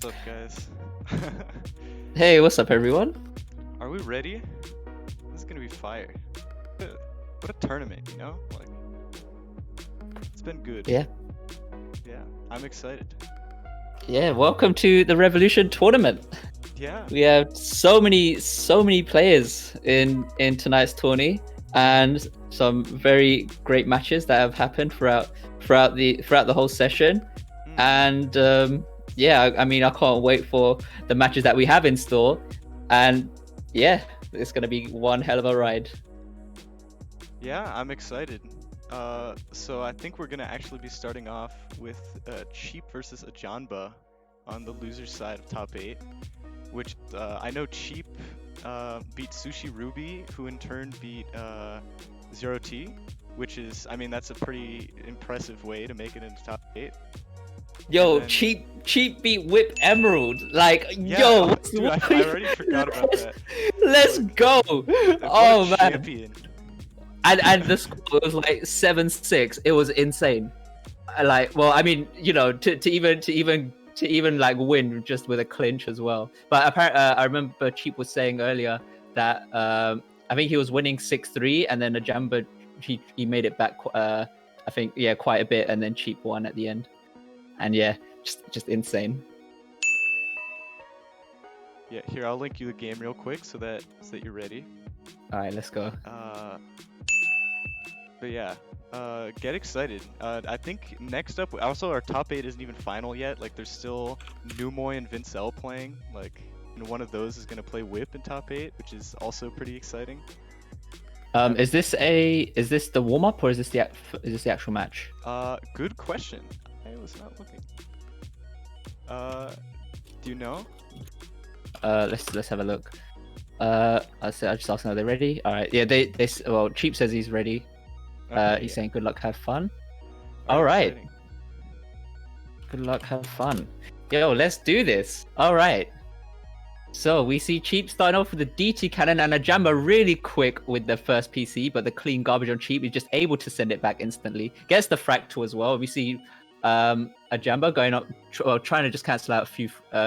What's up, guys? Hey, what's up, everyone? Are we ready? This is gonna be fire. What a tournament, you know? Like, it's been good. Yeah. Yeah, I'm excited. Yeah, welcome to the Revolution tournament. Yeah. We have so many players in tonight's tourney, and some very great matches that have happened throughout the whole session. And yeah, I mean, I can't wait for the matches that we have in store, and yeah, it's gonna be one hell of a ride. Yeah, I'm excited. So I think we're gonna actually be starting off with Cheap versus Ajamba on the loser side of top 8, which I know Cheap beat Sushi Ruby, who in turn beat Zero T, which is, I mean, that's a pretty impressive way to make it into top 8. Yo, then... cheap beat Whip Emerald. Like, yeah, yo, dude, I already forgot about that. Let's go. Oh man. Champion. And the score was like 7-6. It was insane. Like, well, I mean, you know, to even like win just with a clinch as well. But apparently, I remember Cheap was saying earlier that I think he was winning 6-3, and then Ajamba he made it back. I think quite a bit, and then Cheap won at the end. And yeah, just insane. Yeah, here, I'll link you the game real quick so that you're ready. All right, let's go. But yeah, get excited. I think next up, also our top 8 isn't even final yet. Like, there's still Numoy and Vincel playing. Like, and one of those is gonna play Whip in top 8, which is also pretty exciting. Is this the warm up, or is this the actual match? Good question. I was not looking. Do you know? Let's have a look. I just asked, are they ready? All right. Yeah, well, Cheap says he's ready. Okay, he's saying good luck, have fun. Very All right. exciting. Good luck, have fun. Yo, let's do this. All right. So we see Cheap starting off with the DT cannon, and Ajamba really quick with the first PC, but the clean garbage on Cheap is just able to send it back instantly. Gets the fractal as well. We see Ajamba going up, trying to just cancel out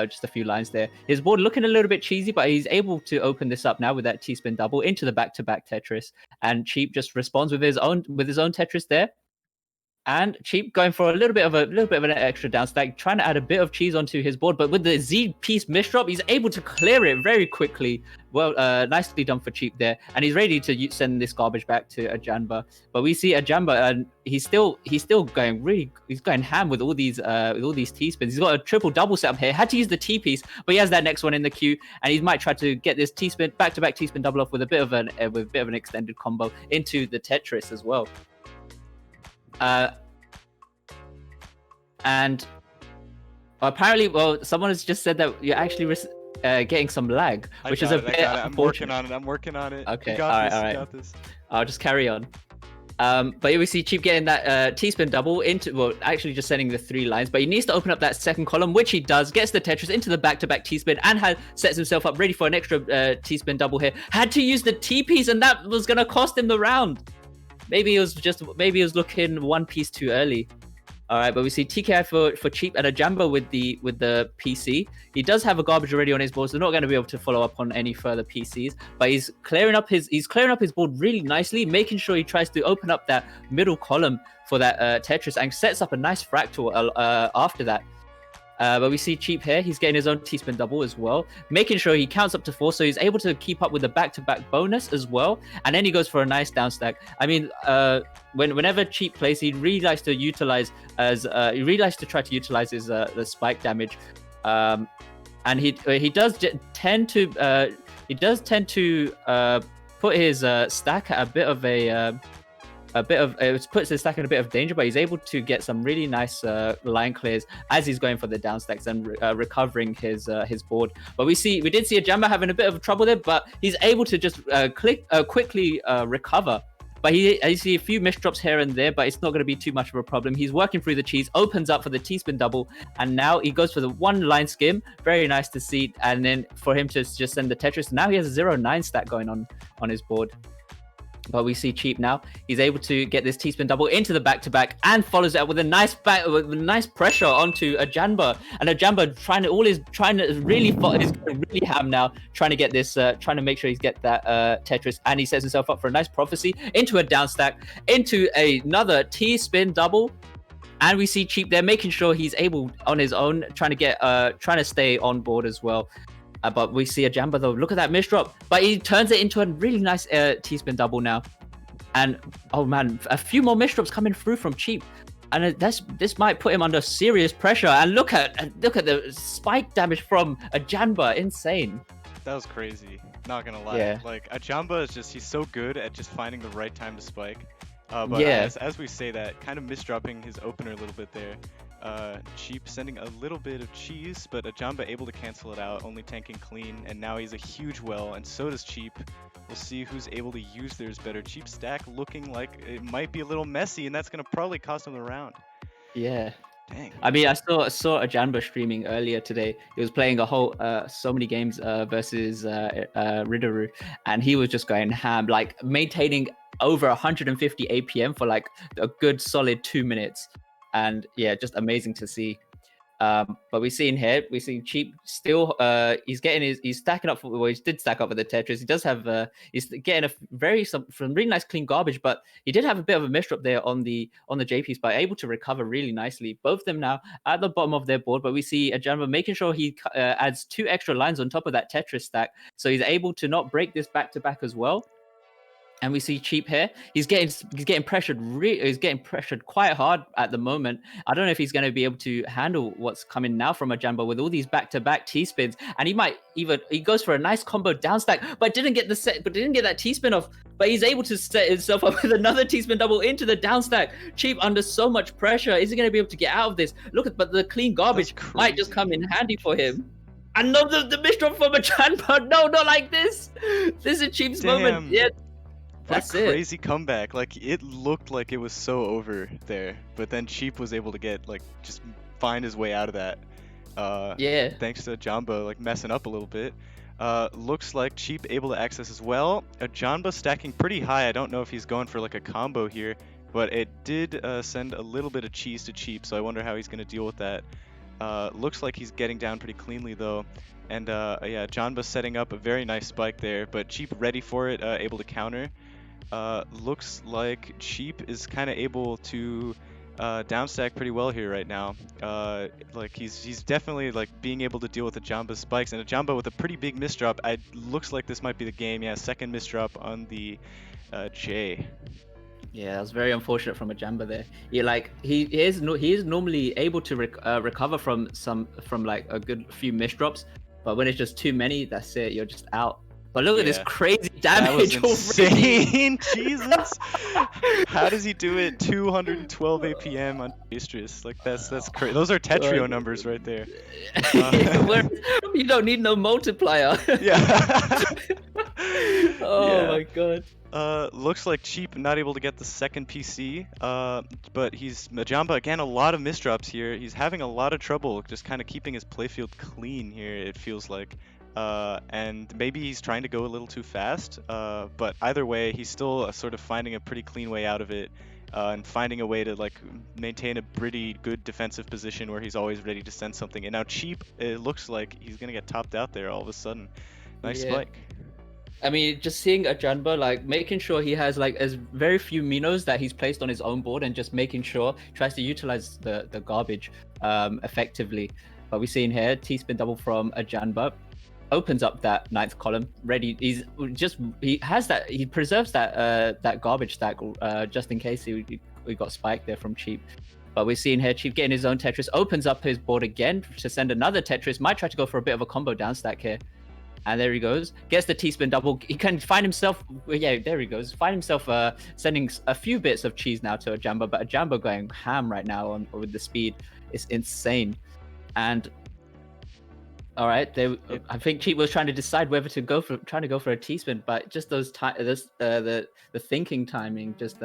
just a few lines there. His board looking a little bit cheesy, but he's able to open this up now with that T-spin double into the back-to-back Tetris, and Cheap just responds with his own Tetris there. And Cheap going for a little bit of an extra down stack, trying to add a bit of cheese onto his board, but with the Z piece misdrop, he's able to clear it very quickly. Well, nicely done for Cheap there, and he's ready to send this garbage back to Ajamba. But we see Ajamba, and he's still going he's going ham with all these T-spins. He's got a triple double setup here. Had to use the T piece, but he has that next one in the queue, and he might try to get this T-spin back-to-back T-spin double off with a bit of an extended combo into the Tetris as well. And apparently, well, someone has just said that you're actually getting some lag, which is a bit unfortunate. I'm working on it. Okay, all right. Got this. I'll just carry on. But here we see Cheap getting that T-spin double into, well, actually just sending the 3 lines, but he needs to open up that second column, which he does, gets the Tetris into the back-to-back T-spin, and sets himself up ready for an extra T-spin double here. Had to use the T-piece, and that was going to cost him the round. Maybe he was looking one piece too early. All right, but we see TKI for Cheap and Ajamba with the PC. He does have a garbage already on his board, so not going to be able to follow up on any further PCs. But he's clearing up his board really nicely, making sure he tries to open up that middle column for that Tetris and sets up a nice fractal after that. But we see Cheap here. He's getting his own T-spin double as well, making sure he counts up to 4, so he's able to keep up with the back-to-back bonus as well. And then he goes for a nice down stack. I mean, whenever Cheap plays, he really likes to try to utilize his the spike damage, and he does tend to put his stack at it puts his stack in a bit of danger, but he's able to get some really nice line clears as he's going for the down stacks and recovering his board. But we did see Ajamba having a bit of trouble there, but he's able to just quickly recover. But I see a few misdrops here and there, but it's not going to be too much of a problem. He's working through the cheese, opens up for the T-spin double, and now he goes for the 1 line skim. Very nice to see. And then for him to just send the Tetris. Now he has a 0-9 stack going on his board. But we see Cheap now. He's able to get this T-spin double into the back-to-back and follows it up with a nice pressure onto Ajamba. And Ajamba is really ham now, trying to get this, trying to make sure he's get that Tetris, and he sets himself up for a nice prophecy into a down stack, into another T-spin double. And we see Cheap there making sure he's able on his own, trying to stay on board as well. But we see Ajamba though. Look at that misdrop. But he turns it into a really nice T-spin double now. And oh man, a few more misdrops coming through from Cheap. And this might put him under serious pressure. And look at the spike damage from Ajamba. Insane. That was crazy. Not gonna lie. Yeah. Like Ajamba is he's so good at just finding the right time to spike. But yeah. as we say that, kind of misdropping his opener a little bit there. Cheap sending a little bit of cheese, but Ajamba able to cancel it out, only tanking clean, and now he's a huge well, and so does Cheap. We'll see who's able to use theirs better. Cheap stack looking like it might be a little messy, and that's going to probably cost him the round. Yeah. Dang. I mean, I saw Ajamba streaming earlier today. He was playing a whole so many games versus Ritaroo, and he was just going ham, like maintaining over 150 APM for like a good solid 2 minutes. And yeah, just amazing to see. But we see Cheap still. He's stacking up. He did stack up with the Tetris. He does have. He's getting some really nice clean garbage. But he did have a bit of a misdrop there on the J piece, but able to recover really nicely. Both of them now at the bottom of their board. But we see Ajamba making sure he adds 2 extra lines on top of that Tetris stack, so he's able to not break this back to back as well. And we see Cheap here. He's getting pressured. He's getting pressured quite hard at the moment. I don't know if he's going to be able to handle what's coming now from Ajamba with all these back-to-back T-spins. And he goes for a nice combo down stack, but didn't get that T-spin off. But he's able to set himself up with another T-spin double into the down stack. Cheap under so much pressure. Is he going to be able to get out of this? But the clean garbage might just come in handy for him. And no, the misdrop from Ajamba. No, not like this. This is Cheap's moment. Yeah. What a crazy comeback. Like, it looked like it was so over there, but then Cheap was able to just find his way out of that. Yeah. Thanks to Ajamba, messing up a little bit. Looks like Cheap able to access as well. Ajamba stacking pretty high. I don't know if he's going for a combo here, but it did send a little bit of cheese to Cheap, so I wonder how he's going to deal with that. Looks like he's getting down pretty cleanly though. And yeah, Ajamba setting up a very nice spike there, but Cheap ready for it, able to counter. Looks like Cheap is kind of able to downstack pretty well here right now. Like he's definitely like being able to deal with Ajamba's spikes, and Ajamba with a pretty big misdrop. Looks like this might be the game. Yeah, second misdrop on the J. Yeah, it was very unfortunate from Ajamba there. He is normally able to recover from like a good few misdrops, but when it's just too many, that's it. You're just out. But look at this Yeah. crazy That was damage already. insane. Jesus. How does he do it? 212 APM on Jstris. Like that's crazy. Those are Tetrio numbers right there. You don't need no multiplier. Yeah. Oh Yeah. my god. Looks like Cheap not able to get the second PC. But Ajamba again, a lot of misdrops here. He's having a lot of trouble just kind of keeping his playfield clean here, it feels like. And maybe he's trying to go a little too fast. But either way, he's still sort of finding a pretty clean way out of it. And finding a way to like maintain a pretty good defensive position where he's always ready to send something. And now Cheap, it looks like he's gonna get topped out there all of a sudden. Nice spike. I mean, just seeing Ajamba, like making sure he has like as very few Minos that he's placed on his own board, and just making sure tries to utilize the garbage effectively. But we see in here T-spin double from Ajamba, opens up that ninth column ready. He preserves that garbage stack just in case we got spiked there from Cheap. But we're seeing here Cheap getting his own Tetris, opens up his board again to send another Tetris. Might try to go for a bit of a combo down stack here. And there he goes. Gets the T-spin double. He can find himself. Yeah, there he goes. Find himself sending a few bits of cheese now to Ajamba, but Ajamba going ham right now with the speed. It's insane. And all right, I think Cheap was trying to decide whether to go for a T-spin, but just the thinking timing just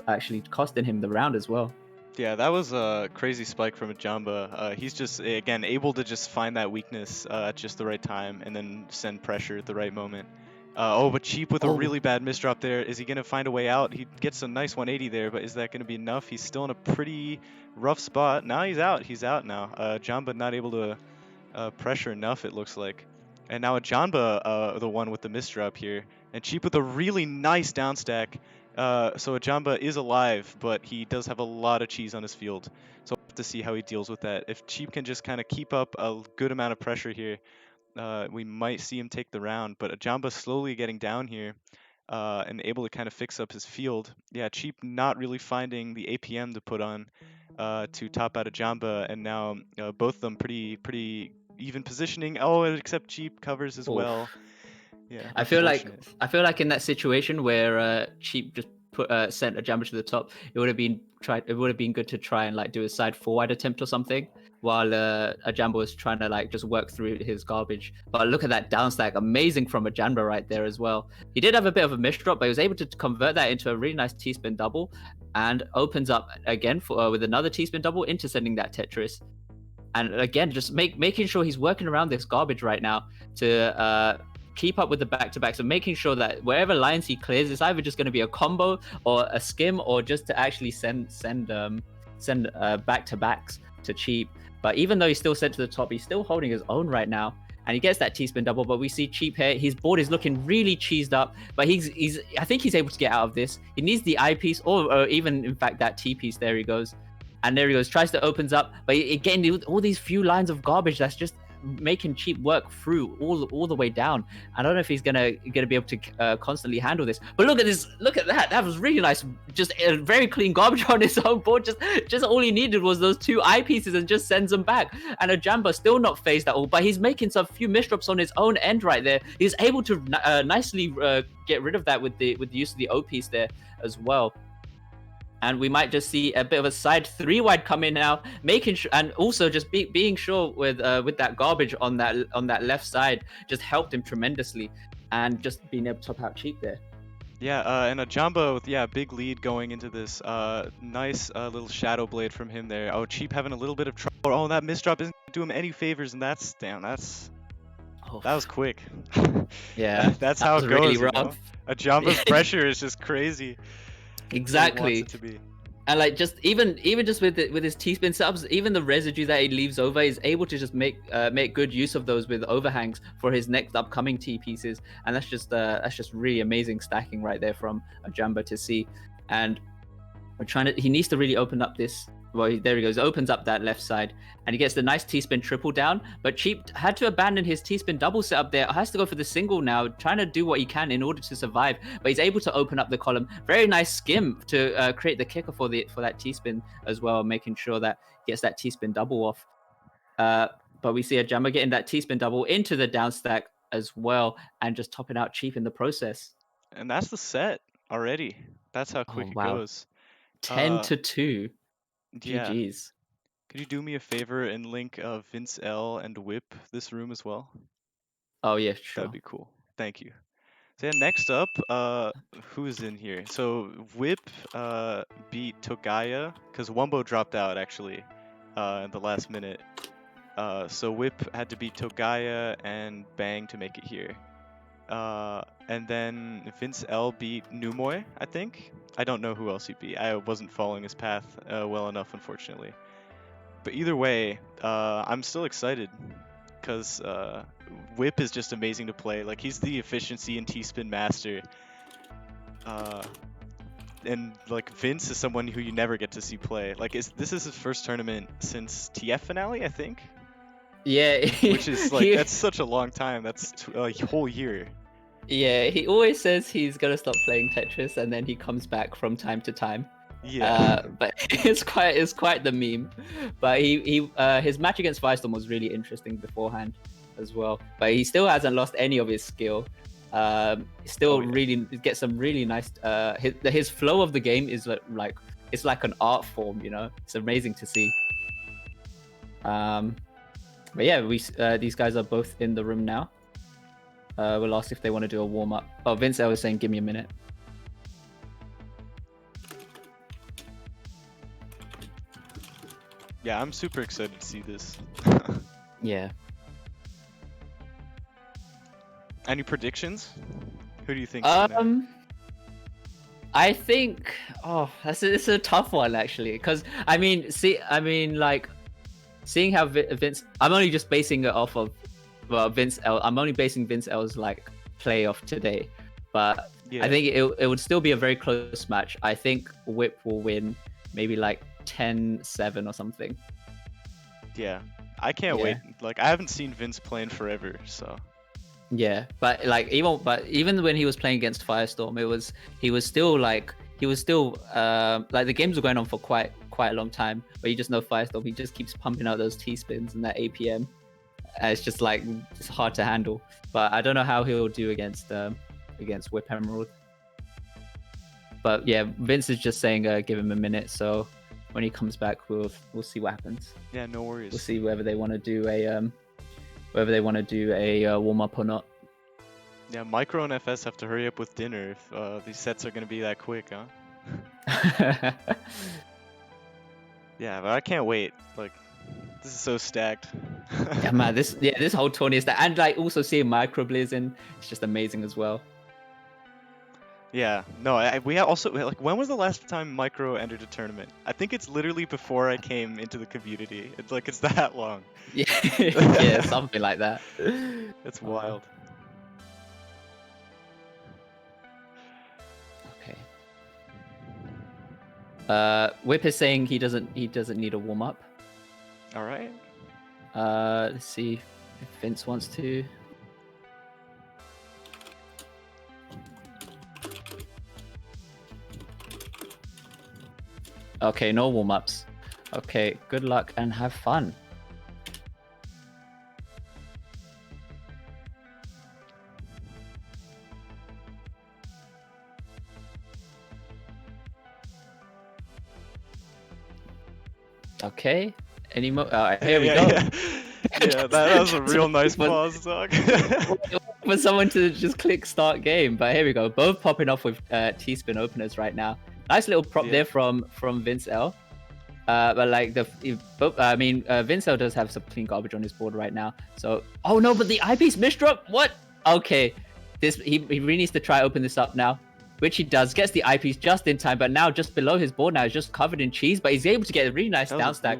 actually costing him the round as well. Yeah, that was a crazy spike from Ajamba. He's just, again, able to just find that weakness at just the right time and then send pressure at the right moment. But Cheap with a really bad misdrop there. Is he going to find a way out? He gets a nice 180 there, but is that going to be enough? He's still in a pretty rough spot. Now he's out. He's out now. Ajamba not able to pressure enough, it looks like. And now Ajamba, the one with the misdrop here. And Cheap with a really nice downstack. So Ajamba is alive, but he does have a lot of cheese on his field. So we'll have to see how he deals with that. If Cheap can just kind of keep up a good amount of pressure here, we might see him take the round. But Ajamba slowly getting down here and able to kind of fix up his field. Yeah, Cheap not really finding the APM to put on to top out Ajamba, and now both of them pretty even positioning. Oh, except Cheap covers as well. Yeah, I feel like in that situation where Cheap just sent Ajamba to the top, it would have been good to try and like do a side forward attempt or something while Ajamba was trying to like just work through his garbage. But look at that downstack, amazing from Ajamba right there as well. He did have a bit of a misdrop, but he was able to convert that into a really nice T-spin double, and opens up again with another T-spin double into sending that Tetris. And again, just making sure he's working around this garbage right now to keep up with the back-to-backs, and making sure that wherever lines he clears, it's either just going to be a combo or a skim, or just to actually send back-to-backs to Cheap. But even though he's still sent to the top, he's still holding his own right now, and he gets that T-spin double. But we see Cheap here, his board is looking really cheesed up, but I think he's able to get out of this. He needs the I piece, or even in fact that T piece. There he goes, and there he goes, tries to opens up, but again, all these few lines of garbage that's just making Cheap work through all the way down. I don't know if he's gonna be able to constantly handle this. But look at this, look at that. That was really nice. Just a very clean garbage on his own board. Just all he needed was those two eyepieces and just sends them back. And Ajamba still not phased at all, but he's making some few misdrops on his own end right there. He's able to nicely get rid of that with the use of the O piece there as well. And we might just see a bit of a side 3-wide come in now, making sure, and also just being sure with that garbage on that left side just helped him tremendously, and just being able to top out Cheap there. Yeah, and Ajamba with big lead going into this. Nice little shadow blade from him there. Oh, Cheap having a little bit of trouble. Oh, that misdrop isn't do him any favors, and that was quick. Yeah, that's how it goes. Really you know? Ajamba's pressure is just crazy. Exactly. It to be. And like just even just with his T-spin subs, even the residue that he leaves over, is able to just make good use of those with overhangs for his next upcoming T pieces, and that's just really amazing stacking right there from Ajamba to see. And We're trying to. He needs to really open up this. Well, there he goes. Opens up that left side, and he gets the nice T-spin triple down. But Cheap had to abandon his T-spin double setup there. Has to go for the single now, trying to do what he can in order to survive. But he's able to open up the column. Very nice skim to create the kicker for that T-spin as well, making sure that he gets that T-spin double off. But we see Ajamba getting that T-spin double into the down stack as well, and just topping out Cheap in the process. And that's the set already. That's how quick it goes. 10-2. Yeah. GG's. Could you do me a favor and link Vincel and Whip this room as well? Oh yeah, sure. That'd be cool. Thank you. So yeah, next up, who's in here? So Whip beat Togaya because Wumbo dropped out actually in the last minute. So Whip had to beat Togaya and Bang to make it here. And then Vincel beat Numoy, I think. I don't know who else he beat. I wasn't following his path well enough, unfortunately. But either way, I'm still excited because Whip is just amazing to play. Like, he's the efficiency and T-spin master. And like Vince is someone who you never get to see play. Like, this is his first tournament since TF finale, I think. Yeah. Which is like that's such a long time. That's a whole year. Yeah, he always says he's gonna stop playing Tetris, and then he comes back from time to time. Yeah. But it's quite the meme. But his match against Firestorm was really interesting beforehand as well. But he still hasn't lost any of his skill. Still really gets some really nice. His flow of the game is like it's like an art form, you know. It's amazing to see. But yeah, these guys are both in the room now. We'll ask if they want to do a warm up. Oh, Vincel was saying, "Give me a minute." Yeah, I'm super excited to see this. Yeah. Any predictions? Who do you think? I think it's a tough one actually, because like seeing how Vince, I'm only just basing it off of Vincel. I'm only basing Vincel's like playoff today, but yeah. I think it would still be a very close match. I think Whip will win, maybe like 10-7 or something. Yeah, I can't wait. Like, I haven't seen Vince playing forever, so. Yeah, but even when he was playing against Firestorm, he was still like the games were going on for quite a long time. But you just know Firestorm, he just keeps pumping out those T-spins and that APM. It's just like it's hard to handle. But I don't know how he'll do against Whip Emerald. But yeah, Vince is just saying give him a minute. So when he comes back, we'll see what happens. Yeah, no worries. We'll see whether they want to do a warm up or not. Yeah, Micro and FS have to hurry up with dinner if these sets are gonna be that quick, huh? Yeah, but I can't wait. Like, this is so stacked. Yeah, man, this whole tourney is that, and like also seeing Microblaze in, it's just amazing as well. Yeah, no, we also, like, when was the last time Micro entered a tournament? I think it's literally before I came into the community. It's like, it's that long. Yeah, yeah, something like that. It's wild. Okay. Whip is saying he doesn't need a warm up. All right. Let's see if Vince wants to. Okay, no warm-ups. Okay, good luck and have fun. Okay, any more? Here we go. Yeah, that was a real nice pause, dog. For someone to just click start game, but here we go. Both popping off with T-spin openers right now. Nice little prop there from Vincel. But like Vincel does have some clean garbage on his board right now. So, oh no, but the eyepiece misdrop. What? Okay, he really needs to try open this up now, which he does. Gets the eyepiece just in time, but now just below his board now is just covered in cheese. But he's able to get a really nice down stack.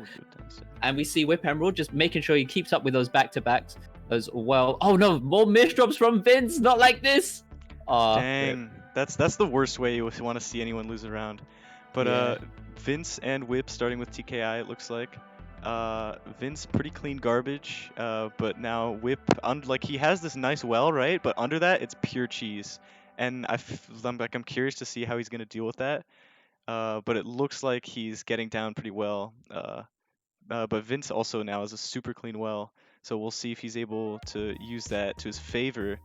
And we see Whip Emerald just making sure he keeps up with those back-to-backs as well. Oh no, more misdrops from Vince. Not like this. Dang. That's the worst way you want to see anyone lose a round. But Yeah. Vince and Whip starting with TKI, it looks like. Vince pretty clean garbage, but now Whip, like he has this nice well, right? But under that, it's pure cheese. And I'm curious to see how he's gonna deal with that. But it looks like he's getting down pretty well. But Vince also now has a super clean well, so we'll see if he's able to use that to his favor.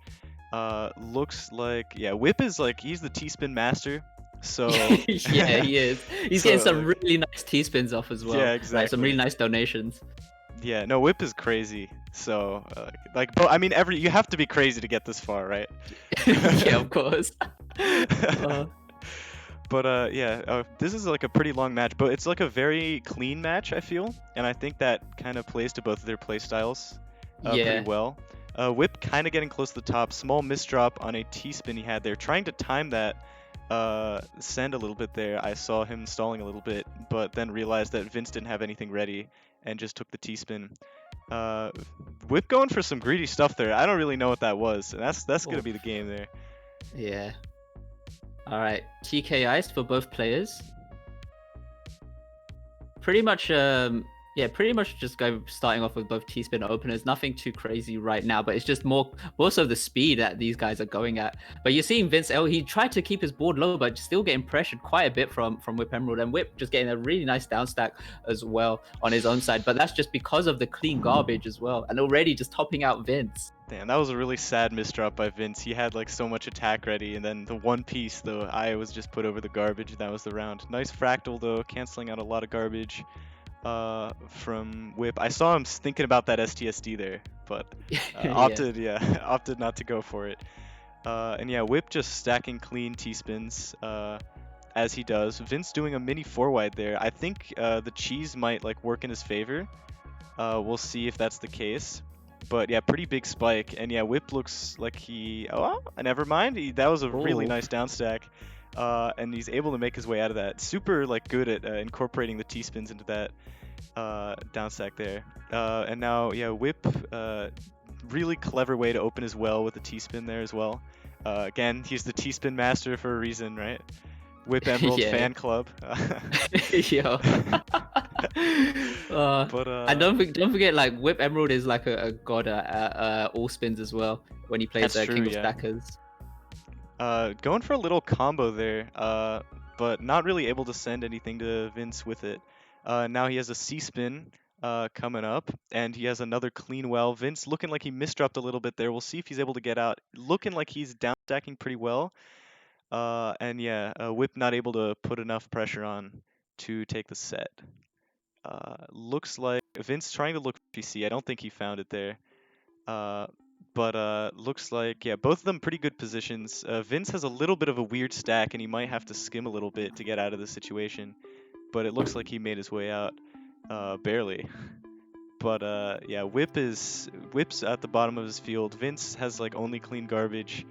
Looks like, yeah, Whip is like, he's the T-spin master. So Yeah, he is. He's getting some really nice T-spins off as well. Yeah, Like some really exactly. nice donations. Yeah, no, Whip is crazy. So like, but I mean, you have to be crazy to get this far, right? Yeah, of course. Uh, But yeah, this is like a pretty long match, but it's like a very clean match, I feel, and I think that kind of plays to both of their play styles pretty yeah. well. Whip kind of getting close to the top, small misdrop on a T-spin he had there, trying to time that send a little bit there. I saw him stalling a little bit, but then realized that Vince didn't have anything ready and just took the T-spin. Whip going for some greedy stuff there. I don't really know what that was, and that's gonna Oh, be the game there. yeah. All right. TKIs for both players. Pretty much, yeah, pretty much just go starting off with both T-spin openers. Nothing too crazy right now, but it's just more so the speed that these guys are going at. But you're seeing Vincel, he tried to keep his board low, but still getting pressured quite a bit from Whip Emerald, and Whip just getting a really nice down stack as well on his own side. But that's just because of the clean garbage as well, and already just topping out Vince. Damn, that was a really sad misdrop by Vince. He had like so much attack ready, and then the one piece, the eye was just put over the garbage, and that was the round. Nice fractal though, canceling out a lot of garbage from Whip. I saw him thinking about that STSD there, but Yeah. opted not to go for it. And yeah, Whip just stacking clean T-spins as he does. Vince doing a mini 4-wide there. I think the cheese might like work in his favor. We'll see if that's the case. But yeah, pretty big spike. And yeah, Whip looks like he... Oh, never mind. That was a really Oh. nice down stack. And he's able to make his way out of that. Super like good at incorporating the T-spins into that down stack there. And now, yeah, Whip, really clever way to open his well with the T-spin there as well. Again, he's the T-spin master for a reason, right? Whip Emerald Yeah. fan club. Yo. But and don't forget, like Whip Emerald is like a god at all spins as well when he plays That's true, King of yeah. Stackers. Going for a little combo there, but not really able to send anything to Vince with it. Now he has a C-spin coming up, and he has another clean well. Vince looking like he misdropped a little bit there. We'll see if he's able to get out. Looking like he's down stacking pretty well. And yeah, Whip not able to put enough pressure on to take the set. Looks like Vince trying to look for PC. I don't think he found it there. But looks like, yeah, both of them pretty good positions. Vince has a little bit of a weird stack, and he might have to skim a little bit to get out of the situation. But it looks like he made his way out, barely. But yeah, Whip's at the bottom of his field. Vince has like only clean garbage.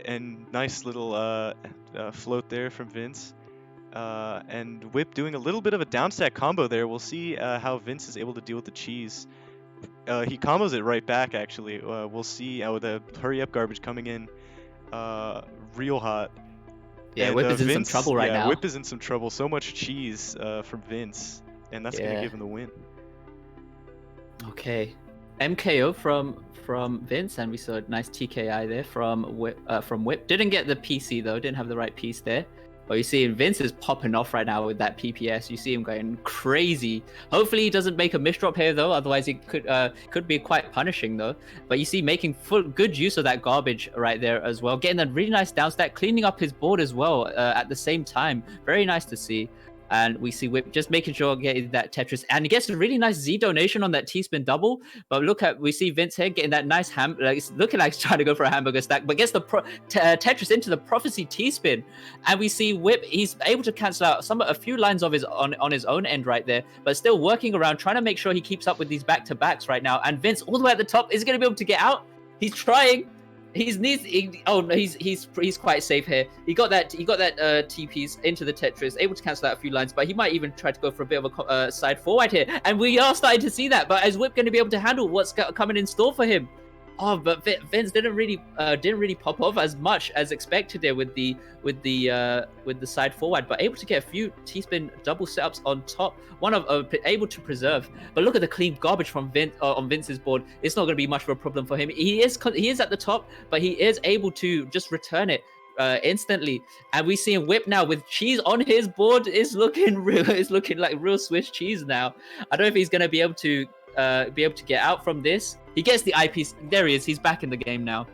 And nice little float there from Vince. And Whip doing a little bit of a downstack combo there. We'll see how Vince is able to deal with the cheese. He combos it right back, actually. We'll see the hurry up garbage coming in real hot. Yeah, And, Whip is in some trouble right now. Whip is in some trouble. So much cheese from Vince, and that's going to give him the win. Okay, MKO from Vince, and we saw a nice TKI there from Whip. Didn't get the PC though. Didn't have the right piece there. But you see Vince is popping off right now with that PPS. You see him going crazy. Hopefully he doesn't make a misdrop here though. Otherwise it could be quite punishing though. But you see making good use of that garbage right there as well. Getting that really nice down stack, cleaning up his board as well at the same time. Very nice to see. And we see Whip just making sure getting that Tetris, and he gets a really nice Z donation on that T-spin double. But we see Vince here getting that nice like it's looking like he's trying to go for a hamburger stack, but gets the Tetris into the Prophecy T-spin, and we see Whip. He's able to cancel out a few lines of his on his own end right there, but still working around trying to make sure he keeps up with these back-to-backs right now. And Vince all the way at the top is going to be able to get out. He's trying. He's quite safe here. He got that T piece into the Tetris, able to cancel out a few lines, but he might even try to go for a bit of a side forward here. And we are starting to see that. But is Whip going to be able to handle what's coming in store for him? Oh, but Vince didn't really pop off as much as expected there with the side forward, but able to get a few T-spin double setups on top. One of able to preserve. But look at the clean garbage from Vince on Vince's board. It's not going to be much of a problem for him. He is at the top, but he is able to just return it instantly. And we see him whip now with cheese on his board. It's looking like real Swiss cheese now. I don't know if he's going to be able to get out from this. He gets the eyepiece. There he is. He's back in the game now.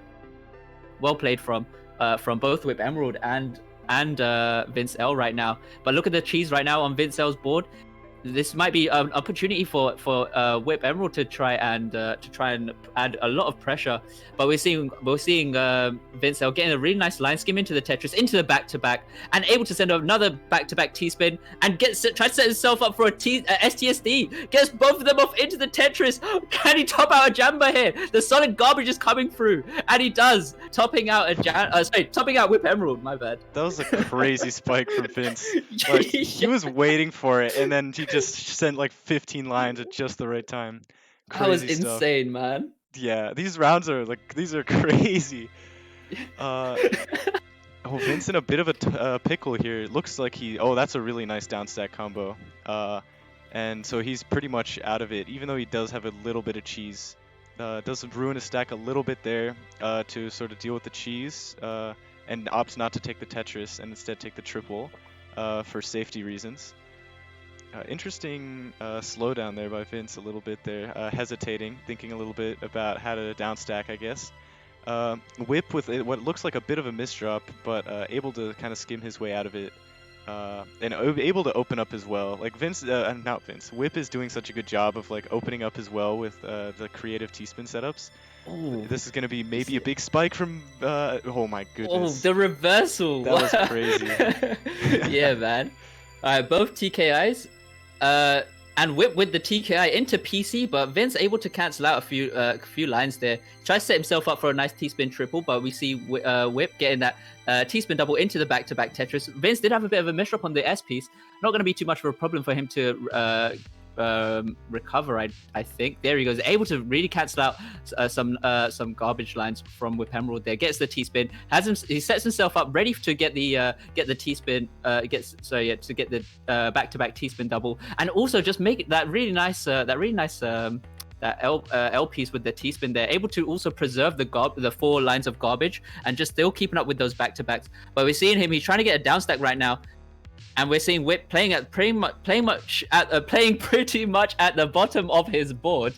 Well played from both Whip Emerald and Vincel right now. But look at the cheese right now on Vincel's board. This might be an opportunity for Whip Emerald to try and add a lot of pressure. But we're seeing Vincel getting a really nice line skim into the Tetris, into the back-to-back, and able to send another back-to-back T-spin and try to set himself up for a STSD. Gets both of them off into the Tetris. Can he top out Ajamba here? The solid garbage is coming through, and he does, topping out Whip Emerald. My bad. That was a crazy spike from Vince. Like, he was waiting for it, and then he just sent like 15 lines at just the right time. That was Crazy stuff. insane, man. Yeah, these rounds are crazy. Vince in a bit of a pickle here. It looks like that's a really nice down stack combo. And so he's pretty much out of it, even though he does have a little bit of cheese. Does ruin his stack a little bit there to sort of deal with the cheese, and opts not to take the Tetris and instead take the triple for safety reasons. Interesting slowdown there by Vince a little bit there, hesitating, thinking a little bit about how to downstack, I guess. Whip with what looks like a bit of a misdrop, but able to kind of skim his way out of it, and able to open up as well. Like Whip is doing such a good job of like opening up as well with the creative T-spin setups. Ooh. This is going to be maybe a big spike from, oh my goodness. Oh, the reversal. That was crazy. Yeah, man. Alright, both TKIs. And Whip with the TKI into PC, but Vince able to cancel out a few lines there. Tries to set himself up for a nice T-spin triple, but we see Whip getting that T-spin double into the back-to-back Tetris. Vince did have a bit of a misdrop on the S piece. Not going to be too much of a problem for him to recover, I think. There he goes, able to really cancel out some garbage lines from Whip Emerald there. Gets the T-spin, he sets himself up ready to get the T-spin, to get the back-to-back T-spin double, and also just make that really nice that L piece with the T-spin there, able to also preserve the 4 lines of garbage and just still keeping up with those back-to-backs. But we're seeing him, he's trying to get a down stack right now. And we're seeing Whip playing pretty much at the bottom of his board,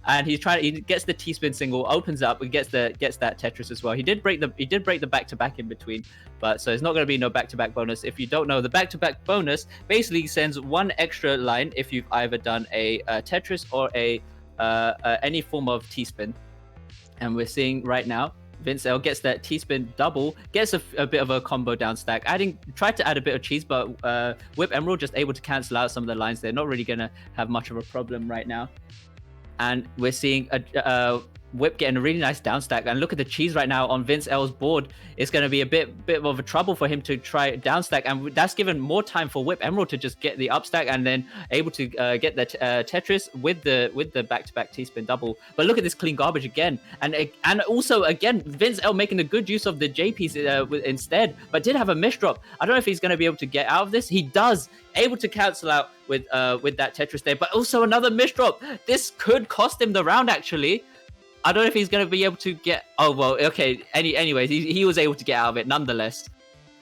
and he gets the T-spin single, opens up, and gets that Tetris as well. He did break the back-to-back in between, but so it's not going to be no back-to-back bonus. If you don't know, the back-to-back bonus basically sends 1 extra line if you've either done a Tetris or any form of T-spin. And we're seeing right now, Vincel gets that T-spin double, gets a bit of a combo down stack, tried to add a bit of cheese, but Whip Emerald just able to cancel out some of the lines. They're not really going to have much of a problem right now. And we're seeing Whip getting a really nice down stack. And look at the cheese right now on Vincel's board. It's going to be a bit of a trouble for him to try down stack, and that's given more time for Whip Emerald to just get the up stack and then able to get the Tetris with the back-to-back T-spin double. But look at this clean garbage again, and also again Vincel making a good use of the J piece instead, but did have a misdrop. I don't know if he's going to be able to get out of this. He does, able to cancel out with that Tetris there, but also another misdrop. This could cost him the round actually. I don't know if he's going to be able to get... Oh, well, okay. Anyways, he was able to get out of it nonetheless.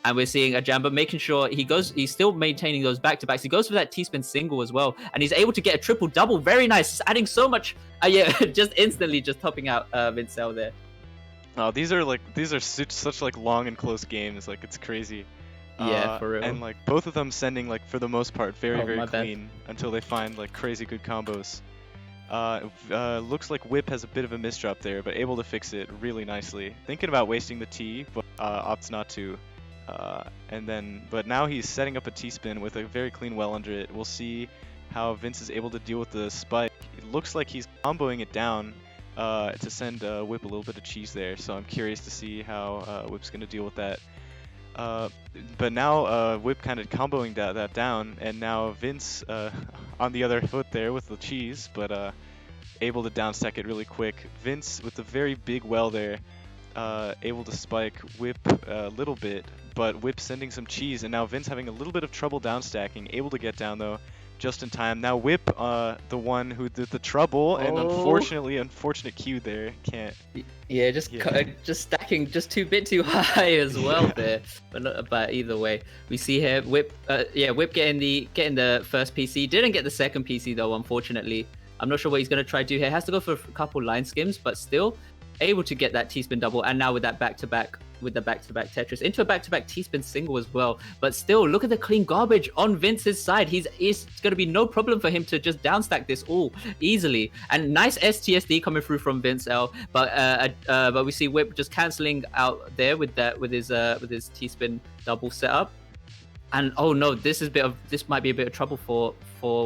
And we're seeing Ajamba making sure he's still maintaining those back-to-backs. He goes for that T-spin single as well. And he's able to get a triple-double. Very nice. Just adding so much... just instantly just topping out Vincel there. Oh, these are such like long and close games. Like, it's crazy. Yeah, for real. And like both of them sending like for the most part very clean bad. until they find like crazy good combos. Looks like Whip has a bit of a misdrop there, but able to fix it really nicely. Thinking about wasting the T, but opts not to. But now he's setting up a T-spin with a very clean well under it. We'll see how Vince is able to deal with the spike. It looks like he's comboing it down to send Whip a little bit of cheese there. So I'm curious to see how Whip's going to deal with that. But now Whip kind of comboing that down, and now Vince on the other foot there with the cheese, but able to downstack it really quick. Vince with a very big well there, able to spike Whip a little bit, but Whip sending some cheese, and now Vince having a little bit of trouble downstacking, able to get down though, just in time. Now Whip, the one who did the trouble, and unfortunate Q there, can't. Yeah, just stacking just too bit too high as well there. But either way, we see here Whip, Whip getting the first PC. Didn't get the second PC though, unfortunately. I'm not sure what he's gonna try to do here. Has to go for a couple line skims, but still able to get that T-spin double, and now with that back-to-back Tetris into a back-to-back T-spin single as well. But still, look at the clean garbage on Vince's side. It's going to be no problem for him to just downstack this all easily. And nice STSD coming through from Vincel, but we see Whip just canceling out there with his T-spin double setup. And oh no, this might be a bit of trouble for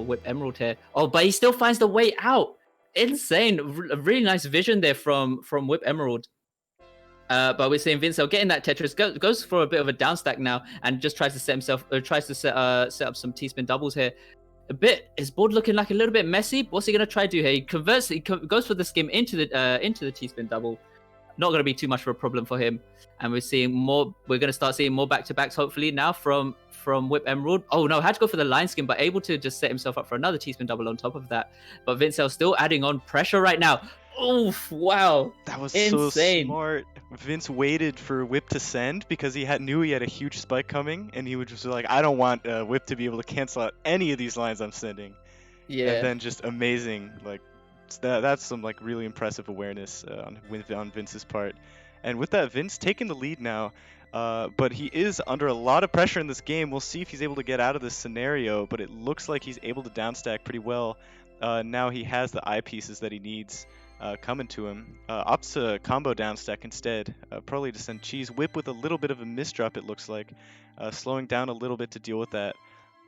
Whip Emerald here. Oh, but he still finds the way out. Insane, a really nice vision there from Whip Emerald. But we're seeing Vincel getting that Tetris, goes for a bit of a downstack now, and just tries to set up some T-spin doubles here. His board looking like a little bit messy. What's he gonna try to do here? He goes for the skim into the T-spin double. Not gonna be too much of a problem for him. And we're gonna start seeing more back-to-backs hopefully now from Whip Emerald. Oh no, had to go for the line skim, but able to just set himself up for another T-spin double on top of that. But Vincel still adding on pressure right now. Oof, wow. That was insane. So smart. Vince waited for Whip to send because he knew he had a huge spike coming, and he would just be like, I don't want Whip to be able to cancel out any of these lines I'm sending. Yeah. And then just amazing, like that's some like really impressive awareness on Vince's part. And with that, Vince taking the lead now. But he is under a lot of pressure in this game. We'll see if he's able to get out of this scenario, but it looks like he's able to downstack pretty well. Now he has the eyepieces that he needs coming to him. Opts to combo downstack instead, probably to send cheese. Whip with a little bit of a misdrop, it looks like, slowing down a little bit to deal with that.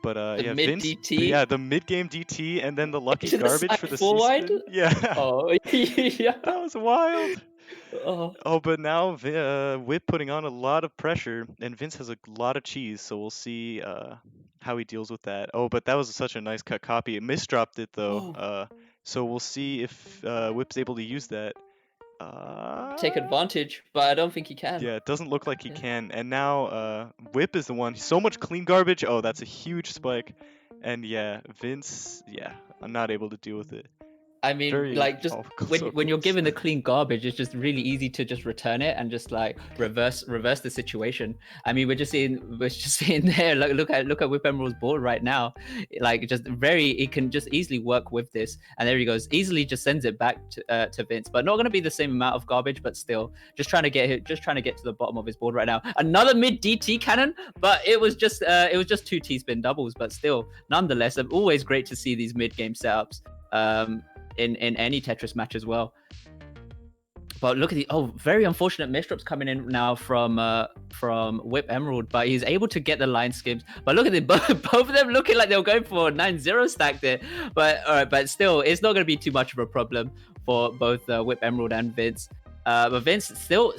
But yeah, Vince, DT. Yeah, the mid-game DT and then the lucky garbage for the forward. Yeah. Oh, yeah. That was wild. Oh, but now Whip putting on a lot of pressure, and Vince has a lot of cheese, so we'll see how he deals with that. Oh, but that was such a nice cut copy. It misdropped it though, so we'll see if Whip's able to use that. Take advantage, but I don't think he can. Yeah, it doesn't look like he can. And now Whip is the one. So much clean garbage. Oh, that's a huge spike. And yeah, Vince, I'm not able to deal with it. I mean, like, just when you're given the clean garbage, it's just really easy to just return it and just like reverse the situation. I mean, we're just seeing there. Look at Whip Emerald's board right now. Like, he can just easily work with this. And there he goes, easily just sends it back to Vince. But not going to be the same amount of garbage, but still, just trying to get to the bottom of his board right now. Another mid DT cannon, but it was just two T-spin doubles, but still, nonetheless, always great to see these mid game setups. In any Tetris match as well. But look at very unfortunate misdrops coming in now from Whip Emerald, but he's able to get the line skims. But look at it, both of them looking like they were going for a 9-0 stack there. But still, it's not going to be too much of a problem for both Whip Emerald and Vince. But Vince still,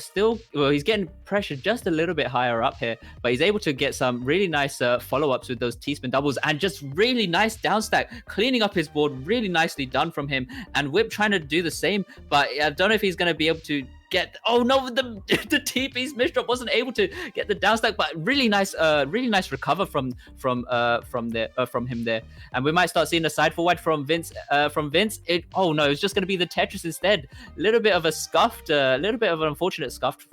he's getting pressure just a little bit higher up here, but he's able to get some really nice follow-ups with those T-spin doubles and just really nice downstack, cleaning up his board, really nicely done from him. And Whip trying to do the same, but I don't know if he's going to be able to get. Oh no, the T-piece misdrop wasn't able to get the downstack, but really nice recover from him there. And we might start seeing a side forward from Vince. Oh no, it's just going to be the Tetris instead. A little bit of an unfortunate scuffed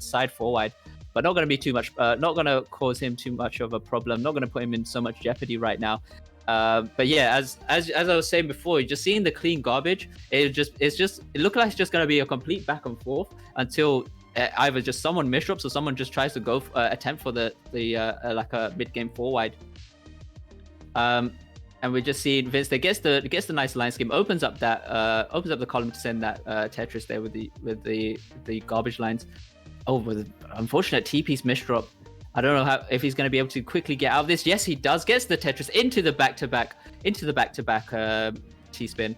side forward, but not going to be too much. Not going to cause him too much of a problem. Not going to put him in so much jeopardy right now. But yeah, as I was saying before, just seeing the clean garbage, it looked like it's just going to be a complete back and forth until either just someone misdrops or someone just tries to go attempt for the like a mid game forward. And we're just seeing Vince that gets the nice line scheme, opens up the column to send that Tetris there with the garbage lines. Oh, with an unfortunate T-piece misdrop. I don't know if he's going to be able to quickly get out of this. Yes, he does. Gets the Tetris into the back-to-back T-spin.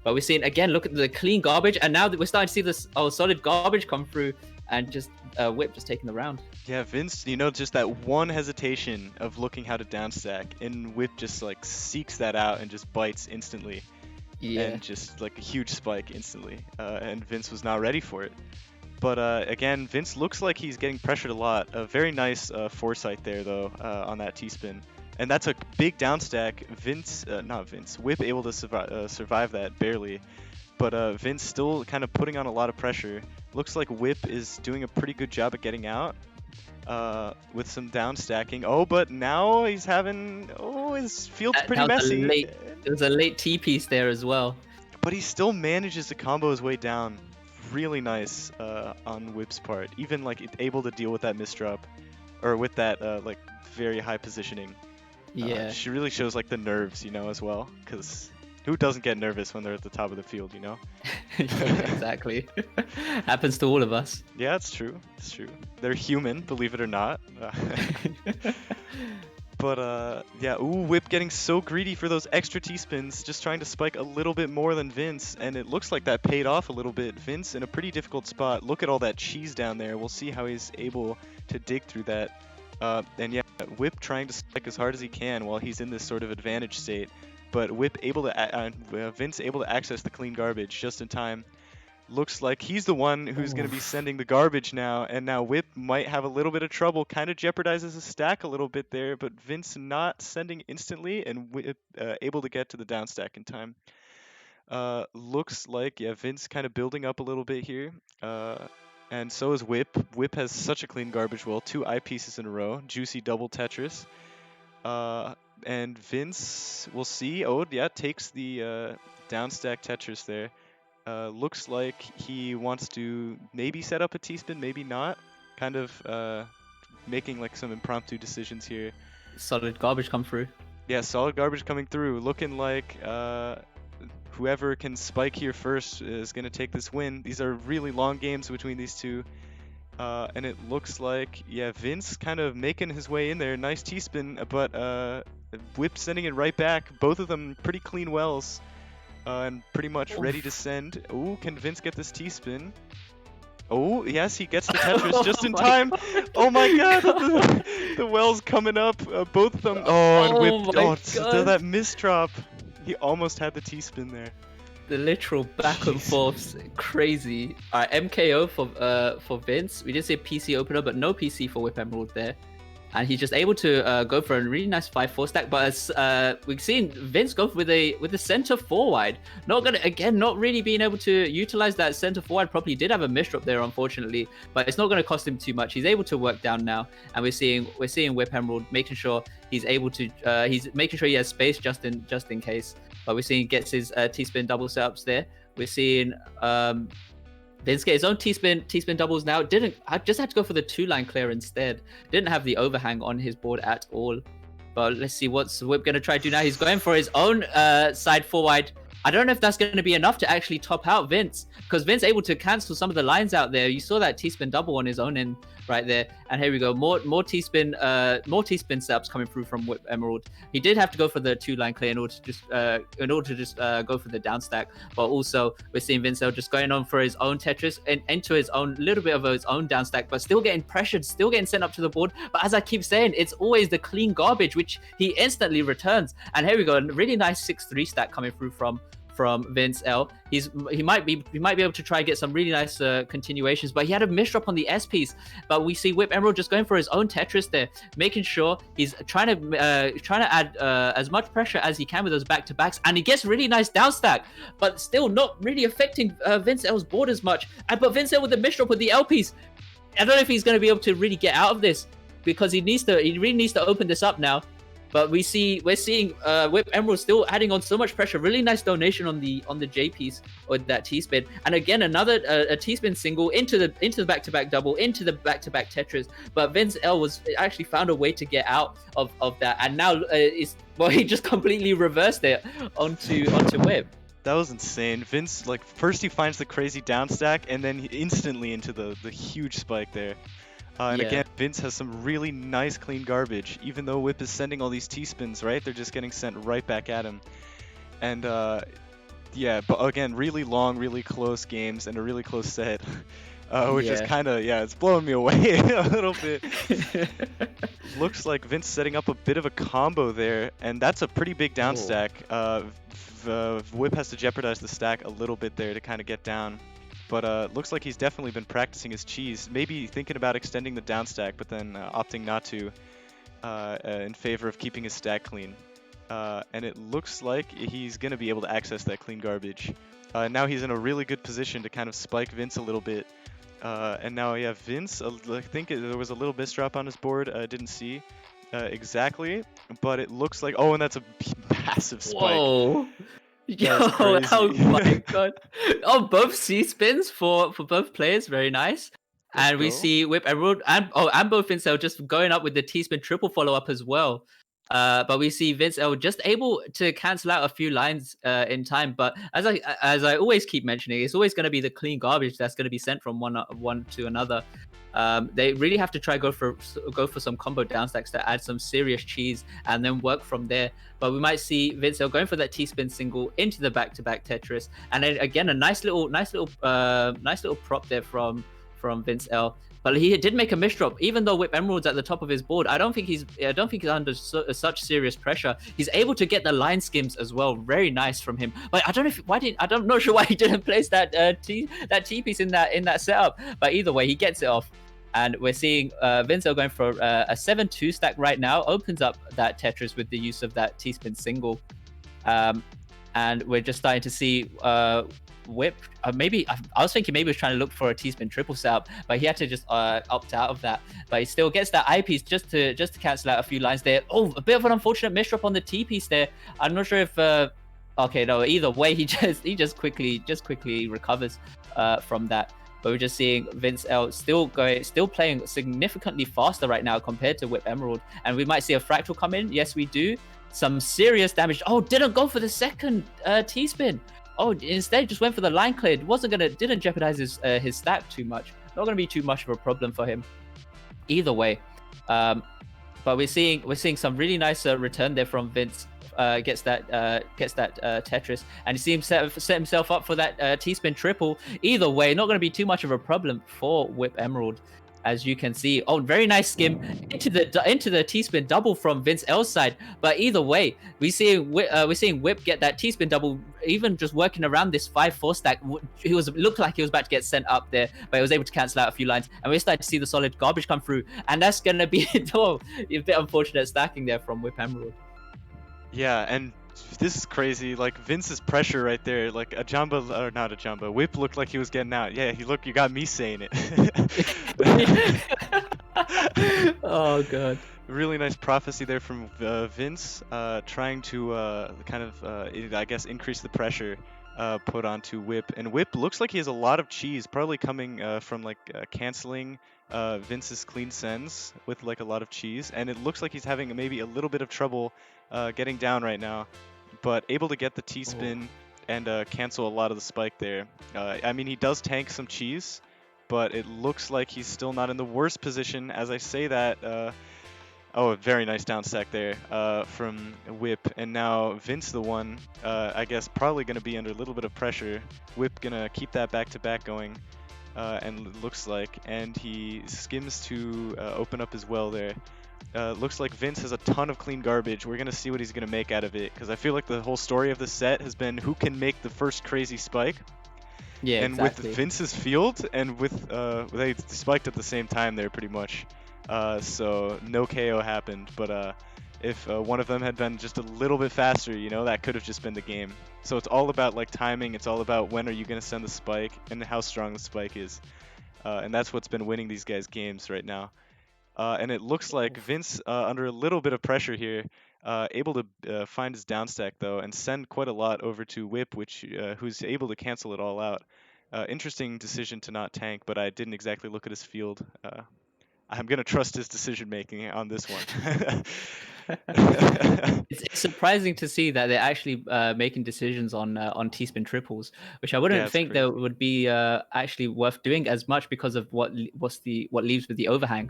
But we're seeing, again, look at the clean garbage. And now that we're starting to see this solid garbage come through and just Whip just taking the round. Yeah, Vince, just that one hesitation of looking how to downstack. And Whip just like seeks that out and just bites instantly. Yeah. and just like a huge spike instantly. And Vince was not ready for it. But again, Vince looks like he's getting pressured a lot. A very nice foresight there, though, on that T-spin. And that's a big downstack. Not Vince, Whip able to survive that barely. But Vince still kind of putting on a lot of pressure. Looks like Whip is doing a pretty good job at getting out with some downstacking. Oh, but now he's having... Oh, his field's pretty messy. There was a late T-piece there as well. But he still manages to combo his way down. Really nice on Whip's part. Even like able to deal with that misdrop, or with that like very high positioning. Yeah. She really shows like the nerves, as well. Because who doesn't get nervous when they're at the top of the field, Yeah, exactly. Happens to all of us. Yeah, it's true. It's true. They're human, believe it or not. But yeah, Whip getting so greedy for those extra T-spins, just trying to spike a little bit more than Vince, and it looks like that paid off a little bit. Vince in a pretty difficult spot. Look at all that cheese down there. We'll see how he's able to dig through that. And yeah, Whip trying to spike as hard as he can while he's in this sort of advantage state. But Whip able to, Vince able to access the clean garbage just in time. Looks like he's the one who's going to be sending the garbage now, and now Whip might have a little bit of trouble. Kind of jeopardizes his stack a little bit there, but Vince not sending instantly, and Whip able to get to the down stack in time. Looks like, yeah, Vince kind of building up a little bit here, and so is Whip. Whip has such a clean garbage well, 2 eyepieces in a row, juicy double Tetris. And Vince, we'll see. Oh, yeah, takes the down stack Tetris there. Looks like he wants to maybe set up a T-spin, maybe not. Kind of making like some impromptu decisions here. Solid garbage come through. Yeah, solid garbage coming through. Looking like whoever can spike here first is going to take this win. These are really long games between these two. And it looks like, yeah, Vince kind of making his way in there. Nice T-spin, but Whip sending it right back. Both of them pretty clean wells. And pretty much ready to send. Oh, can Vince get this T-spin? Oh, yes, he gets the Tetris just in time. God. Oh my god, the well's coming up, both of them. Oh, and Whip, that misdrop. He almost had the T-spin there. The literal back and forth, crazy. Alright, MKO for Vince. We did say PC opener, but no PC for Whip Emerald there. And he's just able to go for a really nice 5-4 stack. But as we've seen Vince go with a center 4-wide. Not really being able to utilize that center 4-wide. Probably did have a misdrop there, unfortunately, but it's not going to cost him too much. He's able to work down now, and we're seeing Whip Emerald making sure he's able to he's making sure he has space just in case. But we're seeing gets his T-spin double setups there. We're seeing Vince get his own T-spin doubles now. I just had to go for the 2-line clear instead. Didn't have the overhang on his board at all. But let's see what's Whip going to try to do now. He's going for his own side 4-wide. I don't know if that's going to be enough to actually top out Vince, because Vince able to cancel some of the lines out there. You saw that T-spin double on his own end right there, and here we go, more T-spin setups coming through from Whip Emerald. He did have to go for the 2-line clear in order to just go for the down stack, but also we're seeing Vincel just going on for his own Tetris and into his own little bit of his own down stack, but still getting pressured, still getting sent up to the board. But as I keep saying, it's always the clean garbage which he instantly returns. And here we go, a really nice 6-3 stack coming through from Vincel. He might be able to try and get some really nice continuations, but he had a misdrop on the S piece. But we see Whip Emerald just going for his own Tetris there, making sure he's trying to add as much pressure as he can with those back-to-backs, and he gets really nice down stack, but still not really affecting Vincel's board as much. But Vincel with the misdrop with the L piece, I don't know if he's going to be able to really get out of this, because he really needs to open this up now. But we're seeing Whip Emerald still adding on so much pressure. Really nice donation on the J piece with that T-spin, and again another a T-spin single into the back-to-back double, into the back-to-back Tetris. But Vincel was actually found a way to get out of that, and now he just completely reversed it onto Whip. That was insane. Vince, like, first he finds the crazy down stack, and then instantly into the huge spike there. Again, Vince has some really nice clean garbage, even though Whip is sending all these T-spins, right? They're just getting sent right back at him. And yeah, but again, really long, really close games and a really close set. which is Yeah. kind of, yeah, it's blowing me away a little bit. Looks like Vince setting up a bit of a combo there, and that's a pretty big down Oh. stack. Whip has to jeopardize the stack a little bit there to kind of get down. But looks like he's definitely been practicing his cheese, maybe thinking about extending the down stack, but then opting not to in favor of keeping his stack clean. And it looks like he's going to be able to access that clean garbage. Now he's in a really good position to kind of spike Vince a little bit. And now, yeah, Vince, I think there was a little misdrop on his board. I didn't see exactly, but it looks like, oh, and that's a massive spike. Whoa. Yo, That's crazy. oh my god. Oh, both C spins for both players, very nice. Let's And we go. see Whip Emerald and both Vincel just going up with the T-spin triple follow-up as well. But we see Vincel just able to cancel out a few lines in time. But as I always keep mentioning, it's always going to be the clean garbage that's going to be sent from one to another. They really have to try go for some combo downstacks to add some serious cheese and then work from there. But we might see Vincel going for that T-spin single into the back-to-back Tetris, and then again a nice little prop there from Vincel. But he did make a misdrop, even though Whip Emerald's at the top of his board. I don't think he's under such serious pressure. He's able to get the line skims as well. Very nice from him. But I'm not sure why he didn't place that T piece in that setup. But either way, he gets it off. And we're seeing Vincel going for a 7-2 stack right now. Opens up that Tetris with the use of that T-spin single. And we're just starting to see Whip. Maybe I was thinking maybe he was trying to look for a T-spin triple setup, but he had to just opt out of that. But he still gets that I piece just to cancel out a few lines there. Oh, a bit of an unfortunate misdrop on the T piece there. I'm not sure if okay, no, either way he just quickly recovers from that. But we're just seeing Vincel still playing significantly faster right now compared to Whip Emerald. And we might see a fractal come in. Yes, we do. Some serious damage. Oh, didn't go for the second T-spin. Oh, instead just went for the line clear. Didn't jeopardize his stack too much. Not gonna be too much of a problem for him. Either way. But we're seeing some really nice return there from Vince. Gets that Tetris, and he seems set himself up for that T-spin triple. Either way, not going to be too much of a problem for Whip Emerald, as you can see. Oh, very nice skim into the T-spin double from Vincel's side. But either way, we're seeing Whip get that T-spin double, even just working around this 5-4 stack. Looked like he was about to get sent up there, but he was able to cancel out a few lines, and we're starting to see the solid garbage come through, and that's going to be a bit unfortunate stacking there from Whip Emerald. Yeah, and this is crazy. Like Vince's pressure right there. Like Ajamba, or not Ajamba, Whip looked like he was getting out. Yeah, you got me saying it. Oh god. Really nice prophecy there from Vince, trying to I guess increase the pressure put onto Whip. And Whip looks like he has a lot of cheese, probably coming from canceling Vince's clean sends with like a lot of cheese. And it looks like he's having maybe a little bit of trouble getting down right now, but able to get the T-spin and cancel a lot of the spike there. I mean, he does tank some cheese, but it looks like he's still not in the worst position. As I say that, oh, a very nice down stack there from Whip. And now Vince, the one, I guess, probably going to be under a little bit of pressure. Whip going to keep that back-to-back going, and it looks like. And he skims to open up as well there. Looks like Vince has a ton of clean garbage. We're going to see what he's going to make out of it, because I feel like the whole story of the set has been who can make the first crazy spike. Yeah, and exactly. with Vince's field, and with they spiked at the same time there pretty much. So no KO happened, but if one of them had been just a little bit faster, that could have just been the game. So it's all about timing. It's all about when are you going to send the spike and how strong the spike is. And that's what's been winning these guys' games right now. And it looks like Vince, under a little bit of pressure here, able to find his downstack though and send quite a lot over to Whip, who's able to cancel it all out. Interesting decision to not tank, but I didn't exactly look at his field. I'm gonna trust his decision making on this one. It's surprising to see that they're actually making decisions on T-spin triples, which I wouldn't think crazy. that would be actually worth doing as much because of what leaves with the overhang.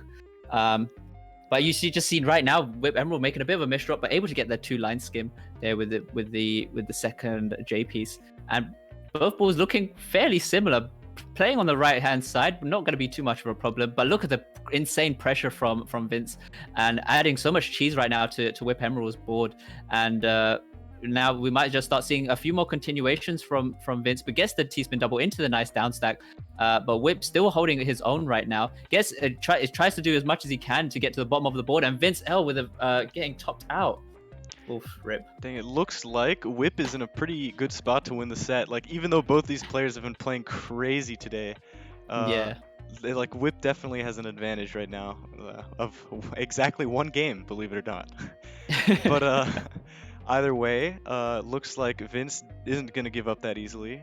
But you just seen right now Whip Emerald making a bit of a misdrop, but able to get that 2-line skim there with the second J piece, and both balls looking fairly similar. playing on the right-hand side, not going to be too much of a problem. But look at the insane pressure from Vince, and adding so much cheese right now to Whip Emerald's board. And now we might just start seeing a few more continuations from Vince, but gets the T-spin double into the nice down stack. But Whip still holding his own right now. Tries to do as much as he can to get to the bottom of the board, and Vince L with getting topped out. Oof, rip. Dang, it looks like Whip is in a pretty good spot to win the set. Like, even though both these players have been playing crazy today, Yeah. like Whip definitely has an advantage right now of exactly one game, believe it or not. But either way, looks like Vince isn't gonna give up that easily.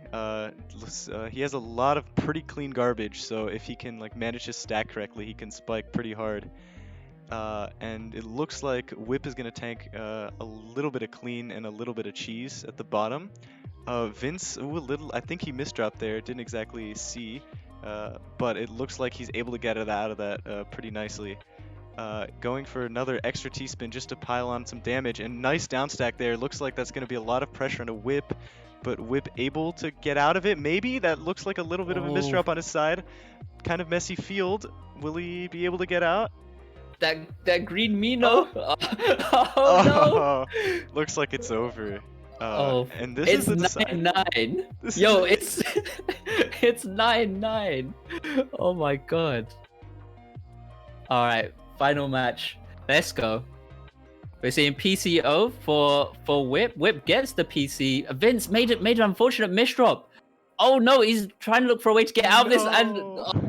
He has a lot of pretty clean garbage, so if he can like manage his stack correctly, he can spike pretty hard. And it looks like Whip is gonna tank a little bit of clean and a little bit of cheese at the bottom. Vince, I think he misdropped there, didn't exactly see, but it looks like he's able to get it out of that pretty nicely. Going for another extra T-spin just to pile on some damage, and nice downstack there. Looks like that's going to be a lot of pressure on a Whip, but Whip able to get out of it. Maybe that looks like a little bit of a misdrop on his side. Kind of messy field. Will he be able to get out? That green Mino. Oh no! Looks like it's over. And this it's is the 9-9. Yo, it's it's 9-9. Oh my god. All right, final match. Let's go. We're seeing PCO for Whip. Whip gets the PC. Vince made an unfortunate misdrop. Oh no, he's trying to look for a way to get out of this, and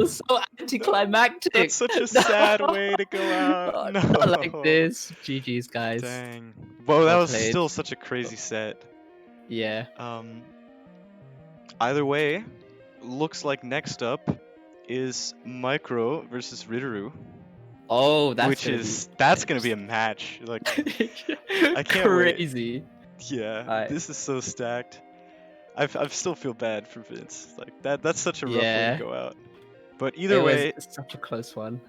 so anticlimactic. That's such a sad way to go out. No, not like this. GG's, guys. Dang. Whoa, that was played. still such a crazy set. Yeah. Either way, looks like next up is Micro versus Ritaroo. Oh, that's gonna be a match. Like, I can't crazy. Wait. Yeah, This is so stacked. I still feel bad for Vince. Like that's such a rough way to go out. But either way, it's such a close one.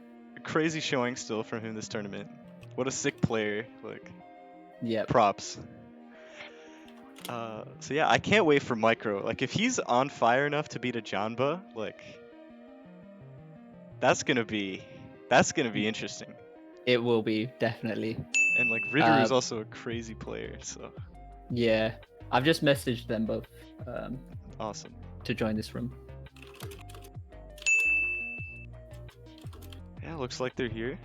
Crazy showing still from him this tournament. What a sick player. Like, yeah. Props. So yeah, I can't wait for Micro. Like, if he's on fire enough to beat Ajamba, like, that's gonna be interesting. It will be, definitely. And like Ritaroo is also a crazy player, so. Yeah, I've just messaged them both. Awesome. To join this room. Yeah, looks like they're here.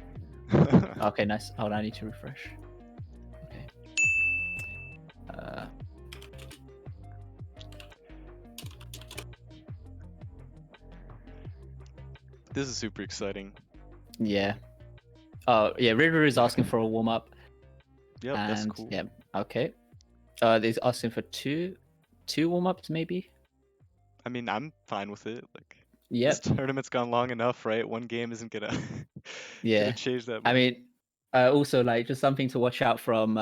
Okay, nice. Hold on, I need to refresh. Okay. This is super exciting. Yeah. Oh, yeah, Ritaroo is asking for a warm-up. Yep, that's cool. Yeah, okay. They're asking for two warm-ups, maybe? I mean, I'm fine with it. Like, this tournament's gone long enough, right? One game isn't gonna, gonna change that much. I mean, also, like, just something to watch out from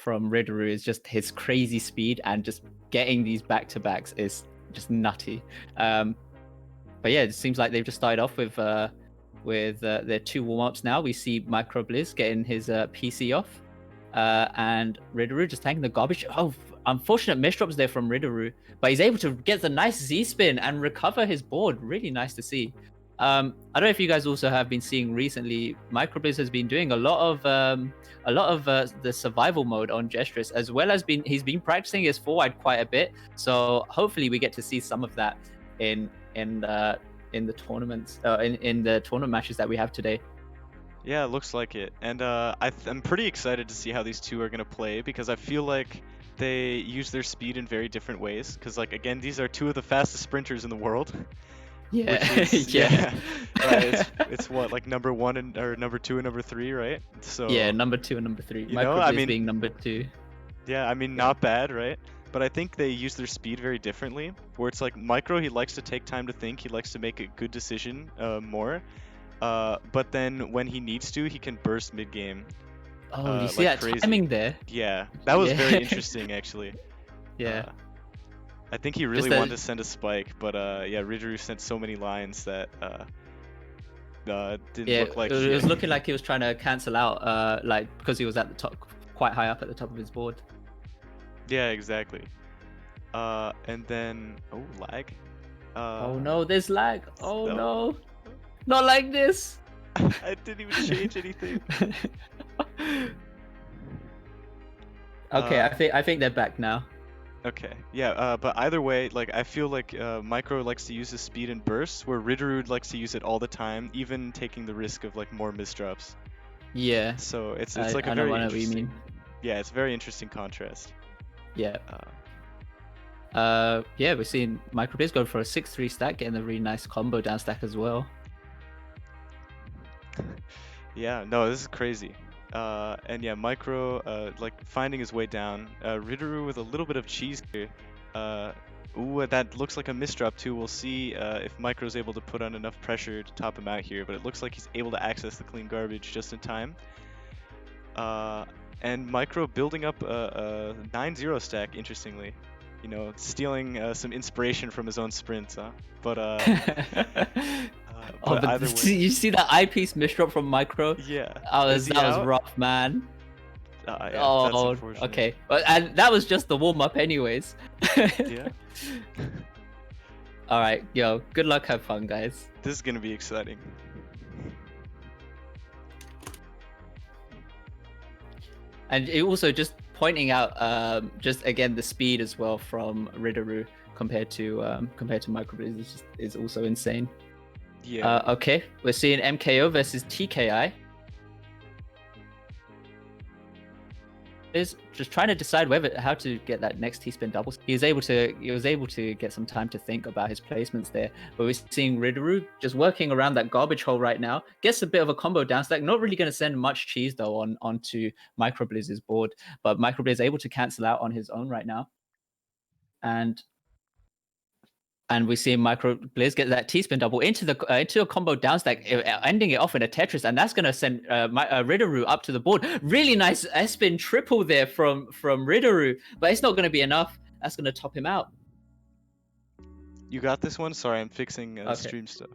Ritaroo is just his crazy speed, and just getting these back-to-backs is just nutty. But yeah, it seems like they've just started off with their two warm-ups now. We see Microblaze getting his PC off, and Ritaroo just taking the garbage. Oh, unfortunate misdrops there from Ritaroo, but he's able to get the nice Z-spin and recover his board. Really nice to see. I don't know if you guys also have been seeing recently, Microblaze has been doing a lot of the survival mode on Jstris, as well as he's been practicing his forward quite a bit. So hopefully we get to see some of that in the tournaments, in the tournament matches that we have today. Yeah, it looks like it, and I'm pretty excited to see how these two are gonna play, because I feel like they use their speed in very different ways. Because, like, again, these are two of the fastest sprinters in the world. Yeah. It's what, like number 1 or number 2 and number 3, right? So yeah, number 2 and number 3. Microblaze being number 2. Yeah, I mean, not bad, right? But I think they use their speed very differently. Where it's like Micro, he likes to take time to think. He likes to make a good decision more. But then when he needs to, he can burst mid game. Oh, you see that timing there? Yeah, that was very interesting, actually. Yeah. I think he really wanted to send a spike, but yeah, Ritaroo sent so many lines that didn't look like. It was looking like he was trying to cancel out, like, because he was at the top, quite high up at the top of his board. Yeah, exactly. And then lag. Oh no, there's lag. Oh no. no. Not like this. I didn't even change anything. Okay, I think they're back now. Okay, yeah, but either way, like I feel like Micro likes to use his speed and bursts, where Ritaroo likes to use it all the time, even taking the risk of like more misdrops. Yeah. So it's like I a know very what you interesting. mean. Yeah, it's a very interesting contrast. Yeah. Yeah, we're seeing Microblaze go for a 6-3 stack, getting a really nice combo down stack as well. Yeah, no, this is crazy. And yeah, Micro like finding his way down. Ritaroo with a little bit of cheese here. Ooh, that looks like a misdrop too. We'll see if Micro's able to put on enough pressure to top him out here, but it looks like he's able to access the clean garbage just in time. And Micro building up a 9-0 stack, interestingly. You know, stealing some inspiration from his own sprints, huh? But but either way. You see that eyepiece misdrop from Micro? Yeah. That was rough, man. Yeah, oh, okay. And that was just the warm up, anyways. Yeah. All right, yo. Good luck, have fun, guys. This is gonna be exciting. And it also just pointing out, just again the speed as well from Ritaroo compared to Microblaze is also insane. Yeah. Okay, we're seeing MKO versus TKI. Is just trying to decide how to get that next T-spin double. He was able to get some time to think about his placements there. But we're seeing Ritaroo just working around that garbage hole right now. Gets a bit of a combo down stack. Not really going to send much cheese though onto Microblaze's board. But Microblaze able to cancel out on his own right now. And we see Microblaze get that T-spin double into a combo down stack, ending it off in a Tetris, and that's going to send Ritaroo up to the board. Really nice S-spin triple there from Ritaroo, but it's not going to be enough. That's going to top him out. You got this one? Sorry, I'm fixing stream stuff.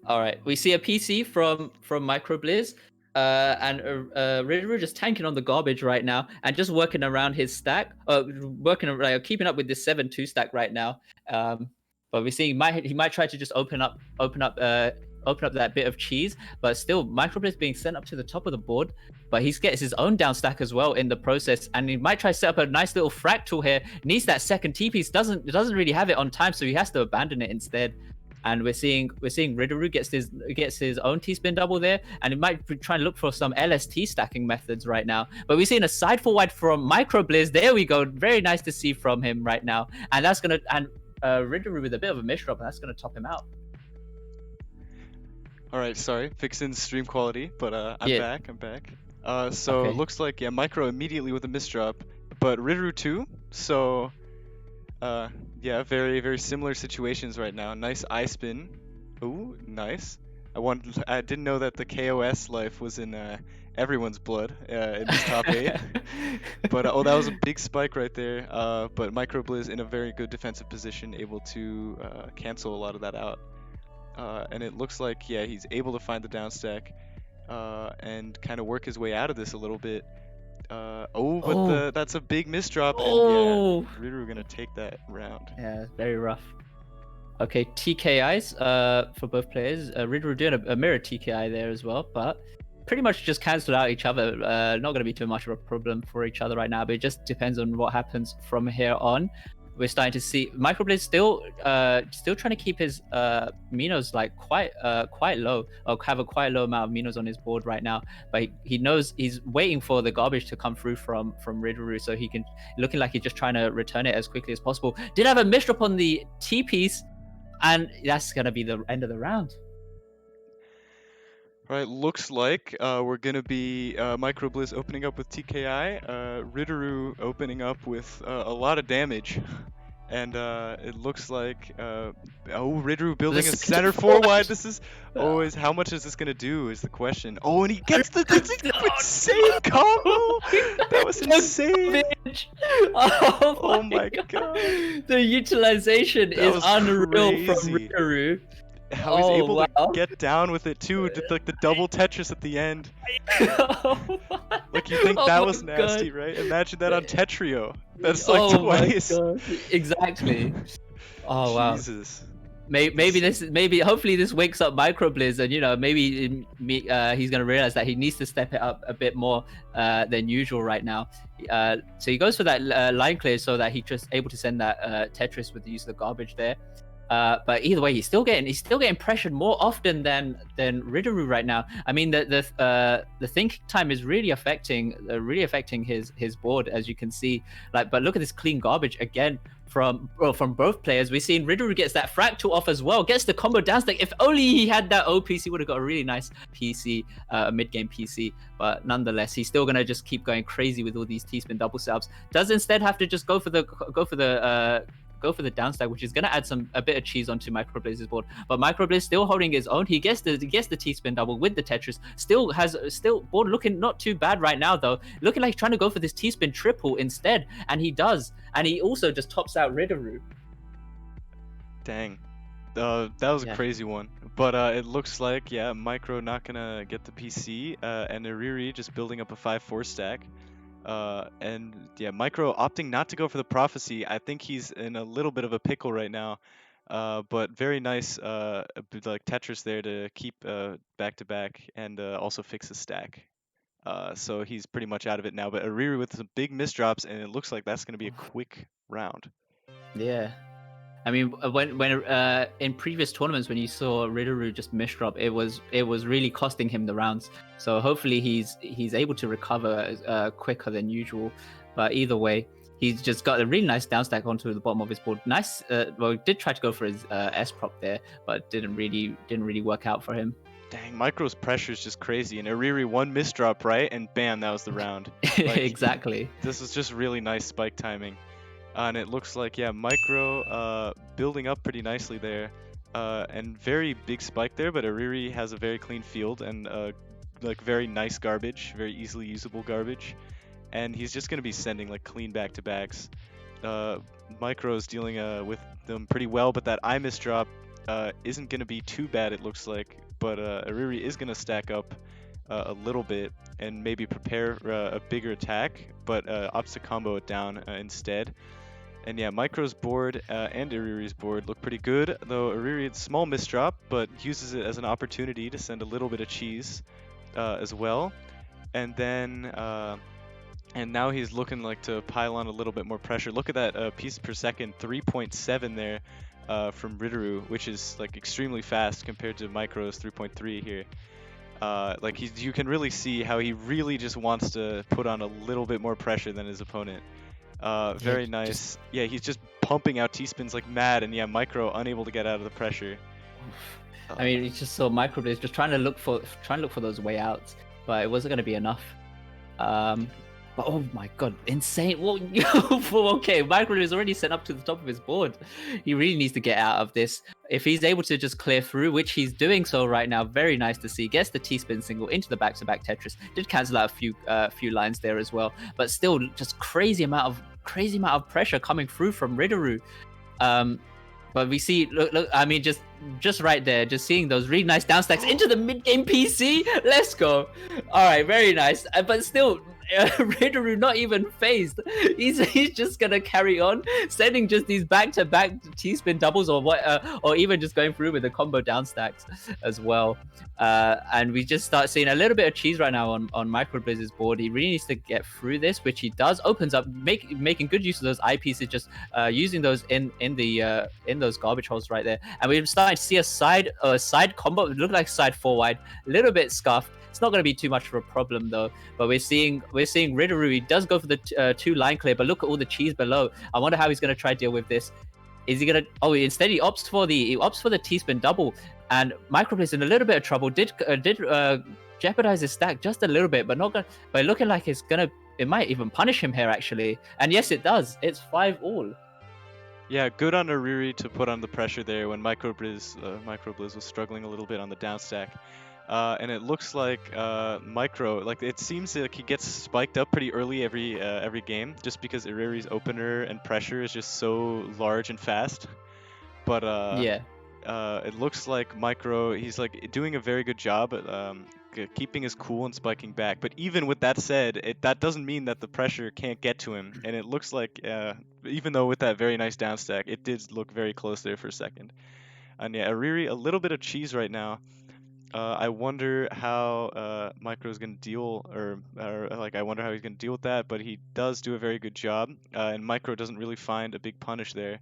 All right, we see a PC from Microblaze, and Ritaroo just tanking on the garbage right now and just working around his stack, keeping up with this 7-2 stack right now. But we're seeing he might try to just open up that bit of cheese, but still Microblaze being sent up to the top of the board. But he gets his own down stack as well in the process, and he might try to set up a nice little fractal here. Needs that second T piece, doesn't really have it on time, so he has to abandon it instead. And we're seeing Ritaroo gets his own T-spin double there, and he might be trying to look for some LST stacking methods right now. But we're seeing a side forward from Microblaze. There we go, very nice to see from him right now, and that's gonna Ritaroo with a bit of a misdrop, and that's gonna top him out. All right, sorry, fixing stream quality, but I'm back. So Okay. It looks like Micro immediately with a misdrop, but Ritaroo too. So yeah, very very similar situations right now. Nice eye spin. Ooh, nice. I didn't know that the KOS life was in everyone's blood in this top 8. But that was a big spike right there. But Microblaze in a very good defensive position, able to cancel a lot of that out. And it looks like he's able to find the down stack and kind of work his way out of this a little bit. That's a big misdrop. Oh, and Ritaroo gonna take that round. Yeah, very rough. Okay, TKIs for both players. Ritaroo doing a mirror TKI there as well, but pretty much just cancelled out each other. Not going to be too much of a problem for each other right now, but it just depends on what happens from here on. We're starting to see Microblaze still trying to keep his Minos like quite low, or have a quite low amount of Minos on his board right now. But he knows he's waiting for the garbage to come through from Ritaroo, so he can, looking like he's just trying to return it as quickly as possible. Did have a misdrop on the T piece, and that's gonna be the end of the round. Right, looks like we're gonna be Microblaze opening up with TKI, Ritaroo opening up with a lot of damage, and it looks like Ritaroo building a center forward. This is always, how much is this gonna do is the question. Oh, and he gets the insane combo. That was insane. Oh my god. The utilization is unreal crazy. From Ritaroo. How he's able to get down with it too, like the double Tetris at the end. Like, you think that was nasty, right? Imagine that on Tetrio. That's like twice. Exactly. Oh wow. Jesus. maybe hopefully this wakes up Microblaze, and maybe he's gonna realize that he needs to step it up a bit more than usual right now. So he goes for that line clear so that he's just able to send that Tetris with the use of the garbage there. But either way, he's still getting pressured more often than Ritaroo right now. I mean, the think time is really affecting his board, as you can see. But look at this clean garbage again from both players. We're seeing Ritaroo gets that fractal off as well, gets the combo down stack. If only he had that OPC, he would have got a really nice PC, mid game PC. But nonetheless, he's still gonna just keep going crazy with all these T-spin double setups. Does instead have to just go for the down stack, which is going to add a bit of cheese onto Microblaze's board. But Microblaze still holding his own. He gets the T-spin double with the Tetris. Still board looking not too bad right now though. Looking like trying to go for this T-spin triple instead, and he does. And he also just tops out Ritaroo. Dang. That was a crazy one. But it looks like, Micro not gonna get the PC, and Iriri just building up a 5-4 stack. Micro opting not to go for the prophecy. I think he's in a little bit of a pickle right now. But very nice like Tetris there to keep back to back and also fix the stack. So he's pretty much out of it now. But Iriri with some big misdrops, and it looks like that's going to be a quick round. Yeah. I mean, when in previous tournaments when you saw Ritaroo just misdrop, it was really costing him the rounds. So hopefully he's able to recover quicker than usual. But either way, he's just got a really nice down stack onto the bottom of his board. Nice. Well, he did try to go for his S prop there, but didn't really work out for him. Dang, Micro's pressure is just crazy. And Iriri one misdrop right, and bam, that was the round. Exactly. This was just really nice spike timing. And it looks like, Micro building up pretty nicely there. And very big spike there, but Iriri has a very clean field and very nice garbage, very easily usable garbage. And he's just going to be sending clean back-to-backs. Micro is dealing with them pretty well, but that I misdrop isn't going to be too bad, it looks like. But Iriri is going to stack up a little bit and maybe prepare a bigger attack, but opts to combo it down instead. And Micro's board and Iriri's board look pretty good, though Iriri, small misdrop, but uses it as an opportunity to send a little bit of cheese as well. And then, and now he's looking to pile on a little bit more pressure. Look at that piece per second, 3.7 there from Ritaroo, which is extremely fast compared to Micro's 3.3 here. You can really see how he really just wants to put on a little bit more pressure than his opponent. Very nice. He's just pumping out T-spins like mad, and Micro unable to get out of the pressure. I mean, it's just so Microblaze just trying to look for those way outs, but it wasn't going to be enough. But oh my god, insane! Well, okay, Microblaze is already sent up to the top of his board. He really needs to get out of this. If he's able to just clear through, which he's doing so right now, very nice to see. Gets the T-spin single into the back-to-back Tetris. Did cancel out a few lines there as well, but still just crazy amount of pressure coming through from Ritaroo. But we see, look, I mean, just right there, just seeing those really nice downstacks into the mid-game PC. Let's go. All right, very nice. But still, Ritaroo not even phased. He's just gonna carry on, sending just these back-to-back T-spin doubles or even just going through with the combo downstacks as well. And we just start seeing a little bit of cheese right now on Microblaze's board. He really needs to get through this, which he does. Opens up, making good use of those eyepieces, just using those in those garbage holes right there. And we're starting to see a side combo. It looked like side 4 wide, a little bit scuffed. It's not going to be too much of a problem though. But we're seeing Ritaroo. He does go for the 2 line clear, but look at all the cheese below. I wonder how he's going to try to deal with this. Is he gonna? Oh, instead he opts for the T-spin double, and Microblaze in a little bit of trouble. Did jeopardize his stack just a little bit, but not gonna. But looking like it might even punish him here actually. And yes, it does. It's 5-all. Yeah, good on Iriri to put on the pressure there when Microblaze was struggling a little bit on the down stack. And it looks like Micro, it seems like he gets spiked up pretty early every game, just because Iriri's opener and pressure is just so large and fast. But it looks like Micro, he's doing a very good job at keeping his cool and spiking back. But even with that said, that doesn't mean that the pressure can't get to him. And it looks like, even though with that very nice down stack, it did look very close there for a second. And yeah, Ariri, a little bit of cheese right now. I wonder how Micro's gonna deal, or like I wonder how he's gonna deal with that. But he does do a very good job, and Micro doesn't really find a big punish there.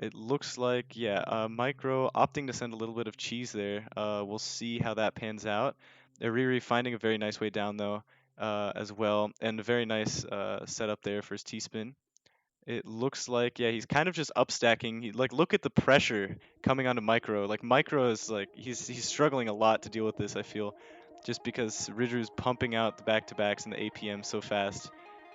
It looks like, yeah, Micro opting to send a little bit of cheese there. We'll see how that pans out. Ariri finding a very nice way down though, as well, and a very nice setup there for his T-spin. It looks like, yeah, he's kind of just upstacking. Like, look at the pressure coming onto Micro. Like, Micro is like, he's struggling a lot to deal with this, I feel, just because Ritaroo's pumping out the back-to-backs and the APM so fast.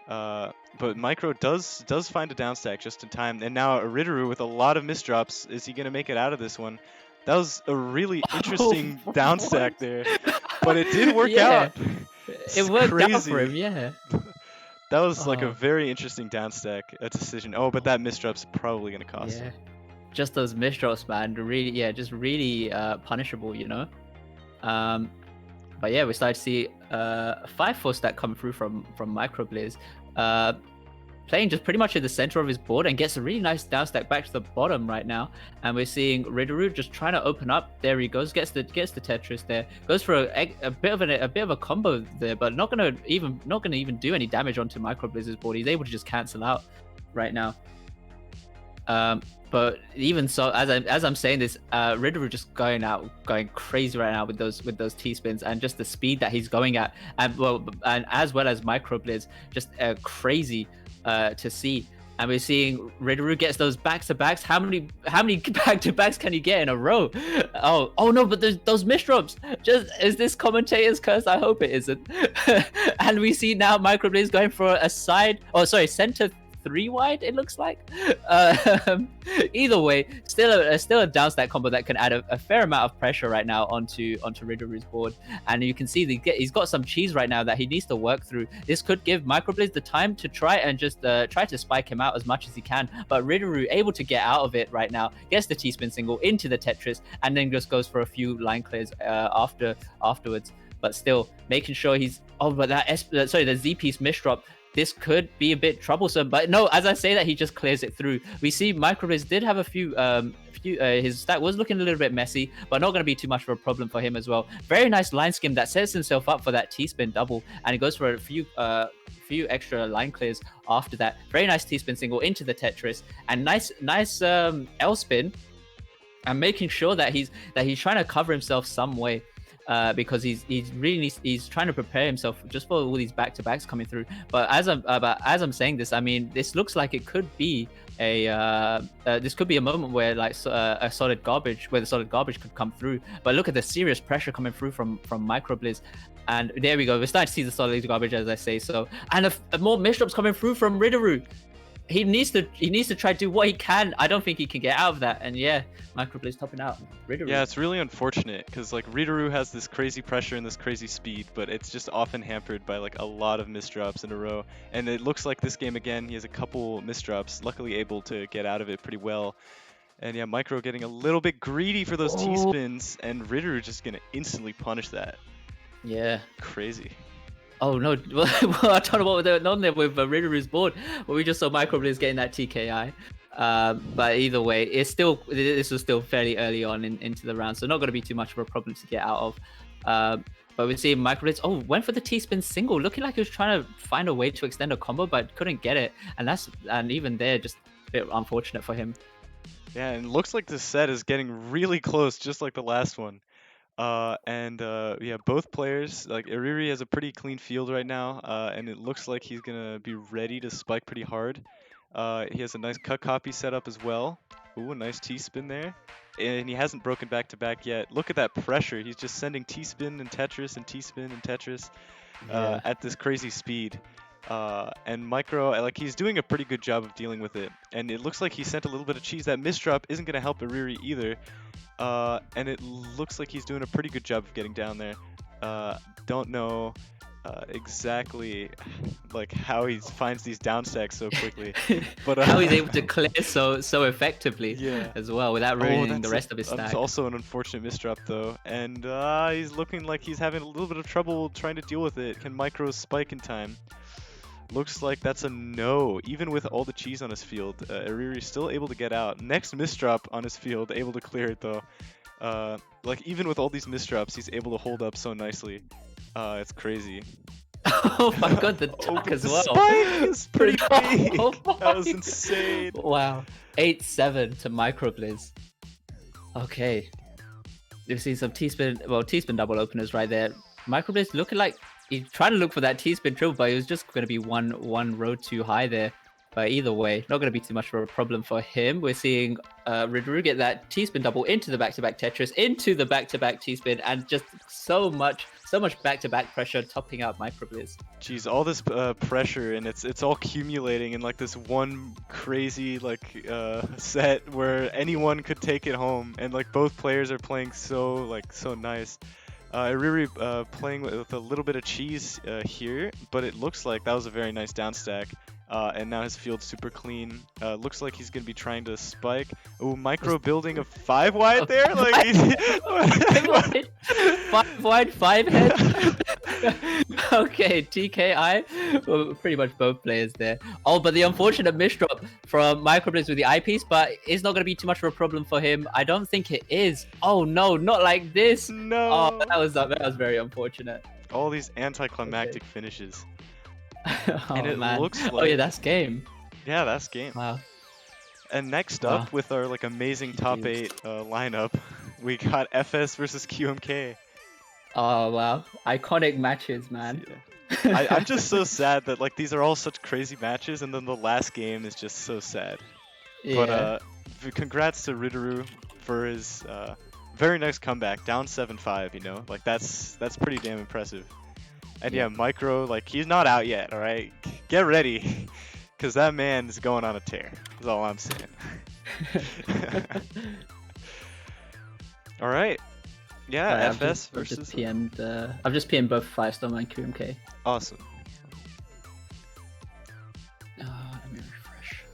But Micro does find a downstack just in time, and now Ritaroo with a lot of misdrops. Is he gonna make it out of this one? That was a really interesting downstack there, but it did work Yeah, out. it It's worked out for crazy. him. Yeah. That was like a Oh, very interesting downstack decision. Oh, but that misdrop's probably gonna cost yeah. him. Just those misdrops, man. Really, yeah, just really punishable, you know. Um, but yeah, we started to see 5-4 stack come through from Microblaze. Playing just pretty much in the center of his board and gets a really nice down stack back to the bottom right now. And we're seeing Ritaroo just trying to open up. There he goes, gets the Tetris there, goes for a bit of a combo there, but not gonna even do any damage onto Microblaze's board. He's able to just cancel out right now. But even so, as I'm saying this, Ritaroo just going crazy right now with those T spins and just the speed that he's going at, and as well as Microblaze, just crazy to see. And we're seeing Ritaroo gets those back-to-backs. How many back-to-backs can you get in a row? Oh no, but those misdrops. Just, is this commentator's curse? I hope it isn't. And we see now Microblaze going for a center 3 wide, it looks like. Either way, still a downstack combo that can add a fair amount of pressure right now onto Ritaroo's board. And you can see he's got some cheese right now that he needs to work through. This could give Microblaze the time to try and just try to spike him out as much as he can. But Ritaroo able to get out of it right now, gets the T-spin single into the Tetris, and then just goes for a few line clears afterwards. But still making sure he's but the Z piece misdrop. This could be a bit troublesome, but no, as I say that, he just clears it through. We see Microblaze did have a few his stack was looking a little bit messy, but not going to be too much of a problem for him as well. Very nice line skim that sets himself up for that T-spin double, and he goes for a few extra line clears after that. Very nice T-spin single into the Tetris, and nice L spin, and making sure that he's trying to cover himself some way. Because he's trying to prepare himself just for all these back-to-backs coming through. But as I'm saying this, I mean, this looks like it could be this could be a moment where like a solid garbage, where the solid garbage could come through. But look at the serious pressure coming through from Microblaze. And there we go. We're starting to see the solid garbage, as I say so. And more misdrops coming through from Ritaroo. He needs to try to do what he can. I don't think he can get out of that. And yeah, Microblaze topping out. Ritaroo. Yeah, it's really unfortunate because like Ritaroo has this crazy pressure and this crazy speed, but it's just often hampered by like a lot of misdrops in a row. And it looks like this game again, he has a couple misdrops, luckily able to get out of it pretty well. And yeah, Micro getting a little bit greedy for those T-spins, and Ritaroo just gonna instantly punish that. Yeah. Crazy. Oh no! Well, I don't know what was on there with Ritaroo's board, but we just saw Microblaze getting that TKI. But either way, this was still fairly early on into the round, so not going to be too much of a problem to get out of. But we see Microblaze, went for the T-spin single, looking like he was trying to find a way to extend a combo, but couldn't get it. And even there, just a bit unfortunate for him. Yeah, and it looks like this set is getting really close, just like the last one. Yeah, both players, like Ariri has a pretty clean field right now, and it looks like he's gonna be ready to spike pretty hard. He has a nice cut copy set up as well. Ooh, a nice T-spin there. And he hasn't broken back to back yet. Look at that pressure. He's just sending T-spin and Tetris and T-spin and Tetris at this crazy speed. And Micro, like, he's doing a pretty good job of dealing with it. And it looks like he sent a little bit of cheese. That misdrop isn't going to help Ariri either. And it looks like he's doing a pretty good job of getting down there. Don't know exactly like how he finds these downstacks so quickly, but how he's able to clear so effectively, yeah, as well, without ruining the rest of his stack. That's also an unfortunate misdrop though, and he's looking like he's having a little bit of trouble trying to deal with it. Can Micro spike in time? Looks like that's a no. Even with all the cheese on his field, Ariri's still able to get out. Next misdrop on his field, able to clear it though. Like even with all these misdrops, he's able to hold up so nicely. It's crazy. Oh my god, the tuck Open as the well. spike is pretty big. Oh That was my- insane. Wow. 8-7 to Microblaze. Okay. You've seen some T-spin, well, T-spin double openers right there. Microblaze looking like he's trying to look for that T-spin triple, but it was just going to be one row too high there. But either way, not going to be too much of a problem for him. We're seeing Ritaroo get that T-spin double into the back-to-back Tetris, into the back-to-back T-spin, and just so much back-to-back pressure topping out Microblaze. Jeez, all this pressure, and it's all accumulating in like this one crazy like set where anyone could take it home, and like both players are playing so nice. Ariri playing with a little bit of cheese here, but it looks like that was a very nice down stack. And now his field's super clean. Looks like he's gonna be trying to spike. Oh, micro building a 5 wide there. Like he's 5 wide, 5 head. Okay, TKI. Well, pretty much both players there. Oh, but the unfortunate misdrop from Microblaze with the eyepiece, but it's not gonna be too much of a problem for him. I don't think it is. Oh no, not like this. No. Oh, that was very unfortunate. All these anticlimactic finishes. Oh, And it man. looks Oh yeah, like- that's game. Yeah, that's game. Wow. And next Wow. up with our like amazing top Jeez. 8 lineup, we got FS versus QMK. Oh wow, iconic matches, man. I'm just so sad that like these are all such crazy matches, and then the last game is just so sad. Yeah. But congrats to Ritaroo for his very nice comeback, down 7-5. You know, like that's pretty damn impressive. And yeah, Micro, like he's not out yet. All right, get ready, cause that man is going on a tear. That's all I'm saying. All right. Yeah, Sorry, FS I've just versus. PM'd, I've just PM'd both Firestorm and QMK. Awesome. Let me refresh.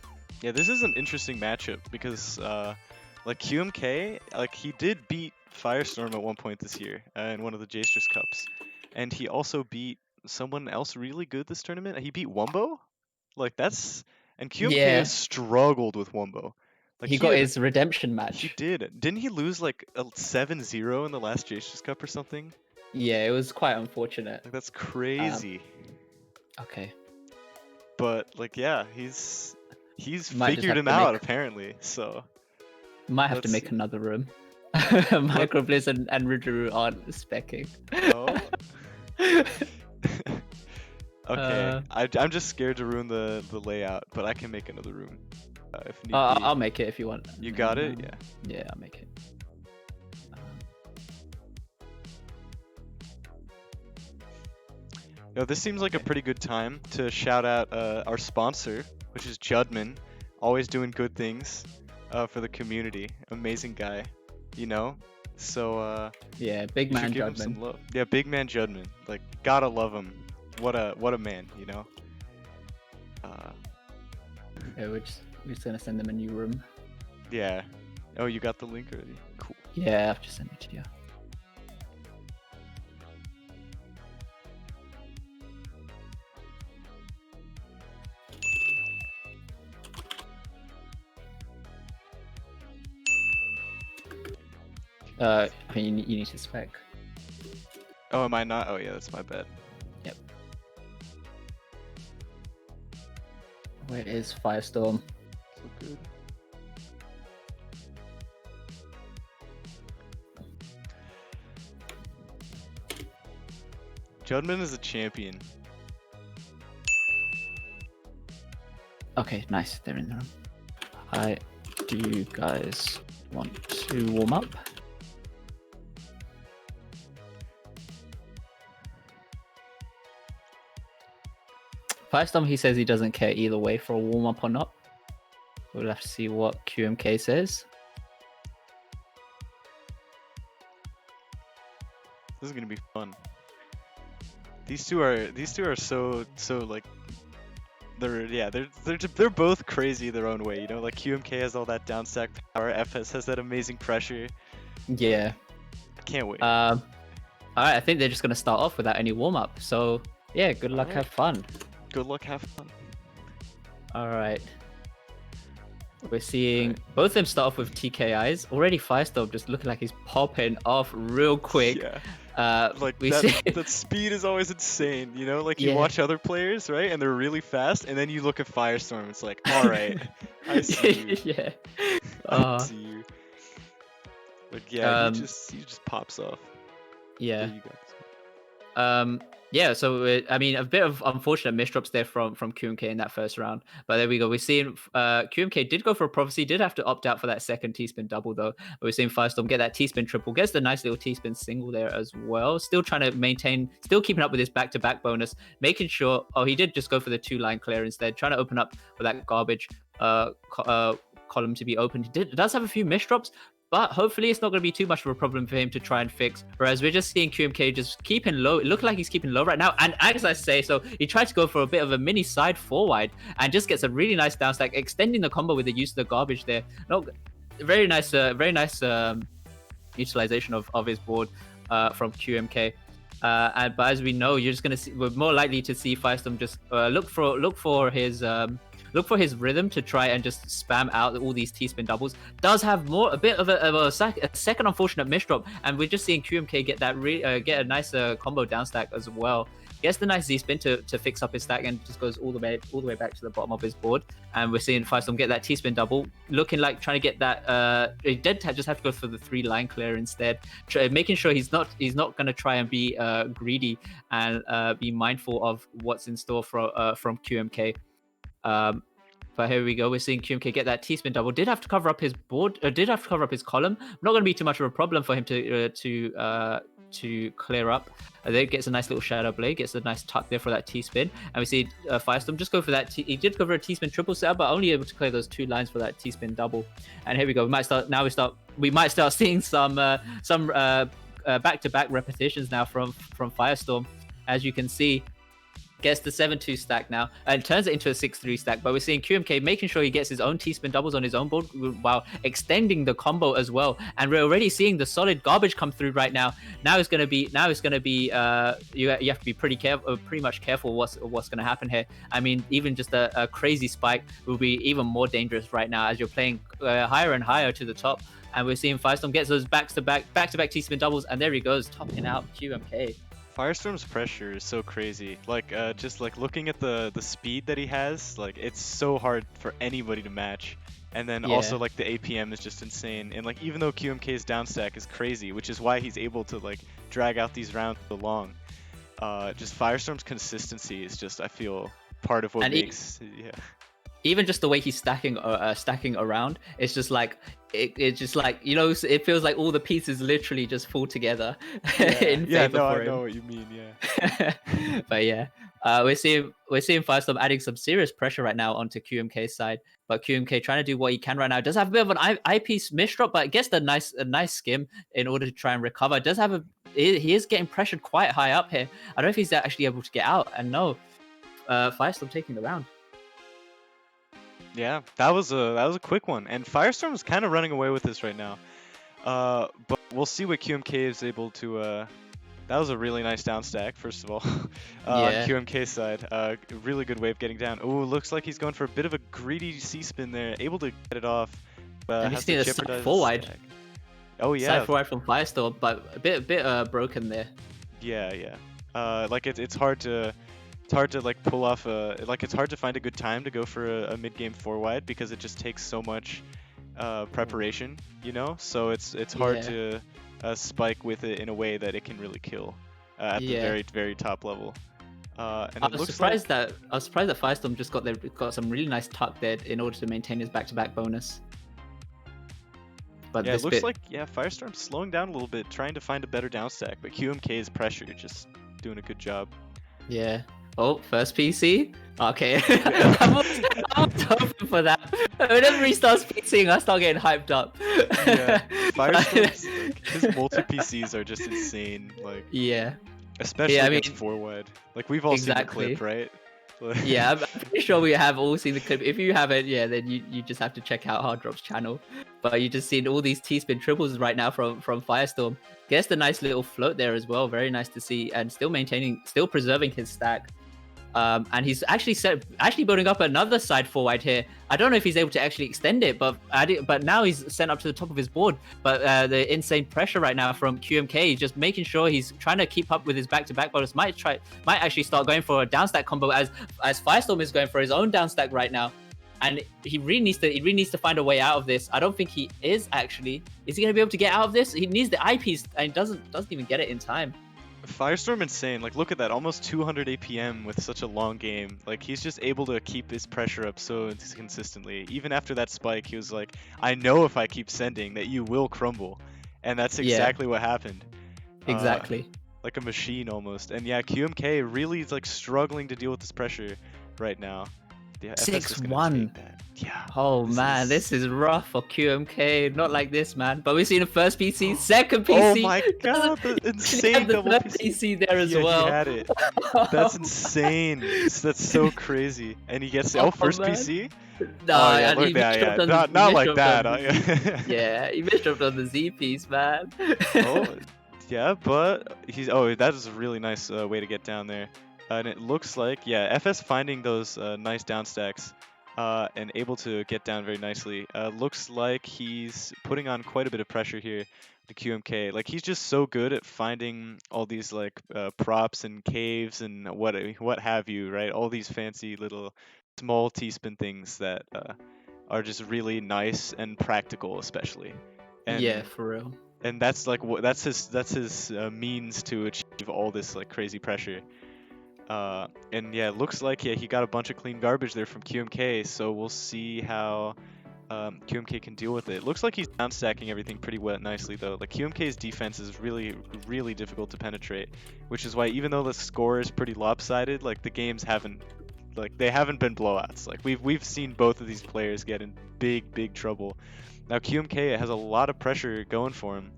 Yeah, this is an interesting matchup because like QMK, like he did beat Firestorm at one point this year in one of the Jstris Cups, and he also beat someone else really good this tournament. He beat Wumbo, like that's and QMK Yeah. has struggled with Wumbo. Like He got had- his redemption match. He did. Didn't he lose like a 7-0 in the last Jstris Cup or something? Yeah, it was quite unfortunate. Like that's crazy. Okay. But like yeah, he's Might just figured have him to out make- apparently. So Might have to Let's make see. another room. Microblaze and Ritaroo aren't specking. oh. Okay, I'm just scared to ruin the layout, but I can make another room if need be. I'll make it if you want. You got it? Yeah. Yeah, I'll make it. No, this seems like a pretty good time to shout out our sponsor, which is Judman, always doing good things for the community. Amazing guy, you know. So Yeah, big you should man give him some Judman. love. Yeah, big man Judman. Like gotta love him. What a man, you know. Yeah, we're just gonna send them a new room. Yeah. Oh, you got the link already. Cool. Yeah, I've just sent it to you. I think you need to spec. Oh, am I not? Oh yeah, that's my bad. Yep. Where is Firestorm? So good. Judman is a champion. Okay, nice. They're in the room. Hi. Do you guys want to warm up? Firestorm, he says he doesn't care either way for a warm up or not. We'll have to see what QMK says. This is gonna be fun. These two are so like they're both crazy their own way, you know. Like QMK has all that down stack power, FS has that amazing pressure. Yeah. I can't wait. Alright, I think they're just gonna start off without any warm up. So yeah, good luck, Alright. have fun. Good luck, have fun. All right. We're seeing both of them start off with TKIs. Already Firestorm just looking like he's popping off real quick. Yeah. Like we that, see... that speed is always insane, you know? Like you Yeah. watch other players, right? And they're really fast, and then you look at Firestorm, it's like, alright, I see you. Yeah. I see you. Like yeah, he just pops off. Yeah. There you go. Yeah, so I mean, a bit of unfortunate misdrops there from QMK in that first round, but there we go. We're seeing QMK did go for a prophecy, did have to opt out for that second T-spin double though. But we're seeing Firestorm get that T-spin triple, gets the nice little T-spin single there as well. Still trying to maintain, still keeping up with his back-to-back bonus, making sure. Oh, he did just go for the 2-line clear instead, trying to open up for that garbage column to be opened. He does have a few misdrops, but hopefully it's not going to be too much of a problem for him to try and fix. Whereas we're just seeing QMK just keeping low. It looks like he's keeping low right now. And as I say, so he tried to go for a bit of a mini side 4-wide and just gets a really nice down stack, extending the combo with the use of the garbage there. No, very nice utilization of his board from QMK. But as we know, you're just going to see, we're more likely to see Firestorm just look for his rhythm to try and just spam out all these T-spin doubles. Does have a bit of a second unfortunate misdrop, and we're just seeing QMK get that get a nice combo down stack as well. Gets the nice Z-spin to fix up his stack and just goes all the way back to the bottom of his board. And we're seeing Firestorm get that T-spin double, looking like trying to get that. He did just have to go for the 3-line clear instead, making sure he's not going to try and be greedy and be mindful of what's in store from QMK. But here we go. We're seeing QMK get that T-spin double. Did have to cover up his board. Did have to cover up his column. Not going to be too much of a problem for him to clear up. There gets a nice little shadow blade. Gets a nice tuck there for that T-spin. And we see Firestorm just go for that. He did go for a T-spin triple setup, but only able to clear those 2 lines for that T-spin double. And here we go. We might start seeing some back-to-back repetitions now from Firestorm, as you can see. Gets the 7-2 stack now and turns it into a 6-3 stack. But we're seeing QMK making sure he gets his own T-spin doubles on his own board while extending the combo as well. And we're already seeing the solid garbage come through right now. Now it's gonna be you have to be pretty much careful what's gonna happen here. I mean, even just a crazy spike will be even more dangerous right now as you're playing higher and higher to the top. And we're seeing Firestorm gets those back-to-back T-spin doubles, and there he goes, topping out QMK. Firestorm's pressure is so crazy. Like, just like looking at the speed that he has, like it's so hard for anybody to match. And then also like the APM is just insane. And like even though QMK's down stack is crazy, which is why he's able to like drag out these rounds so long, just Firestorm's consistency is just, I feel, part of what makes even just the way he's stacking around, it's just like it's just like, you know, it feels like all the pieces literally just fall together in favor for him. I know what you mean. Yeah. But yeah, we're seeing Firestorm adding some serious pressure right now onto QMK's side. But QMK trying to do what he can right now. Does have a bit of an eyepiece misdrop, but gets a nice skim in order to try and recover. Does have he is getting pressured quite high up here. I don't know if he's actually able to get out. And no, Firestorm taking the round. Yeah, that was a quick one, and Firestorm's kind of running away with this right now. But we'll see what QMK is able to. That was a really nice down stack, first of all, on QMK's side. Really good way of getting down. Oh, looks like he's going for a bit of a greedy C-spin there, able to get it off. And he's seen a side 4-wide. Oh yeah, side 4-wide from Firestorm, but a bit broken there. Yeah. Like it's hard to. It's hard to like pull off it's hard to find a good time to go for a mid-game 4-wide because it just takes so much preparation, you know? So it's hard to spike with it in a way that it can really kill at the very, very top level. And I was surprised that Firestorm just got some really nice tuck there in order to maintain his back-to-back bonus. But yeah, it looks like Firestorm's slowing down a little bit, trying to find a better down stack, but QMK's pressure just doing a good job. Yeah. Oh, first PC? Okay. I'm hoping for that. Whenever he starts PCing, I start getting hyped up. Yeah. Firestorm's, his multi-PCs are just insane. Like, especially against 4-wide. Like, we've all seen the clip, right? Yeah, I'm pretty sure we have all seen the clip. If you haven't, then you just have to check out Hard Drop's channel. But you just seen all these T-spin triples right now from Firestorm. Gets the nice little float there as well. Very nice to see, and still preserving his stack. And he's actually building up another side forward here. I don't know if he's able to actually extend it, but now he's sent up to the top of his board. But the insane pressure right now from QMK, just making sure he's trying to keep up with his back-to-back bonus. Might actually start going for a downstack combo as Firestorm is going for his own downstack right now. And he really needs to find a way out of this. I don't think he is actually. Is he going to be able to get out of this? He needs the eyepiece and he doesn't even get it in time. Firestorm insane. Like, look at that, almost 200 APM with such a long game. Like, he's just able to keep his pressure up so consistently. Even after that spike, he was like, I know if I keep sending that you will crumble. And that's exactly what happened. Exactly. Like a machine almost. And yeah, QMK really is like struggling to deal with this pressure right now. Yeah, 6-1. Yeah. Oh man, this is rough for QMK. Not like this, man. But we've seen the first PC, second PC. Oh my god, the insane the double third PC. there as well. He had it. That's insane. That's so crazy. And he gets first man. PC. No, yeah, look that. Yeah, not like that. Yeah, he missed up on the Z piece, man. Oh, yeah, but that is a really nice way to get down there. And it looks like, FS finding those nice down stacks and able to get down very nicely. Looks like he's putting on quite a bit of pressure here to QMK. Like, he's just so good at finding all these like props and caves and what have you, right? All these fancy little small T-spin things that are just really nice and practical, especially. And, yeah, for real. And that's like that's his means to achieve all this like crazy pressure. And yeah, it looks like he got a bunch of clean garbage there from QMK, so we'll see how QMK can deal with it. It looks like he's downstacking everything pretty nicely though. Like, QMK's defense is really, really difficult to penetrate, which is why even though the score is pretty lopsided, like the games haven't been blowouts. Like, we've seen both of these players get in big trouble. Now QMK has a lot of pressure going for him,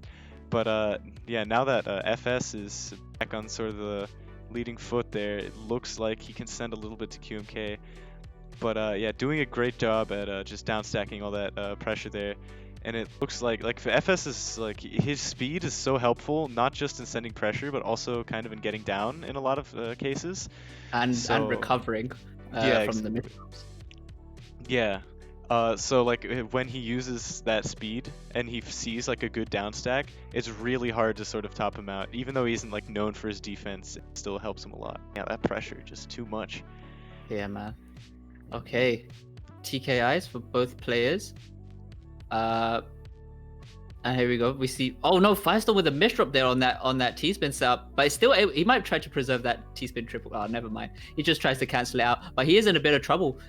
but yeah, now that FS is back on sort of the leading foot there, it looks like he can send a little bit to QMK. But yeah, doing a great job at just downstacking all that pressure there. And it looks like FS is like, his speed is so helpful, not just in sending pressure, but also kind of in getting down in a lot of cases. And recovering from the misdrops. Yeah. So like when he uses that speed and he sees like a good downstack, it's really hard to sort of top him out. Even though he isn't like known for his defense, it still helps him a lot. Yeah, that pressure, just too much. Yeah, man. Okay. TKIs for both players. And here we go. We see, oh no, Firestorm with a misdrop there on that T-spin setup, but it's still he might try to preserve that T-spin triple. Oh, never mind. He just tries to cancel it out, but he is in a bit of trouble.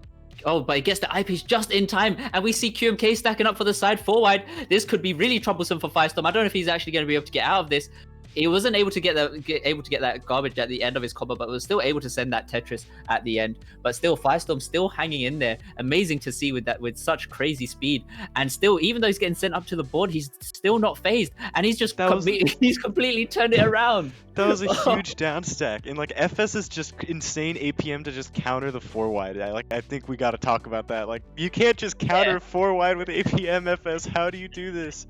Oh, but he gets the eyepiece just in time, and we see QMK stacking up for the side forward. This could be really troublesome for Firestorm. I don't know if he's actually going to be able to get out of this. He wasn't able to get that garbage at the end of his combo, but was still able to send that Tetris at the end. But still, Firestorm still hanging in there. Amazing to see with such crazy speed. And still, even though he's getting sent up to the board, he's still not phased, and he's just he's completely turned it around. That was a huge downstack, and like FS is just insane APM to just counter the 4-wide. I think we got to talk about that. Like, you can't just counter 4-wide with APM FS. How do you do this?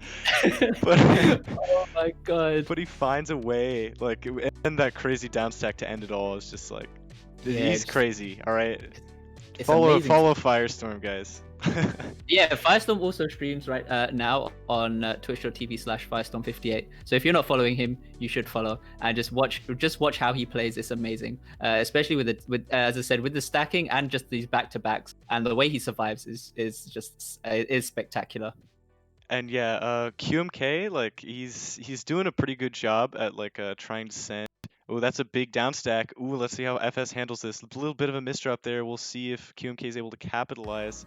But oh my god! But he finds a way, like, and that crazy downstack to end it all is just like, he's crazy. All right, follow Firestorm, guys. Yeah, Firestorm also streams right now on twitch.tv/Firestorm58. So if you're not following him, you should follow and just watch how he plays. It's amazing, especially with as I said, with the stacking and just these back-to-backs, and the way he survives is spectacular. And yeah, QMK, like, he's doing a pretty good job at like trying to send. Oh, that's a big downstack. Ooh, let's see how FS handles this. A little bit of a misdrop there. We'll see if QMK is able to capitalize.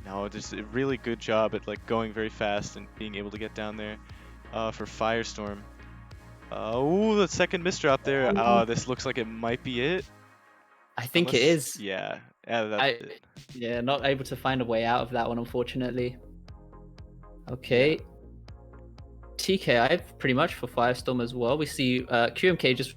No, just a really good job at like going very fast and being able to get down there for Firestorm. Ooh, the second misdrop there. Oh, this looks like it might be it. I think it is. Yeah. Yeah, not able to find a way out of that one, unfortunately. Okay. TKI pretty much for Firestorm as well. We see QMK just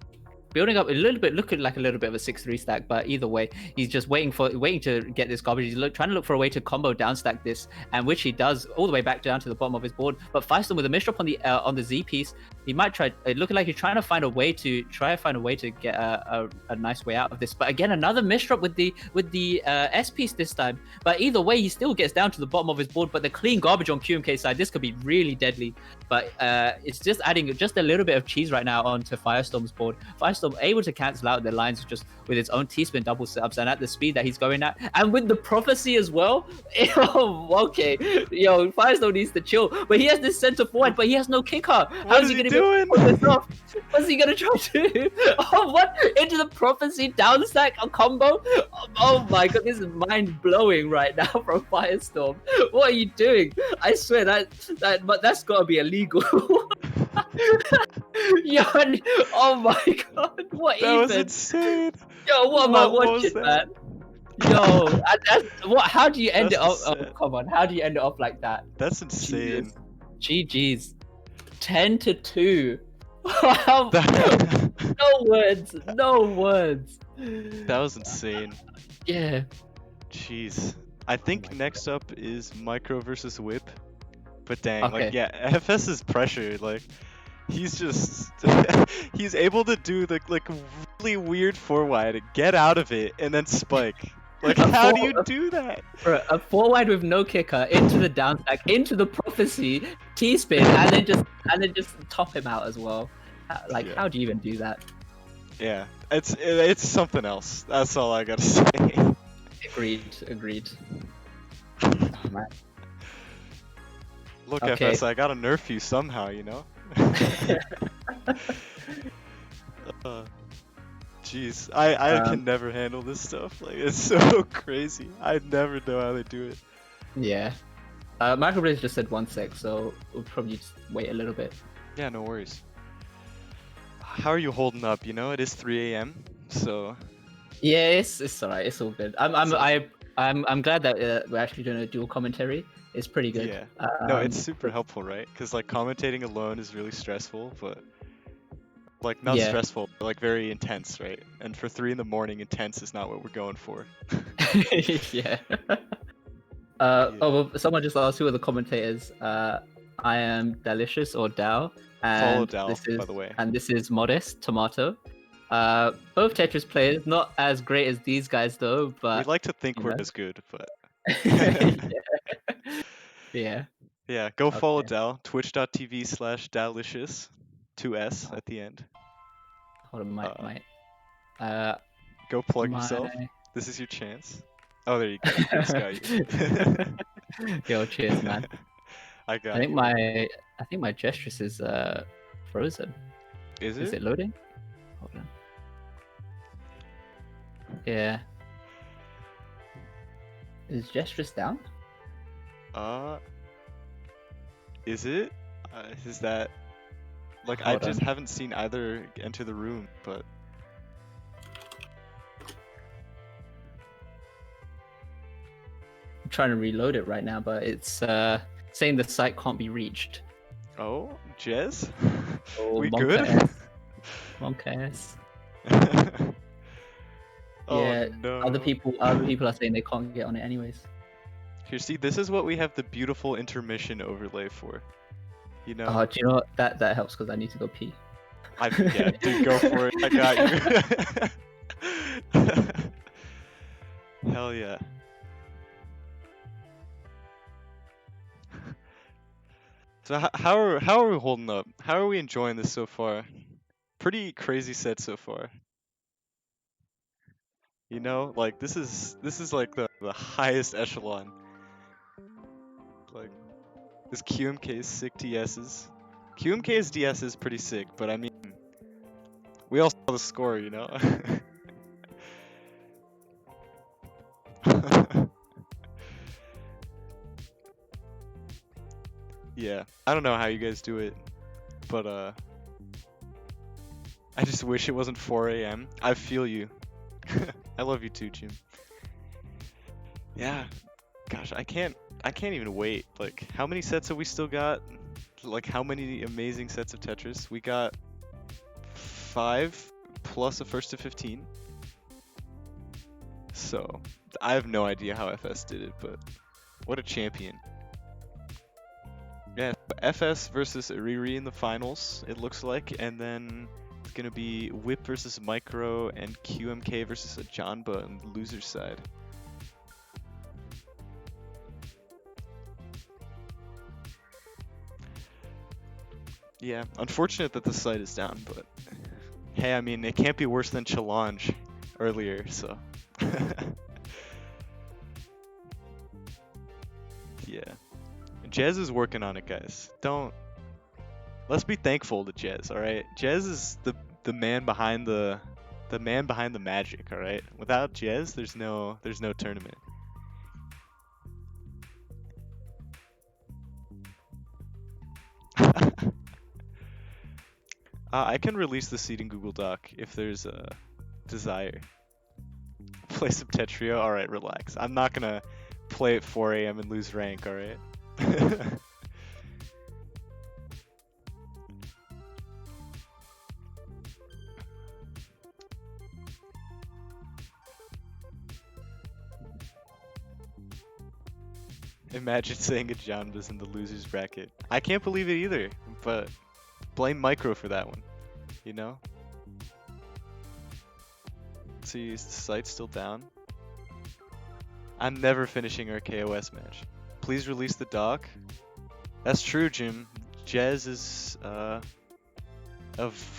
building up a little bit, looking like a little bit of a 6-3 stack, but either way, he's just waiting to get this garbage. He's trying to look for a way to combo downstack this, and which he does all the way back down to the bottom of his board. But Firestorm with a misdrop on the Z piece, He might try. It looking like he's trying to find a way to get a nice way out of this. But again, another misdrop with the S piece this time. But either way, he still gets down to the bottom of his board. But the clean garbage on QMK side, this could be really deadly. But it's just adding just a little bit of cheese right now onto Firestorm's board. Firestorm able to cancel out the lines just with its own T-spin double setups and at the speed that he's going at, and with the prophecy as well. Okay, yo, Firestorm needs to chill. But he has this center forward, but he has no kicker. How's he gonna doing? pull this off? What's he gonna try to do? Oh, what? Into the prophecy down stack a combo? Oh my god, this is mind blowing right now from Firestorm. What are you doing? I swear but that's gotta be illegal. Yo, oh my god, what That even? was insane. Yo, what am I watching, that? man? Yo, what? How do you end That's it off? Oh, insane. come on, how do you end it off like that? That's insane. GG's. 10-2. Wow. That No words. No words. was insane. Yeah. Jeez. I think next up is Micro versus Whip. But dang, Okay. like, yeah, FS is pressure. Like, he's just he's able to do the like really weird 4-wide, get out of it, and then spike. Like, A how do four- you do that? Bro, a 4-wide with no kicker into the down stack, into the prophecy, T-spin, and then just top him out as well. Like, Yeah. how do you even do that? Yeah, it's something else. That's all I gotta say. Agreed. Oh, man. Look, Okay. FS, I gotta nerf you somehow, you know? Jeez, I can never handle this stuff. Like, it's so crazy. I never know how they do it. Yeah. Microblaze just said 1 sec, so we'll probably just wait a little bit. Yeah, no worries. How are you holding up? You know, it is 3 a.m. So Yeah, it's alright. It's all good. I'm glad that we're actually doing a dual commentary. It's pretty good. yeah, no, it's super helpful, right? Because like commentating alone is really stressful, but like not Yeah. stressful, but like very intense, right? And for 3 in the morning, intense is not what we're going for. Yeah. Oh, well, someone just asked who are the commentators. I am Delicious or Dao, Follow and Dal, this is by the way. and this is Modest Tomato. Both Tetris players, not as great as these guys though, but We'd like to think you we're know. as good, but yeah. yeah, go follow Okay. Dal, twitch.tv/Dalicious, 2S at the end. Hold on, Uh, might. Go plug yourself. This is your chance. Oh, there you go. Just got you. Yo, cheers, man. I got I think you. my Jstris is frozen. Is Is it? it loading? Hold on. Yeah. Is Jstris down? Is it? Is that like I Hold just on. haven't seen either enter the room, but I'm trying to reload it right now, but it's saying the site can't be reached. oh, Jez, Oh, we Monka good? S. Monka S. Oh Yeah, no. Other people are saying they can't get on it anyways. Here, see, this is what we have the beautiful intermission overlay for. You know, Oh, do you know what? That helps because I need to go pee. yeah, dude, go for it. I got you. Hell yeah. So how are we holding up? How are we enjoying this so far? Pretty crazy set so far. You know, like this is like the highest echelon. Like this QMK's sick DS's. QMK's DS is pretty sick, but I mean, we all saw the score, you know. Yeah, I don't know how you guys do it, but I just wish it wasn't 4 a.m. I feel you. I love you too, Jim. Yeah, gosh, I can't even wait. Like, how many sets have we still got? Like, how many amazing sets of Tetris? We got 5 plus a first to 15. So, I have no idea how FS did it, but what a champion. Yeah, FS versus Riri in the finals, it looks like, and then it's gonna be Whip versus Micro and QMK versus Ajamba on the loser side. Yeah, unfortunate that the site is down, but hey, I mean, it can't be worse than Challenge earlier, so. Yeah. Jez is working on it, guys. Let's be thankful to Jez, alright? Jez is the man behind the man behind the magic, alright? Without Jez, there's no tournament. I can release the seed in Google Doc if there's a desire. Play some Tetrio? Alright, relax. I'm not gonna play at 4 a.m. and lose rank, alright? Imagine saying Ajamba's in the losers bracket. I can't believe it either, but blame Micro for that one, you know? See, is the site still down? I'm never finishing our KOS match. Please release the doc. That's true, Jim. Jez is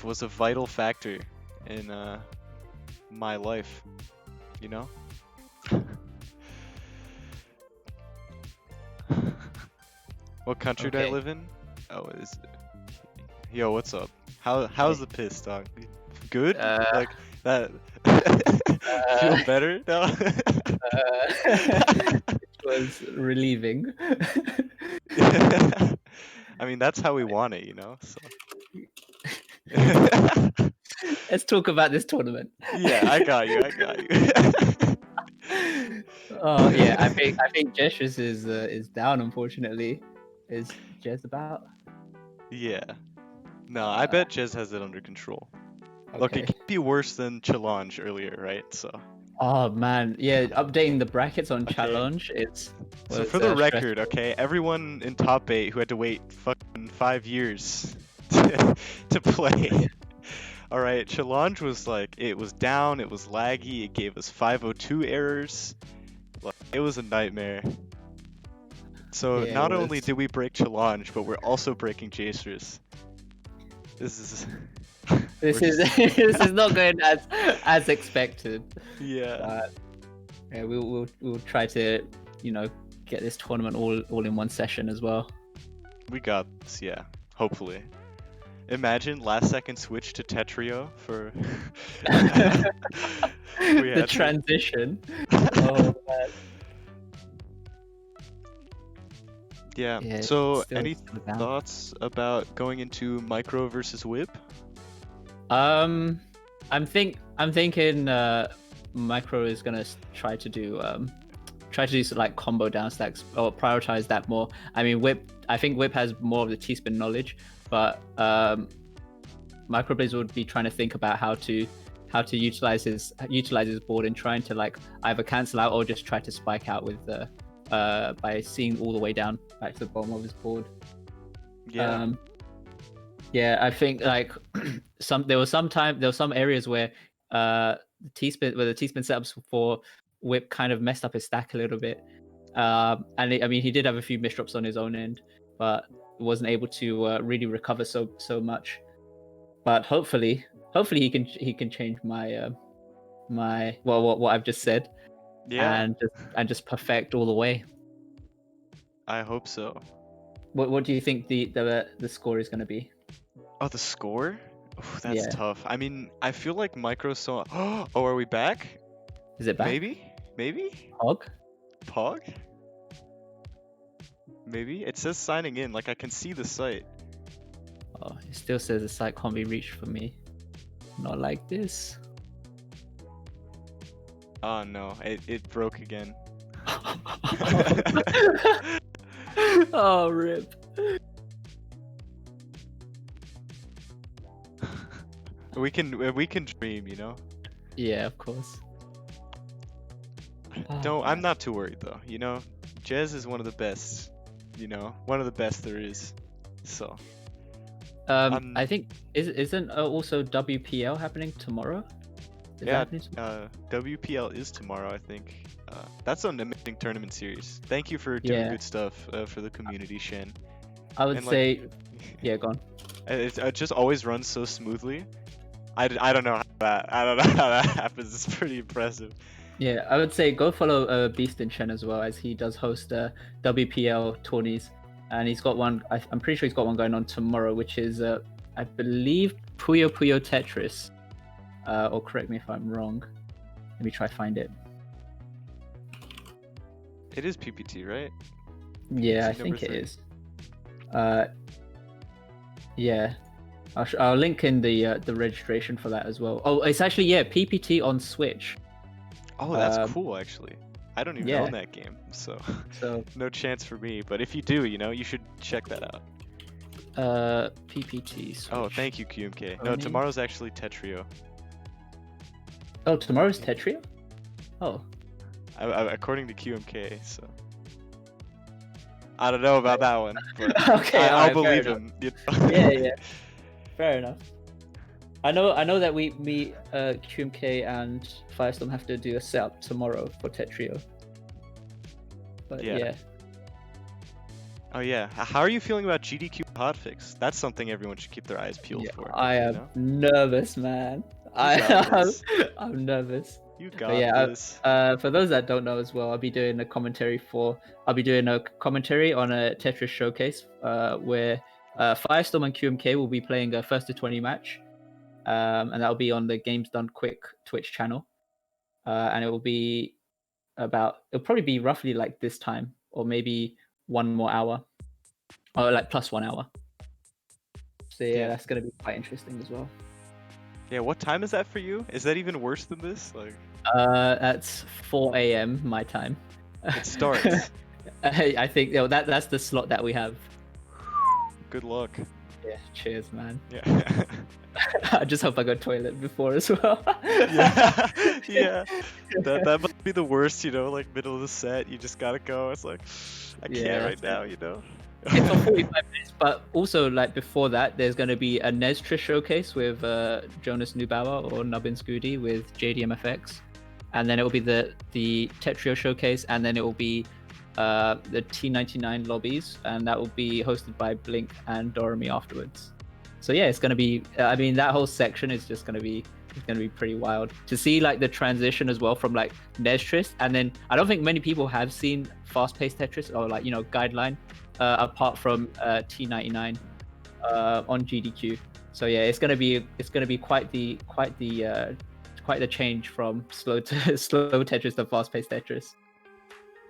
was a vital factor in my life, you know? What country do I live in? Oh, is it? Yo, what's up? How's the piss, dog? Good? Like that? Feel better now? It was relieving. I mean, that's how we want it, you know. So. Let's talk about this tournament. Yeah, I got you. Oh yeah, I think Jstris is down. Unfortunately, is Jez about? Yeah. No, I bet Jez has it under control. Okay. Look, it can't be worse than Challenge earlier, right? So. Oh man, yeah, updating the brackets on Challenge is. So for the record, okay, everyone in top 8 who had to wait fucking 5 years to play. Alright, Challenge was like, it was down, it was laggy, it gave us 502 errors. Like, it was a nightmare. So Yeah, not only did we break Challenge, but we're also breaking Jstris. This is this is not going as expected. Yeah. Yeah, we'll try to, you know, get this tournament all in one session as well. We got this, yeah. Hopefully. Imagine last second switch to Tetrio for the transition. Oh man. Yeah. So any thoughts about going into Micro versus Whip? I'm thinking Micro is gonna try to do some, like, combo down stacks or prioritize that more. I mean, I think Whip has more of the T-spin knowledge, but Microblaze would be trying to think about how to utilize his board and trying to, like, either cancel out or just try to spike out with by seeing all the way down back to the bottom of his board. Yeah. Yeah, I think, like, there were some areas where the T-spin setups for Whip kind of messed up his stack a little bit. I mean, he did have a few misdrops on his own end, but wasn't able to really recover so much. But hopefully he can change my what I've just said. Yeah. And just perfect all the way. I hope so. What do you think the score is going to be? Oh, the score? Ooh, that's tough. I mean, I feel like Micro so. Oh, are we back? Is it back? Maybe? Pog? Maybe? It says signing in, like I can see the site. Oh, it still says the site can't be reached for me. Not like this. Oh no, it broke again. Oh, rip. We can dream, you know? Yeah, of course. I'm not too worried though, you know? Jez is one of the best you know, one of the best there is. So I think isn't also WPL happening tomorrow? Is that yeah, happening tomorrow? WPL is tomorrow, I think. That's an amazing tournament series. Thank you for doing Yeah. good stuff for the community, Shen. I would and, say, yeah, go on. It just always runs so smoothly. I don't know I don't know how that happens. It's pretty impressive. Yeah, I would say go follow Beast in Chen as well, as he does host WPL tourneys, and he's got one. I'm pretty sure he's got one going on tomorrow, which is I believe Puyo Puyo Tetris, or correct me if I'm wrong. Let me try find it. It is PPT, right? Yeah, I PPT think it 3. is. Yeah, I'll link in the registration for that as well. Oh, it's actually PPT on Switch. Oh, that's cool actually. I don't even own that game, so no chance for me. But if you do, you know, you should check that out. PPT Switch. Oh, thank you, QMK. No, tomorrow's actually Tetrio. Oh, tomorrow's Tetrio? Oh. According to QMK, so. I don't know about that one, but okay, I'll believe him. You know? Yeah. Fair enough. I know that me, QMK and Firestorm have to do a setup tomorrow for Tetrio. But yeah. Oh yeah. How are you feeling about GDQ hotfix? That's something everyone should keep their eyes peeled for. I am nervous, man. I'm nervous. You got this. For those that don't know as well, I'll be doing a commentary on a Tetris showcase, where Firestorm and QMK will be playing a first to 20 match, and that'll be on the Games Done Quick Twitch channel, and it'll probably be roughly like this time, or maybe 1 more hour, or like plus 1 hour. So yeah, that's gonna be quite interesting as well. Yeah, what time is that for you? Is that even worse than this? Like, that's 4 a.m. my time. It starts. I think that's the slot that we have. Good luck. Yeah, cheers, man. Yeah. I just hope I go toilet before as well. Yeah. That must be the worst, you know, like middle of the set, you just gotta go. It's like, I can't right now, you know. It's for 45 minutes, but also like before that, there's going to be a Jstris showcase with Jonas Neubauer or Nubin Scudi with JDMFX, and then it will be the Tetrio showcase, and then it will be the T99 lobbies, and that will be hosted by Blink and Dorami afterwards. So yeah, it's going to be. I mean, that whole section is just going to be. It's going to be pretty wild to see like the transition as well from like Jstris, and then I don't think many people have seen fast-paced Tetris or like, you know, guideline. Apart from T99 on GDQ, so yeah, it's gonna be quite the change from slow Tetris to fast-paced Tetris.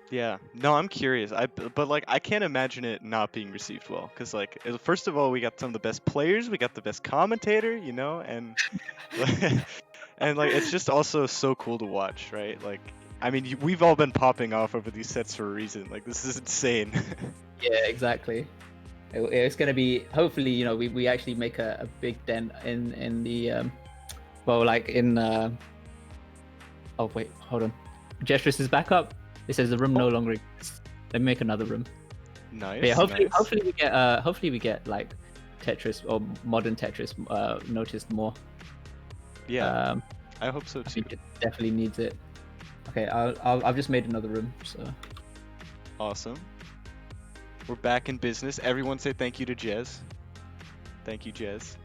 Yeah, no, I'm curious. But like I can't imagine it not being received well, because like first of all, we got some of the best players, we got the best commentator, you know, and and like it's just also so cool to watch, right? Like, I mean, we've all been popping off over these sets for a reason. Like, this is insane. Yeah, exactly. It's going to be, hopefully, you know, we actually make a big dent in the, well, like in, oh, wait, hold on. Jstris is back up. It says the room no longer exists. Let me make another room. Nice. But yeah, hopefully we get like Tetris or modern Tetris noticed more. Yeah, I hope so too. I think it definitely needs it. Okay, I've just made another room, so. Awesome. We're back in business. Everyone say thank you to Jez. Thank you, Jez.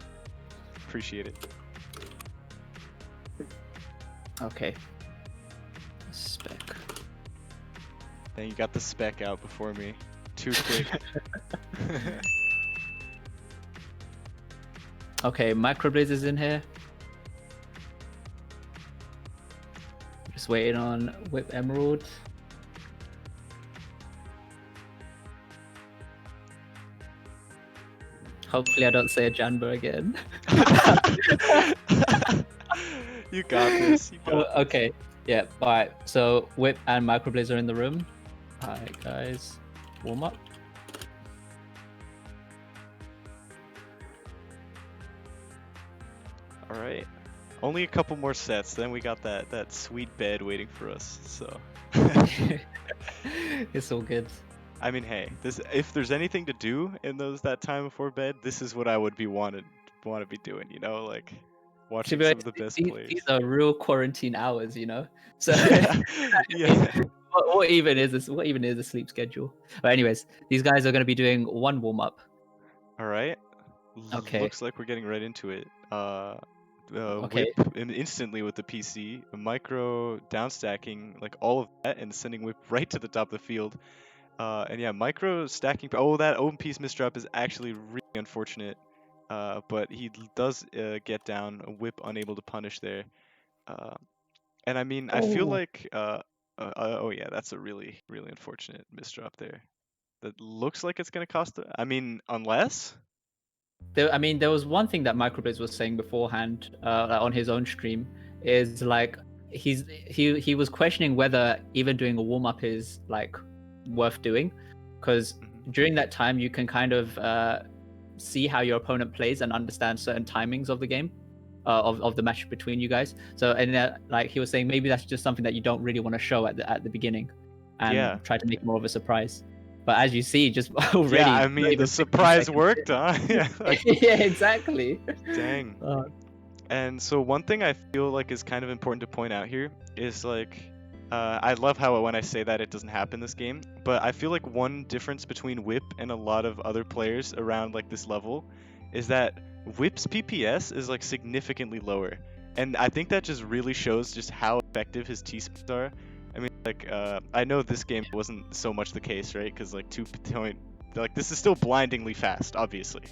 Appreciate it. Okay. Spec. Then you got the spec out before me. Too quick. Okay, Microblaze is in here. Just waiting on Whip Emerald. Hopefully I don't say Ajamba again. You got this. Okay, yeah, alright. So Whip and Microblaze are in the room. Alright guys, warm up. Alright. Only a couple more sets, then we got that sweet bed waiting for us, so. It's all good. I mean, hey, this if there's anything to do in that time before bed, this is what I would want to be doing, you know, like To watching be some of honest, the best these players. are real quarantine hours, you know. So Yeah. I mean, Yeah. what even is this? What even is a sleep schedule? But anyways, these guys are going to be doing one warm up. All right. Okay. Looks like we're getting right into it. Okay. Whip instantly with the PC, micro downstacking like all of that and sending Whip right to the top of the field. And yeah, micro stacking. Oh, that open piece misdrop is actually really unfortunate. But he does get down. A Whip unable to punish there. Uh, and I mean, I feel Oh. like oh yeah, that's a really really unfortunate misdrop there. That looks like it's gonna cost. I mean, unless. I mean, there was one thing that Microblaze was saying beforehand on his own stream is like he was questioning whether even doing a warm up is like worth doing, because Mhm. during that time you can kind of see how your opponent plays and understand certain timings of the game, of the match between you guys. So and like he was saying, maybe that's just something that you don't really want to show at the beginning, and Yeah. try to make it more of a surprise. But as you see, just Yeah, already I not mean the even 60 surprise seconds worked, huh? Yeah. in. Yeah, exactly. Dang. Uh, And so one thing I feel like is kind of important to point out here is like I love how when I say that it doesn't happen this game, but I feel like one difference between Whip and a lot of other players around like this level is that Whip's PPS is like significantly lower. And I think that just really shows just how effective his T-spins are. I mean, like I know this game wasn't so much the case, right? Because like 2 point, like this is still blindingly fast, obviously.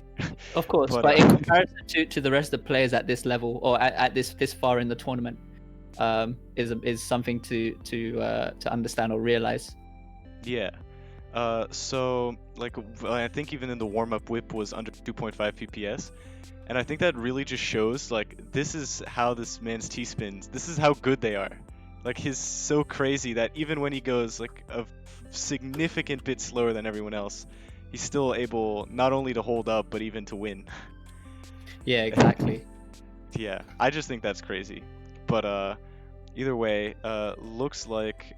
of course, But but in comparison to the rest of the players at this level or at this far in the tournament, is something to understand or realize. yeah. So like I think even in the warm-up Whip was under 2.5 PPS, and I think that really just shows like this is how this man's T-spins. This is how good they are. Like he's so crazy that even when he goes like a significant bit slower than everyone else, he's still able not only to hold up but even to win. Yeah, exactly. Yeah, I just think that's crazy. But either way, looks like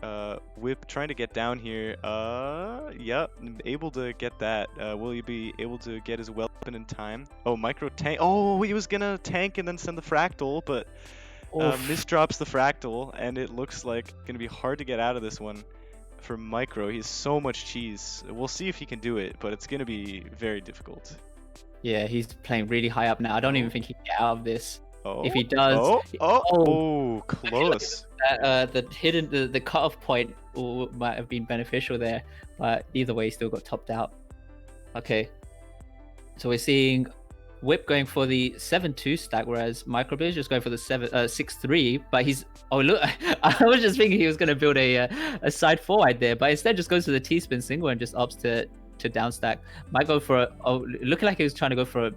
Whip trying to get down here. Yep, able to get that. Will he be able to get his weapon in time? Oh, micro tank. Oh, he was gonna tank and then send the fractal, but Oof. misdrops the fractal, and it looks like gonna be hard to get out of this one for micro. He has so much cheese. We'll see if he can do it, but it's gonna be very difficult. Yeah, he's playing really high up now. I don't even Oh, think he can get out of this. If oh, he does, oh, oh, oh, oh, I feel like close. the hidden the cutoff point might have been beneficial there, but either way, he still got topped out. Okay, so we're seeing Whip going for the 7-2 stack, whereas Microblaze just going for the 6-3. But he's look, I was just thinking he was going to build a side forward there, but instead just goes to the T spin single and just opts to down stack. Might go for looking like he was trying to go for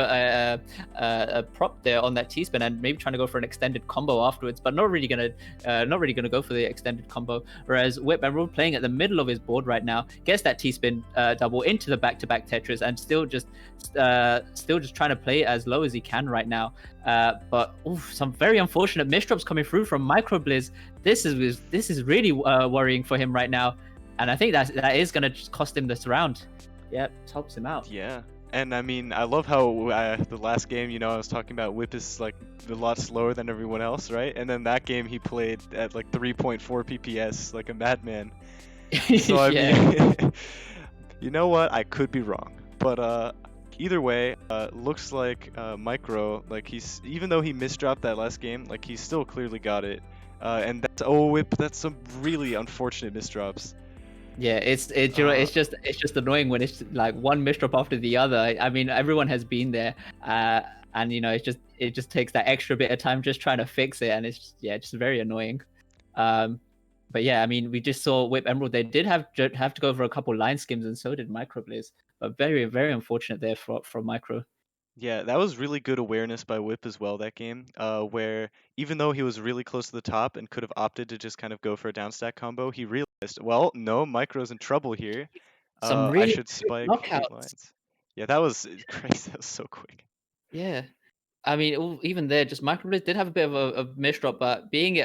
a prop there on that T spin and maybe trying to go for an extended combo afterwards, but not really gonna go for the extended combo. Whereas Whip Emerald playing at the middle of his board right now gets that T spin double into the back-to-back Tetris and still just trying to play as low as he can right now. But some very unfortunate misdrops coming through from Microblaze. This is really worrying for him right now, and I think that is going to cost him this round. Yep, tops him out. Yeah. And I mean, I love how the last game, I was talking about Whip is like a lot slower than everyone else, right? And then that game he played at like 3.4 PPS, like a madman. So I Yeah. mean, you know what? I could be wrong, but either way, looks like Micro, like he's even though he misdropped that last game, like he still clearly got it. And that's Whip. That's some really unfortunate misdrops. Yeah, it's just annoying when it's like one misdrop after the other. I mean, everyone has been there, and it just takes that extra bit of time just trying to fix it, and it's just very annoying. But yeah, I mean, we just saw Whip Emerald. They did have to go for a couple line skims, and so did Microblaze. But very very unfortunate there for Micro. Yeah, that was really good awareness by Whip as well that game, where even though he was really close to the top and could have opted to just kind of go for a downstack combo, he realized, well, no, Micro's in trouble here. Some I really should quick spike 8 knockouts. lines. Yeah, that was crazy. That was so quick. Yeah. I mean, even there, just Microblaze did have a bit of a misdrop, but being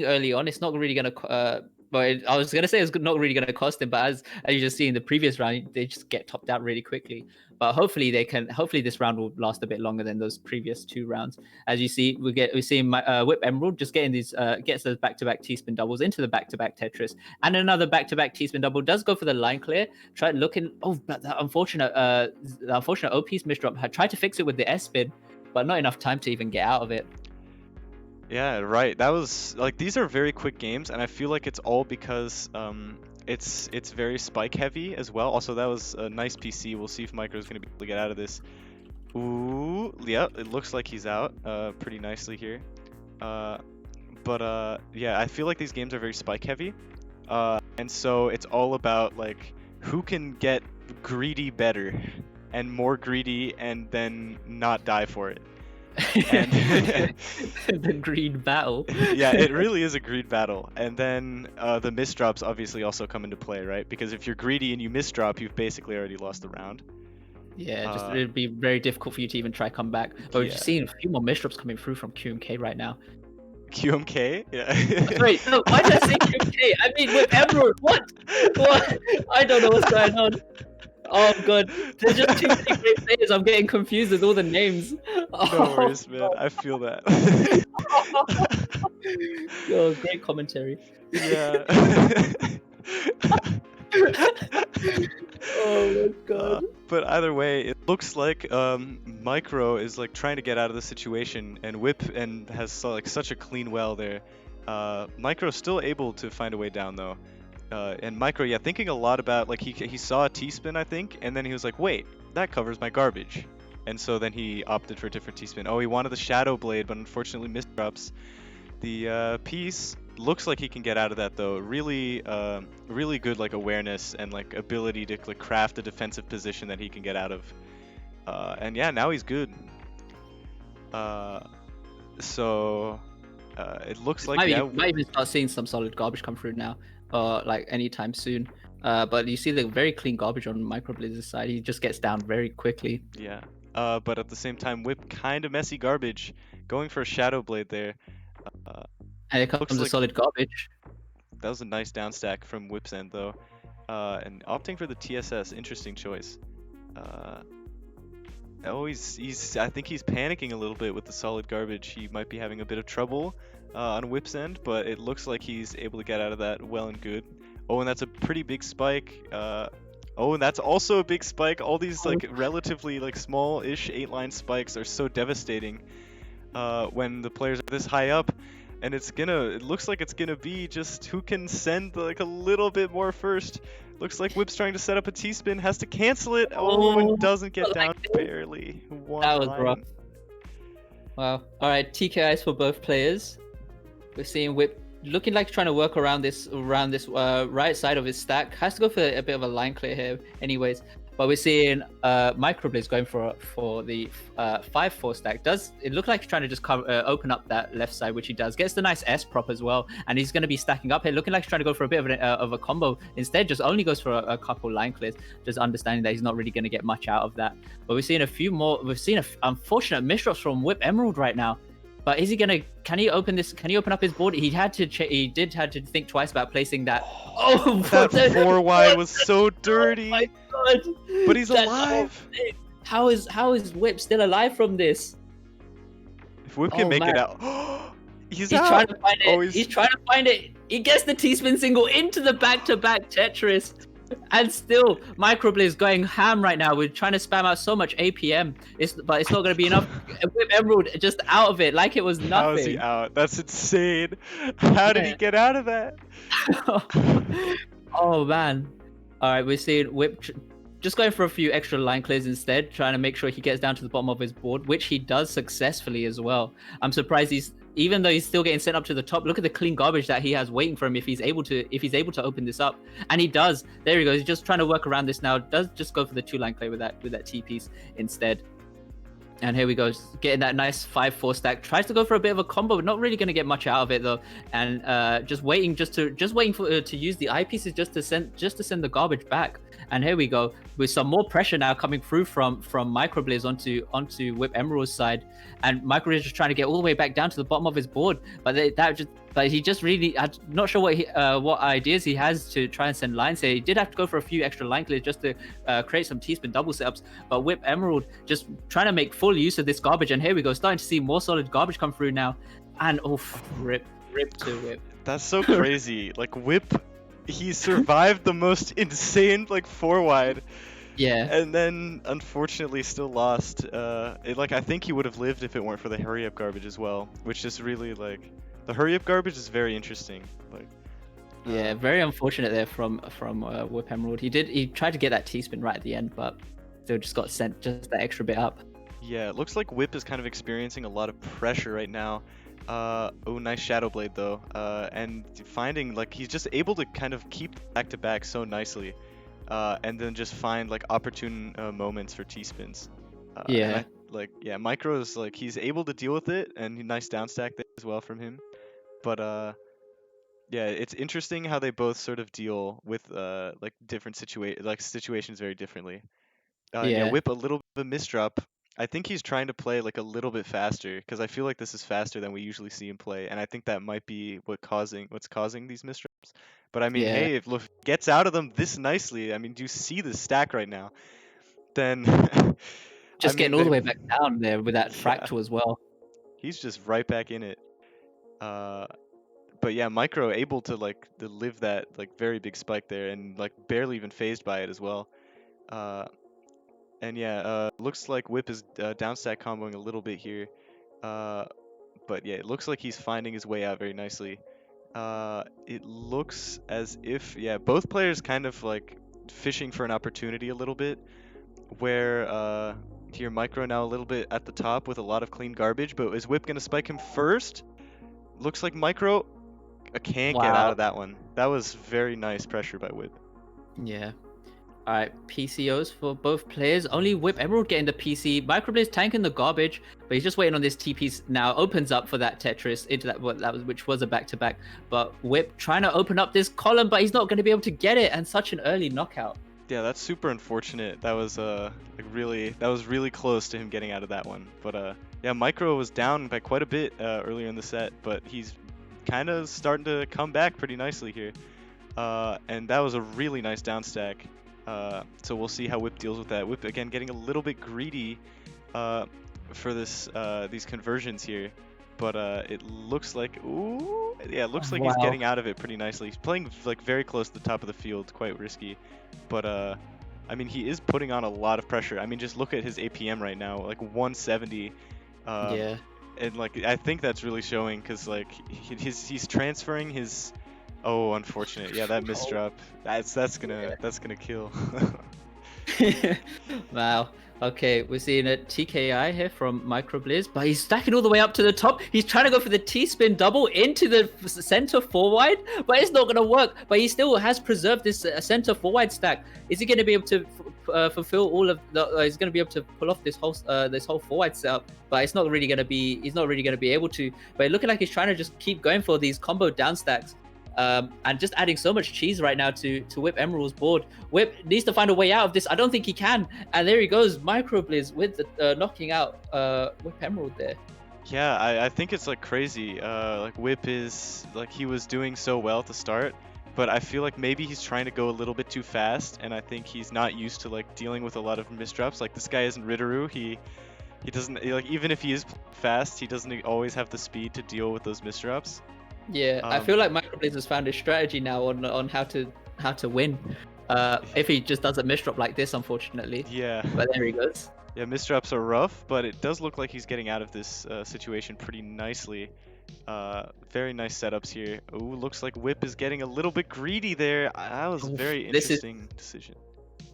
early on, it's not really gonna But I was gonna say it's not really gonna cost him, but as you just see in the previous round, they just get topped out really quickly. But hopefully hopefully this round will last a bit longer than those previous 2 rounds. As you see, we're seeing Whip Emerald just getting these gets those back-to-back T-spin doubles into the back-to-back Tetris, and another back-to-back T-spin double does go for the line clear. Try looking, but the unfortunate OP's misdrop had tried to fix it with the S-spin, but not enough time to even get out of it. Yeah, right. That was like, these are very quick games, and I feel like it's all because it's very spike heavy as well. Also, that was a nice PC. We'll see if Micro's gonna be able to get out of this. Ooh, yeah, it looks like he's out pretty nicely here. But yeah, I feel like these games are very spike heavy, and so it's all about like who can get greedy better and more greedy and then not die for it. And the green battle. Yeah, it really is a greed battle. And then the misdrops obviously also come into play, right? Because if you're greedy and you misdrop, you've basically already lost the round. Yeah, just it'd be very difficult for you to even try come back. But we're just seeing a few more misdrops coming through from QMK right now. QMK? Yeah. Wait, no, why did I say QMK? I mean with Emerald. What? I don't know what's going on. Oh god, there's just too many great players. I'm getting confused with all the names. No worries, man. I feel that. Yo, great commentary. Yeah. Oh my god. But either way, it looks like Micro is like trying to get out of the situation, and Whip and has like such a clean well there. Micro's still able to find a way down though. And Micro, yeah, thinking a lot about, like, he saw a T-spin, I think, and then he was like, wait, that covers my garbage. And so then he opted for a different T-spin. Oh, he wanted the Shadow Blade, but unfortunately misdrops. The piece looks like he can get out of that, though. Really, really good, like, awareness and, like, ability to, like, craft a defensive position that he can get out of. And yeah, now he's good. So, it looks like, might even start seeing some solid garbage come through now. Like anytime soon. But you see the very clean garbage on Microblaze's side. He just gets down very quickly. Yeah. But at the same time, Whip kind of messy garbage, going for a Shadow Blade there. And it comes a solid garbage. That was a nice down stack from Whip's end though. And opting for the TSS, interesting choice. I think he's panicking a little bit with the solid garbage. He might be having a bit of trouble on Whip's end, but it looks like he's able to get out of that well and good. Oh, and that's a pretty big spike. Oh, and that's also a big spike. All these like relatively like small-ish 8-line spikes are so devastating when the players are this high up, and it looks like it's gonna be just who can send like a little bit more first. Looks like Whip's trying to set up a T-spin, has to cancel it. Oh, and doesn't get down barely. That was rough. Wow. All right, TKIs for both players. We're seeing Whip looking like trying to work around this right side of his stack. Has to go for a bit of a line clear here, anyways. But we're seeing Microblaze going for the 5-4 stack. Does it look like he's trying to just open up that left side, which he does. Gets the nice S prop as well, and he's going to be stacking up here, looking like he's trying to go for a bit of a combo. Instead, just only goes for a couple line clears, just understanding that he's not really going to get much out of that. But we're seeing a few more. We've seen unfortunate misdrops from Whip Emerald right now. But is he gonna? Can he open this? Can he open up his board? He had to. He did had to think twice about placing that. Oh, that 4 wide was so dirty. Oh my god! But he's alive. How is Whip still alive from this? If Whip can make it out, he's out. Trying to find it. He's trying to find it. He gets the T-spin single into the back-to-back Tetris. And still, Microblaze going ham right now. We're trying to spam out so much APM, but it's not going to be enough. Whip Emerald just out of it like it was nothing. How is he out? That's insane. How did he get out of that? Oh man. All right, we're seeing Whip just going for a few extra line clears instead, trying to make sure he gets down to the bottom of his board, which he does successfully as well. I'm surprised even though he's still getting sent up to the top, look at the clean garbage that he has waiting for him if he's able to open this up. And he does. There he goes. He's just trying to work around this now. Does just go for the 2-line play with that T piece instead. And here we go, getting that nice 5-4 stack. Tries to go for a bit of a combo, but not really going to get much out of it though. And just waiting for to use the eye pieces just to send the garbage back. And here we go with some more pressure now coming through from Microblaze onto Whip Emerald's side. And Microblaze just trying to get all the way back down to the bottom of his board, but but he just really, I'm not sure what ideas he has to try and send lines here. He did have to go for a few extra line clears just to create some T-spin double setups, but Whip Emerald just trying to make full use of this garbage, and here we go, starting to see more solid garbage come through now, and rip to Whip. That's so crazy. Like Whip, he survived the most insane like 4-wide. Yeah. And then unfortunately still lost. I think he would have lived if it weren't for the hurry up garbage as well, which is really like the hurry up garbage is very interesting. Like yeah, very unfortunate there from Whip Emerald. He tried to get that T-spin right at the end, but still just got sent just that extra bit up. Yeah, it looks like Whip is kind of experiencing a lot of pressure right now. Oh, nice Shadow Blade though. And finding like he's just able to kind of keep back to back so nicely. And then just find like opportune moments for T-spins. Yeah. Micro's like he's able to deal with it, and nice down stack there as well from him. But yeah, it's interesting how they both sort of deal with like different situations very differently. Yeah, Whip a little bit of a misdrop. I think he's trying to play like a little bit faster because I feel like this is faster than we usually see him play, and I think that might be what's causing these misdrops. But I mean, hey, if Luffy gets out of them this nicely, I mean, do you see the stack right now? Then just getting all the way back down there with that fractal as well. He's just right back in it. But yeah, Micro able to like to live that like very big spike there and like barely even phased by it as well. And yeah, looks like Whip is downstack comboing a little bit here. But yeah, it looks like he's finding his way out very nicely. It looks as if, yeah, both players kind of like fishing for an opportunity a little bit. Where here Micro now a little bit at the top with a lot of clean garbage, but is Whip gonna spike him first? Looks like Micro can't get out of that one. That was very nice pressure by Whip. Yeah. All right, PCOs for both players. Only Whip Emerald getting the PC. Microblaze tanking the garbage, but he's just waiting on this TP now. Opens up for that Tetris into which was a back-to-back. But Whip trying to open up this column, but he's not going to be able to get it, and such an early knockout. Yeah, that's super unfortunate. That was really close to him getting out of that one. But yeah, Micro was down by quite a bit earlier in the set, but he's kind of starting to come back pretty nicely here. And that was a really nice down stack. So we'll see how Whip deals with that. Whip again getting a little bit greedy for these conversions here, but it looks like he's getting out of it pretty nicely. He's playing like very close to the top of the field, quite risky, but I mean he is putting on a lot of pressure. I mean just look at his APM right now, like 170. Yeah. And like I think that's really showing because like he's transferring his. Oh, unfortunate. Yeah, that misdrop. That's gonna kill. Wow. Okay, we're seeing a TKI here from Microblaze, but he's stacking all the way up to the top. He's trying to go for the T-spin double into the center 4-wide, but it's not going to work. But he still has preserved this center 4-wide stack. Is he going to be able to fulfill all of the? He's going to be able to pull off this whole 4-wide setup, but it's not really going to be. He's not really going to be able to. But looking like he's trying to just keep going for these combo down stacks. And just adding so much cheese right now to Whip Emerald's board. Whip needs to find a way out of this. I don't think he can. And there he goes, Microblaze with the knocking out Whip Emerald there. Yeah, I think it's like crazy. Like Whip is like he was doing so well at the start, but I feel like maybe he's trying to go a little bit too fast, and I think he's not used to like dealing with a lot of misdrops. Like this guy isn't Ritaroo. He doesn't like even if he is fast, he doesn't always have the speed to deal with those misdrops. Yeah, I feel like Microblaze has found a strategy now on how to win. If he just does a misdrop like this, unfortunately. Yeah. But there he goes. Yeah, misdrops are rough, but it does look like he's getting out of this situation pretty nicely. Very nice setups here. Ooh, looks like Whip is getting a little bit greedy there. That was a very interesting decision.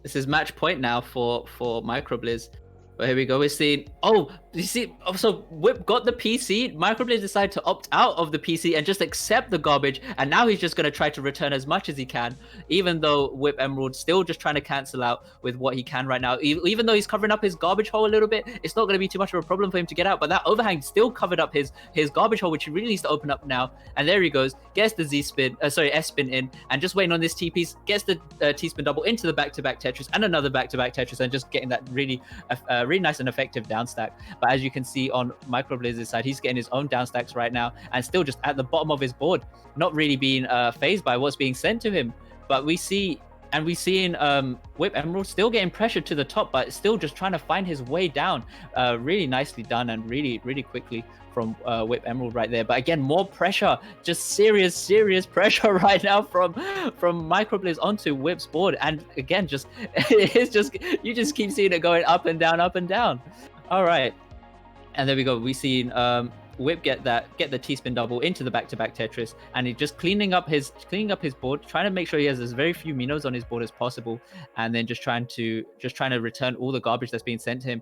This is match point now for Microblaze. But here we go. We're seeing. Oh, you see. So Whip got the PC. Microblaze decided to opt out of the PC and just accept the garbage. And now he's just going to try to return as much as he can, even though Whip Emerald still just trying to cancel out with what he can right now. Even though he's covering up his garbage hole a little bit, it's not going to be too much of a problem for him to get out. But that overhang still covered up his garbage hole, which he really needs to open up now. And there he goes. Gets the S spin in, and just waiting on this T piece. Gets the T spin double into the back-to-back Tetris and another back-to-back Tetris, and just getting that really really nice and effective down stack. But as you can see on Microblaze's side, he's getting his own down stacks right now and still just at the bottom of his board, not really being phased by what's being sent to him. But we see Whip Emerald still getting pressured to the top, but still just trying to find his way down. Really nicely done and really quickly from Whip Emerald right there. But again, more pressure, just serious pressure right now from Microblaze onto Whip's board. And again, just it's just you just keep seeing it going up and down, up and down. All right, and there we go. We seen Whip get the T-spin double into the back-to-back Tetris, and he just cleaning up his board, trying to make sure he has as very few Minos on his board as possible, and then just trying to return all the garbage that's being sent to him.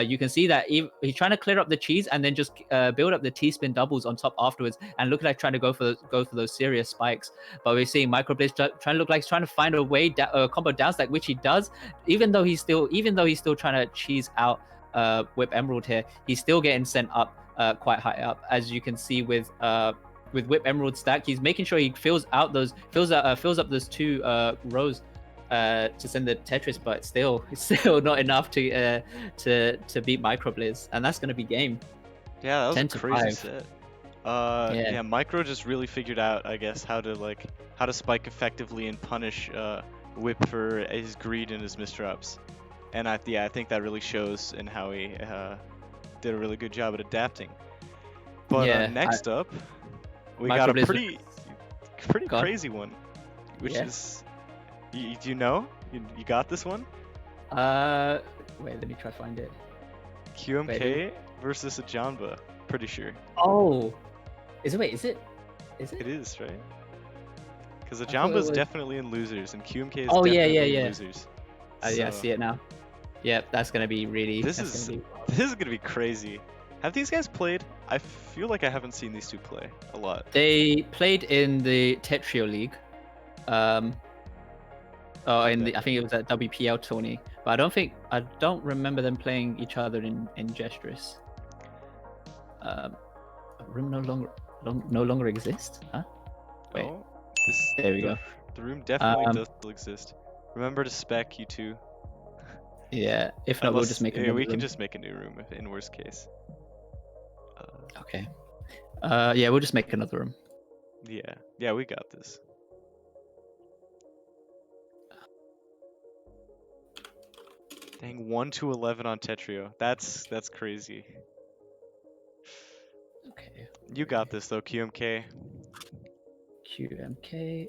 You can see that he's trying to clear up the cheese and then just build up the T-spin doubles on top afterwards, and look like trying to go for those serious spikes. But we're seeing Microblaze trying to find a way combo down stack, which he does, even though he's still trying to cheese out Whip Emerald here. He's still getting sent up quite high up, as you can see with Whip Emerald stack. He's making sure he fills up those two rows to send the Tetris, but still not enough to beat Microblaze, and that's going to be game. Yeah, that was a crazy 5. set. Yeah, Micro just really figured out, I guess, how to spike effectively and punish Whip for his greed and his misdrops. And I think that really shows in how he did a really good job at adapting. But next up, we got a pretty crazy one, which is, do you know? You got this one? Wait, let me try to find it. QMK versus Ajamba, pretty sure. Oh, is it? It is, right? Because Ajamba's definitely in losers, and QMK is definitely in losers. Yeah, I see it now. Yep, that's gonna be really. This is gonna be crazy. Have these guys played? I feel like I haven't seen these two play a lot. They played in the Tetrio League. I think it was at WPL tourney, but I don't remember them playing each other in Jstris. Room no longer exists, huh? Wait. Oh, there we go. The room definitely does still exist. Remember to spec, you two. Yeah, if not, we'll just make a new room. We can just make a new room in worst case. Okay. Yeah, we'll just make another room. Yeah, we got this. Dang, 1-11 on Tetrio. That's crazy. Okay. You got this though, QMK. QMK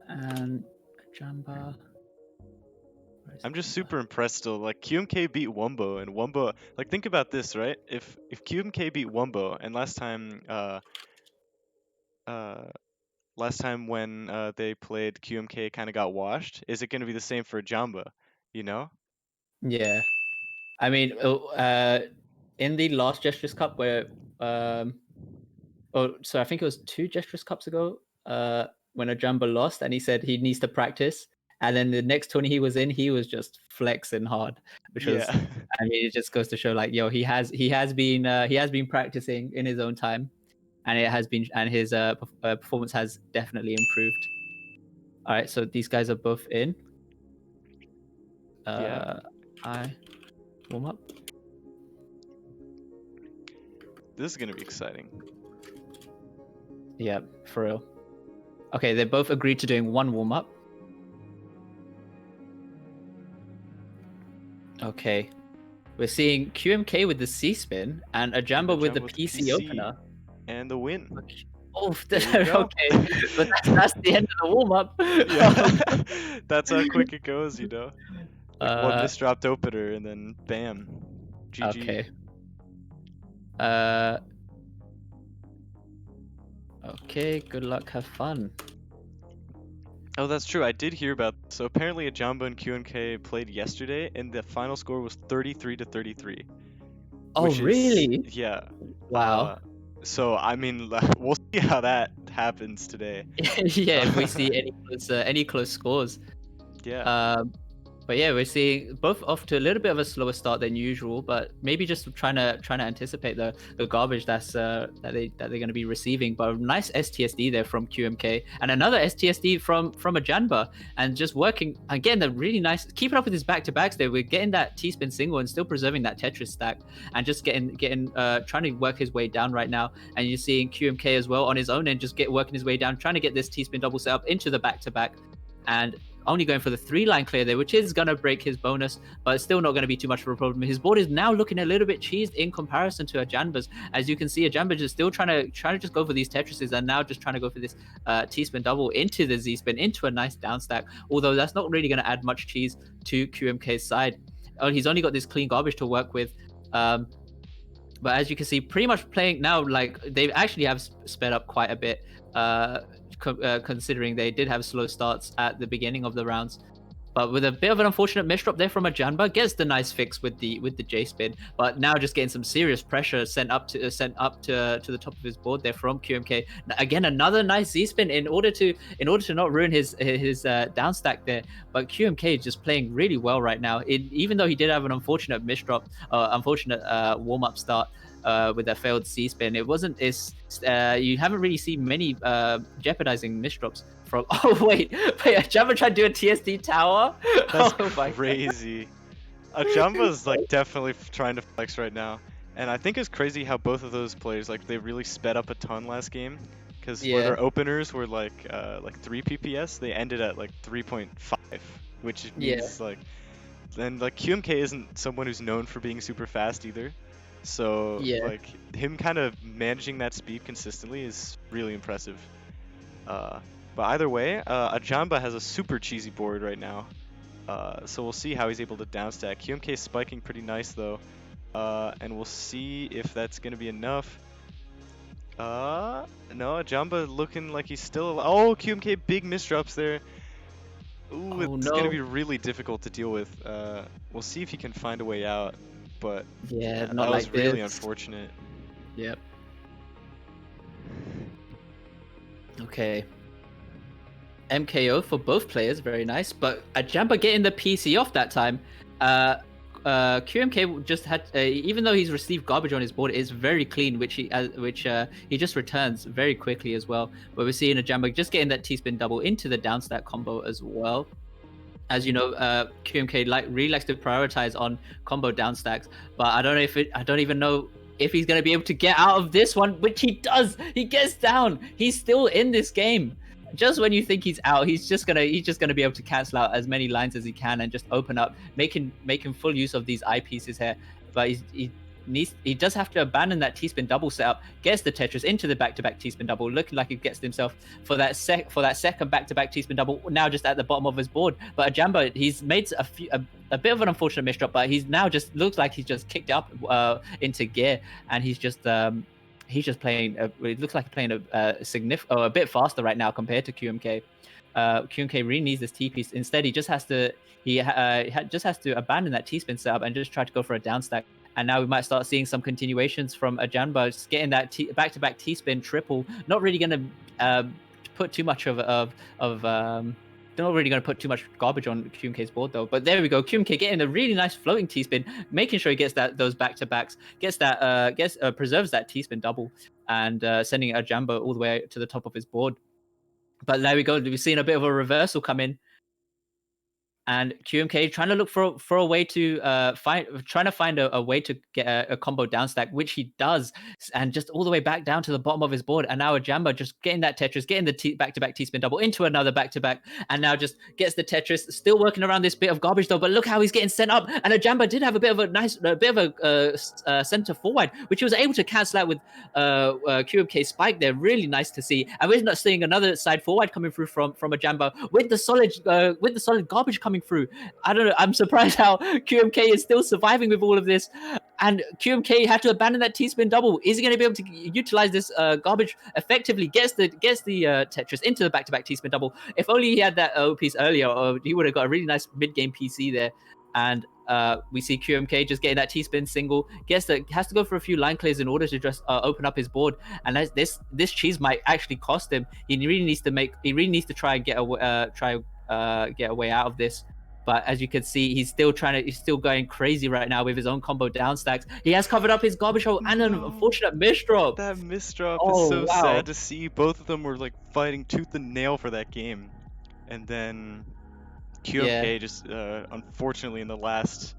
and Ajamba. I'm just super impressed still. Like, QMK beat Wumbo, and Wumbo, like, think about this, right? If QMK beat Wumbo, and last time when they played, QMK kind of got washed, is it going to be the same for Ajamba, you know? Yeah. I mean, in the last Jstris Cup where so I think it was 2 Jstris Cups ago, when Ajamba lost and he said he needs to practice. And then the next tourney he was in, he was just flexing hard, which was, I mean, it just goes to show, like, yo, he has been practicing in his own time, and his performance has definitely improved. All right, so these guys are both in. I warm up. This is gonna be exciting. Yeah, for real. Okay, they both agreed to doing 1 warm up. Okay, we're seeing QMK with the C spin and Ajamba with the PC opener. And the win. Oh, okay, but that's the end of the warm up. Yeah. That's how quick it goes, you know. Like, one misdropped opener and then bam, GG. Okay. Okay, good luck, have fun. Oh, that's true. I did hear about. So apparently, Ajamba and QNK played yesterday, and the final score was 33-33. Oh, really? Yeah. Wow. So I mean, we'll see how that happens today. Yeah, if we see any close scores. Yeah. But yeah, we're seeing both off to a little bit of a slower start than usual, but maybe just trying to anticipate the garbage that they're going to be receiving. But a nice STSD there from QMK, and another STSD from Ajamba, and just working again. The really nice keeping up with his back to backs there. We're getting that T-spin single and still preserving that Tetris stack, and just getting trying to work his way down right now. And you're seeing QMK as well on his own end, just working his way down, trying to get this T-spin double set up into the back to back, and only going for the 3-line clear there, which is going to break his bonus, but it's still not going to be too much of a problem. His board is now looking a little bit cheesed in comparison to Ajamba's. As you can see, Ajamba is still trying to just go for these Tetrises, and now just trying to go for this T-spin double into the Z-spin, into a nice down stack, although that's not really going to add much cheese to QMK's side. He's only got this clean garbage to work with. But as you can see, pretty much playing now, like they actually have sped up quite a bit, considering they did have slow starts at the beginning of the rounds. But with a bit of an unfortunate misdrop there from Ajamba, gets the nice fix with the J spin, but now just getting some serious pressure sent up to the top of his board there from QMK. Again, another nice Z spin in order to not ruin his down stack there. But QMK is just playing really well right now. Even though he did have an unfortunate misdrop, unfortunate warm up start. With that failed C spin, it wasn't. You haven't really seen many jeopardizing misdrops from. Oh wait, Ajamba tried to do a TSD tower. That's crazy. Ajamba's like definitely trying to flex right now, and I think it's crazy how both of those players like they really sped up a ton last game, because where their openers were like 3 PPS, they ended at like 3.5, which means like, and like QMK isn't someone who's known for being super fast either. So like him kind of managing that speed consistently is really impressive. But either way, Ajamba has a super cheesy board right now. So we'll see how he's able to downstack. QMK is spiking pretty nice though. And we'll see if that's gonna be enough. No, Ajamba looking like he's still. Oh, QMK big misdrops there. Ooh, it's gonna be really difficult to deal with. We'll see if he can find a way out. But not that was like really this. unfortunate. Yep. Okay. MKO for both players, very nice. But Ajamba getting the PC off that time. QMK just had, even though he's received garbage on his board, it's very clean, which he just returns very quickly as well. But we're seeing Ajamba just getting that T-spin double into the downstack combo as well. As you know, QMK really likes to prioritize on combo downstacks, but I don't even know if he's gonna be able to get out of this one, which he does. He gets down. He's still in this game. Just when you think he's out, he's just gonna be able to cancel out as many lines as he can and just open up, making full use of these eyepieces here. But he does have to abandon that T-spin double setup, gets the Tetris into the back-to-back T-spin double, looking like he gets himself for that second back-to-back T-spin double, now just at the bottom of his board. But Ajamba, he's made a bit of an unfortunate misdrop, but he's now just looks like he's just kicked up into gear, and he's just playing. It looks like he's playing a bit faster right now compared to QMK. QMK really needs this T piece. Instead, he just has to abandon that T-spin setup and just try to go for a down stack. And now we might start seeing some continuations from Ajamba, just getting that back-to-back T-spin triple. Not really going to put too much not really going to put too much garbage on QMK's board though. But there we go. QMK getting a really nice floating T-spin, making sure he gets those back-to-backs, preserves that T-spin double, and sending Ajamba all the way to the top of his board. But there we go. We've seen a bit of a reversal come in. And QMK trying to look for a way to find a way to get a combo down stack, which he does, and just all the way back down to the bottom of his board. And now Ajamba just getting that Tetris, getting the back-to-back T-spin double into another back-to-back, and now just gets the Tetris, still working around this bit of garbage though. But look how he's getting sent up. And Ajamba did have a bit of a center forward, which he was able to cancel out with QMK spike there. Really nice to see. And we're not seeing another side forward coming through from Ajamba with the solid garbage coming through. I don't know. I'm surprised how QMK is still surviving with all of this. And QMK had to abandon that T-spin double. Is he going to be able to utilize this garbage effectively? Gets the Tetris into the back-to-back T-spin double. If only he had that piece earlier, he would have got a really nice mid-game PC there. And we see QMK just getting that T-spin single. Has to go for a few line clears in order to just open up his board. And this cheese might actually cost him. He really needs to try and get a way out of this. But as you can see, he's still going crazy right now with his own combo down stacks. He has covered up his garbage hole and an No, unfortunate misdrop. that misdrop is Oh so wow. sad to see. Both of them were like fighting tooth and nail for that game, and then Yeah. QMK just unfortunately in the last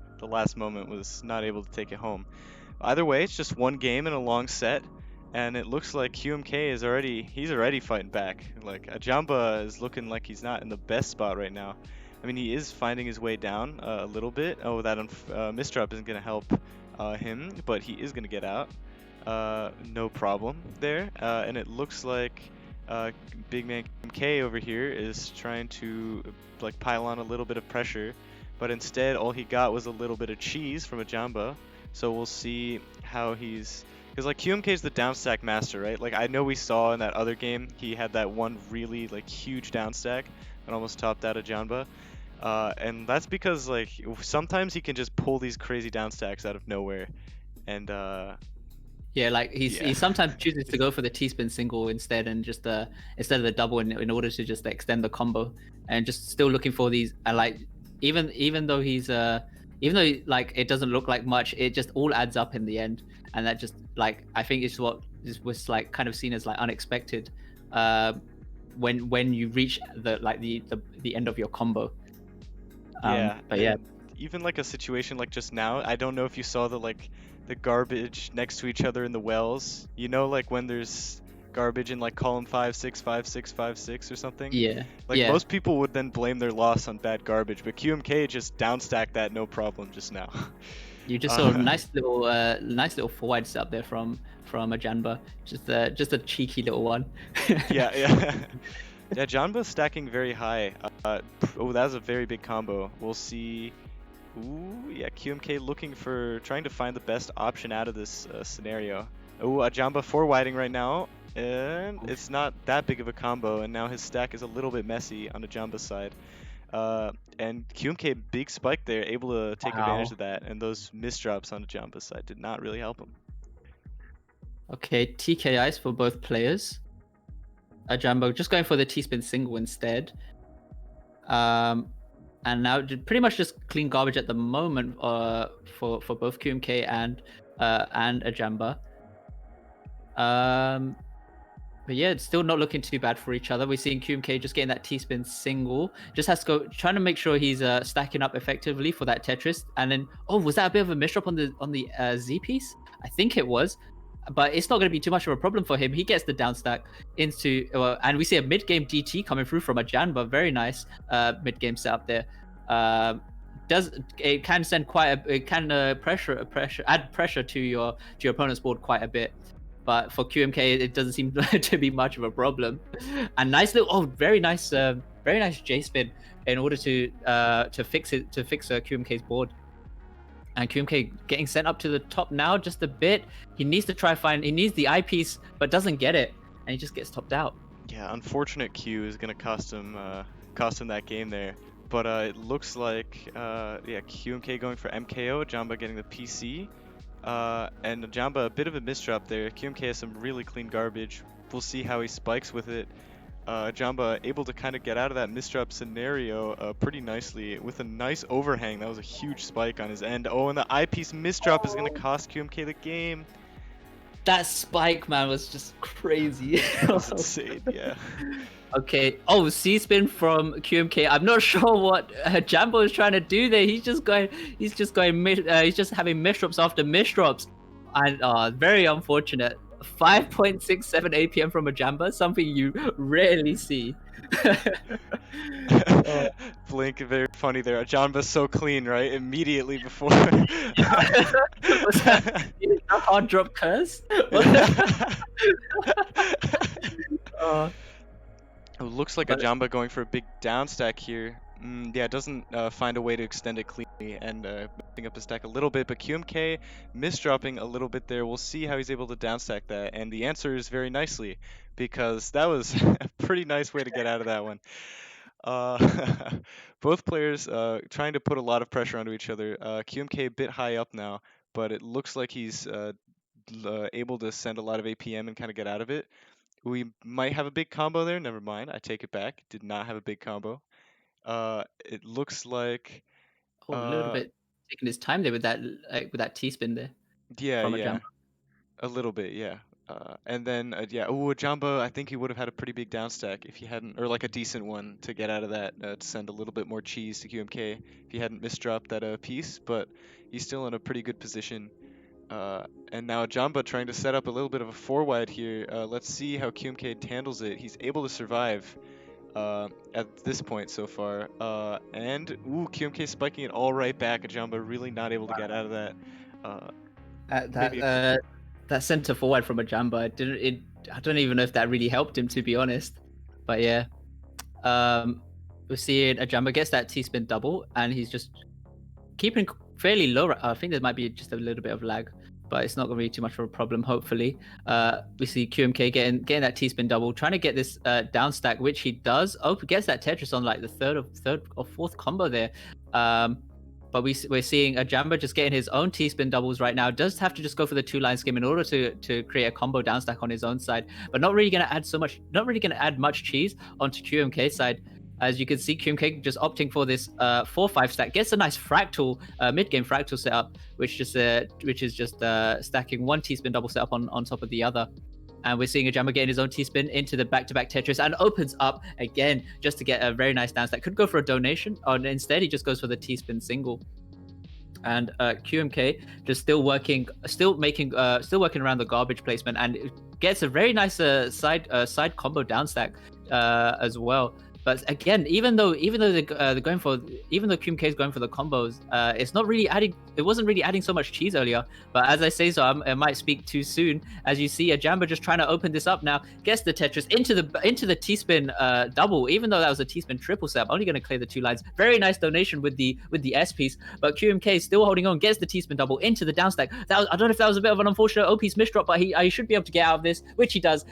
moment was not able to take it home. Either way, it's just one game in a long set, and it looks like QMK is already fighting back. Like Ajamba is looking like he's not in the best spot right now. I mean, he is finding his way down a little bit. Oh, that misdrop isn't gonna help him, but he is gonna get out. No problem there. And it looks like big man QMK over here is trying to like pile on a little bit of pressure, but instead all he got was a little bit of cheese from Ajamba. So we'll see how he's, because like QMK is the downstack master, right? Like I know we saw in that other game he had that one really like huge downstack that almost topped out Ajamba. And that's because like sometimes he can just pull these crazy downstacks out of nowhere, and Yeah, like yeah. he sometimes chooses to go for the T-spin single instead, and just instead of the double in order to just extend the combo, and just still looking for these. And like even though like it doesn't look like much, it just all adds up in the end, and that just like I think it's what was like kind of seen as like unexpected, when you reach the end of your combo. Yeah, But yeah. even like a situation like just now, I don't know if you saw the garbage next to each other in the wells. You know, like when there's garbage in like column 5, 6, 5, 6, 5, 6 or something. Yeah, Like yeah. most people would then blame their loss on bad garbage, but QMK just downstacked that no problem just now. You just saw a nice little forward setup there from Ajamba. Just a cheeky little one. Yeah, yeah. Yeah, Janba stacking very high. Oh, that was a very big combo. We'll see. Ooh, yeah, QMK trying to find the best option out of this scenario. Oh, Ajamba 4-whiting right now, and it's not that big of a combo, and now his stack is a little bit messy on Ajamba's side. And QMK, big spike there, able to take advantage Wow. of that, and those misdrops on Ajamba's side did not really help him. Okay, TKIs for both players. Ajamba just going for the T-spin single instead. And now pretty much just clean garbage at the moment for both QMK and Ajamba. But yeah, it's still not looking too bad for each other. We're seeing QMK just getting that T-spin single. Just has to go trying to make sure he's stacking up effectively for that Tetris. And then, oh, was that a bit of a misdrop on the Z piece? I think it was, but it's not going to be too much of a problem for him. He gets the down stack into, and we see a mid game DT coming through from Ajamba. Very nice mid game setup there. It can send add pressure to your opponent's board quite a bit. But for QMK, it doesn't seem to be much of a problem. And very nice J spin in order to fix QMK's board. And QMK getting sent up to the top now just a bit. He needs the eyepiece, but doesn't get it, and he just gets topped out. Yeah, unfortunate Q is gonna cost him that game there. But it looks like yeah, QMK going for MKO, Jamba getting the PC. And Ajamba, a bit of a misdrop there. QMK has some really clean garbage. We'll see how he spikes with it. Ajamba able to kind of get out of that misdrop scenario pretty nicely with a nice overhang. That was a huge spike on his end. Oh, and the eyepiece misdrop is going to cost QMK the game. That spike, man, was just crazy. That's insane, yeah. Okay. Oh, C-spin from QMK. I'm not sure what Jambo is trying to do there. He's just having misdrops after misdrops, and very unfortunate. 5.67 APM from a Jamba, something you rarely see. Blink, very funny there. Ajamba's so clean, right? Immediately before. Was that a hard drop curse? It looks like Ajamba going for a big down stack here. Yeah, doesn't find a way to extend it cleanly and messing up his stack a little bit, but QMK misdropping a little bit there. We'll see how he's able to downstack that, and the answer is very nicely, because that was a pretty nice way to get out of that one. Both players trying to put a lot of pressure onto each other. QMK a bit high up now, but it looks like he's able to send a lot of APM and kind of get out of it. We might have a big combo there. Never mind. I take it back. Did not have a big combo. It looks like Oh, a little uh bit taking his time there with that, like, with that T-spin there yeah, from yeah. Ajamba. A little bit, yeah. And then yeah, oh, Ajamba, I think he would have had a pretty big down stack if he hadn't, or like a decent one to get out of that, to send a little bit more cheese to QMK if he hadn't misdropped that piece. But he's still in a pretty good position. And now Ajamba trying to set up a little bit of a 4-wide here. Let's see how QMK handles it. He's able to survive at this point so far. And ooh, QMK spiking it all right back. Ajamba really not able to get out of that. Maybe That center forward from Ajamba, I don't even know if that really helped him, to be honest. But yeah, we're seeing Ajamba gets that T-spin double, and he's just keeping fairly low. I think there might be just a little bit of lag, but it's not going to be too much of a problem, hopefully. We see QMK getting that T-spin double, trying to get this down stack, which he does. Oh, gets that Tetris on like the third or fourth combo there. But we're seeing Ajamba just getting his own T-spin doubles right now. Does have to just go for the 2-line skim in order to create a combo down stack on his own side, but not really going to add much cheese onto QMK side. As you can see, QMK just opting for this 4-5 stack, gets a nice fractal mid-game fractal setup, which is just stacking one T-spin double setup on top of the other. And we're seeing Ajamba getting his own T-spin into the back-to-back Tetris and opens up again just to get a very nice down stack. Could go for a donation, or instead he just goes for the T-spin single. And QMK just still working around the garbage placement, and gets a very nice side combo down stack as well. But again, even though QMK is going for the combos, it wasn't really adding so much cheese earlier. But as I say so, I might speak too soon. As you see, Ajamba just trying to open this up now, gets the Tetris into the T-spin double, even though that was a T-spin triple setup, only going to clear the 2 lines. Very nice donation with the S piece, but QMK is still holding on, gets the T-spin double into the down stack. I don't know if that was a bit of an unfortunate O-piece misdrop, but he should be able to get out of this, which he does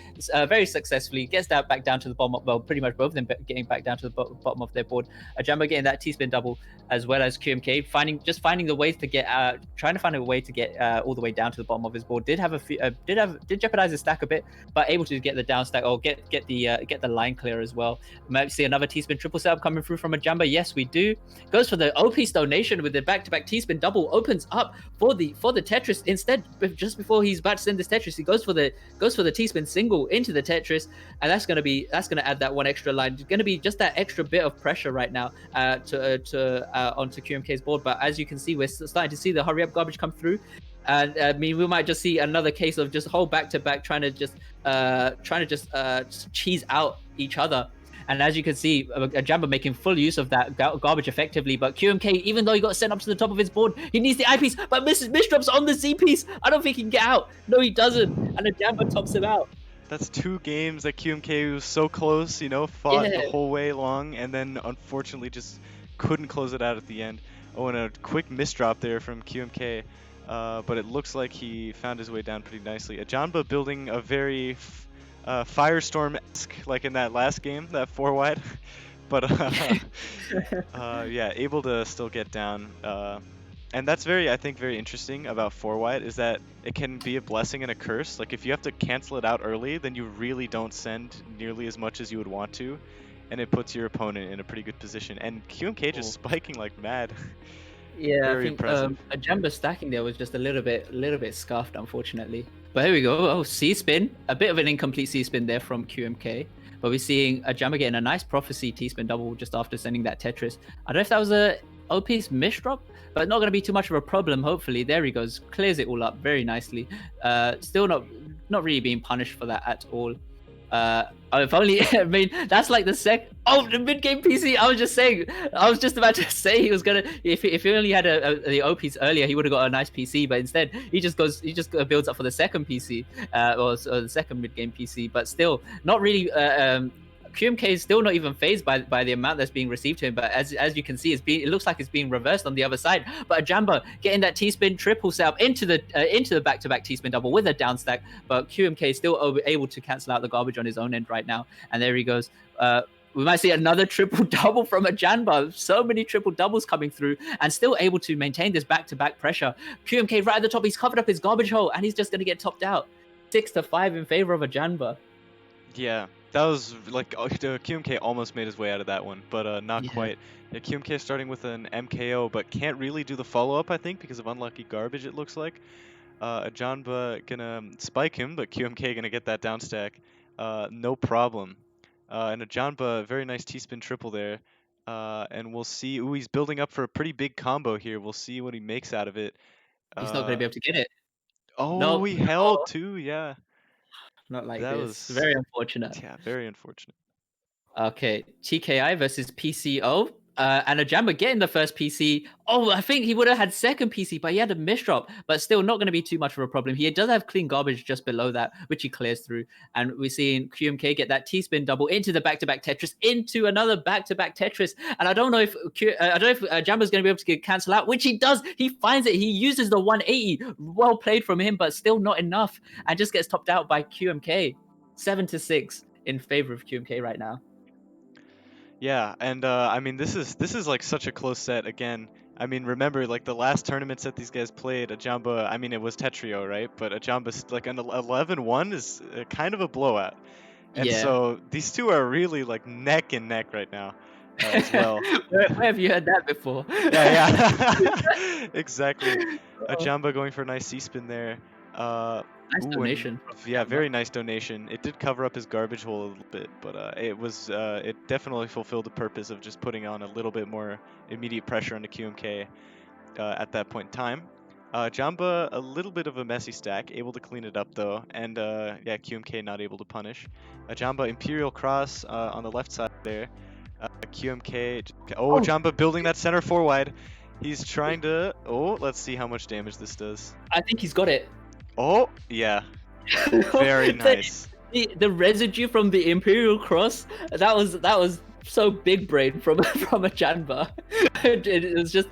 very successfully. Gets that back down to the bottom. Well, pretty much both of them getting back down to the bottom of their board. Ajamba getting that T-spin double, as well as QMK finding the ways to get trying to find a way to get all the way down to the bottom of his board. Did jeopardize his stack a bit, but able to get the down stack or get the line clear as well. Might see another T-spin triple setup coming through from Ajamba. Yes, we do. Goes for the O-piece donation with the back-to-back T-spin double. Opens up for the Tetris instead. Just before he's about to send this Tetris, he goes for the T-spin single into the Tetris, and that's gonna add that one extra line. It's gonna be just that extra bit of pressure right now onto QMK's board. But as you can see, we're starting to see the hurry up garbage come through, and I mean, we might just see another case of just whole back to back trying to just cheese out each other. And as you can see, Ajamba making full use of that garbage effectively. But QMK, even though he got sent up to the top of his board, he needs the I piece, but misdrops on the Z piece. I don't think he can get out. No, he doesn't. And Ajamba tops him out. That's 2 games that QMK was so close, fought the whole way long, and then unfortunately just couldn't close it out at the end. Oh, and a quick misdrop there from QMK, but it looks like he found his way down pretty nicely. Ajamba building a very Firestorm-esque, like in that last game, that 4-wide, but yeah, able to still get down. And that's I think very interesting about 4-wide, is that it can be a blessing and a curse. Like, if you have to cancel it out early, then you really don't send nearly as much as you would want to, and it puts your opponent in a pretty good position. And QMK just spiking like mad. Yeah, very I think impressive. Ajamba stacking there was just a little bit scuffed, unfortunately. But here we go. Oh, C-spin. A bit of an incomplete C-spin there from QMK. But we're seeing Ajamba getting a nice Prophecy T-spin double just after sending that Tetris. I don't know if that was a OP's misdrop, but not going to be too much of a problem, hopefully. There he goes. Clears it all up very nicely. Still not really being punished for that at all. If only, I mean, that's like the mid-game PC. I was just about to say he was gonna, if he only had the OPs earlier, he would have got a nice PC, but instead he just builds up for the second PC, or the second mid-game PC. But still, not really. QMK is still not even phased by the amount that's being received to him, but as you can see, it looks like it's being reversed on the other side. But Ajamba getting that T-spin triple setup into the back-to-back T-spin double with a down stack, but QMK is still able to cancel out the garbage on his own end right now. And there he goes. We might see another triple double from Ajamba. So many triple doubles coming through, and still able to maintain this back-to-back pressure. QMK right at the top. He's covered up his garbage hole, and he's just going to get topped out. 6-5 in favor of Ajamba. Yeah, That was like QMK almost made his way out of that one, but not Yeah. quite. Yeah, QMK starting with an MKO, but can't really do the follow-up, I think, because of unlucky garbage, it looks like. Ajamba gonna spike him, but QMK gonna get that down stack. No problem. And Ajamba, very nice T-spin triple there. And we'll see. Ooh, he's building up for a pretty big combo here. We'll see what he makes out of it. He's not gonna be able to get it. Oh, Nope. he held too. Yeah, Not like that this. was Very unfortunate. yeah, very unfortunate. Okay, TKI versus PCO. And Ajamba getting the first PC. Oh, I think he would have had second PC, but he had a misdrop. But still not going to be too much of a problem. He does have clean garbage just below that, which he clears through. And we're seeing QMK get that T-spin double into the back-to-back Tetris, into another back-to-back Tetris. And I don't know if Ajamba's going to be able to cancel out, which he does. He finds it. He uses the 180. Well played from him, but still not enough. And just gets topped out by QMK. 7-6 in favor of QMK right now. Yeah, and I mean this is like such a close set again. I mean, remember like the last tournaments that these guys played, Ajamba, I mean it was Tetrio, right? But Ajamba's like an 11-1 is kind of a blowout. And Yeah. so these two are really like neck and neck right now as well. Where have you heard that before? Yeah. Exactly. Ajamba going for a nice C-spin there. Nice donation. Yeah, very nice donation. It did cover up his garbage hole a little bit, but it definitely fulfilled the purpose of just putting on a little bit more immediate pressure onto QMK at that point in time. Jamba, a little bit of a messy stack, able to clean it up though, and yeah, QMK not able to punish. Jamba Imperial Cross on the left side there. QMK, oh, Jamba building that center 4 wide. He's trying to, oh, let's see how much damage this does. I think he's got it. Oh, yeah. Very nice. The residue from the Imperial Cross, that was so big brain from Ajamba. It was just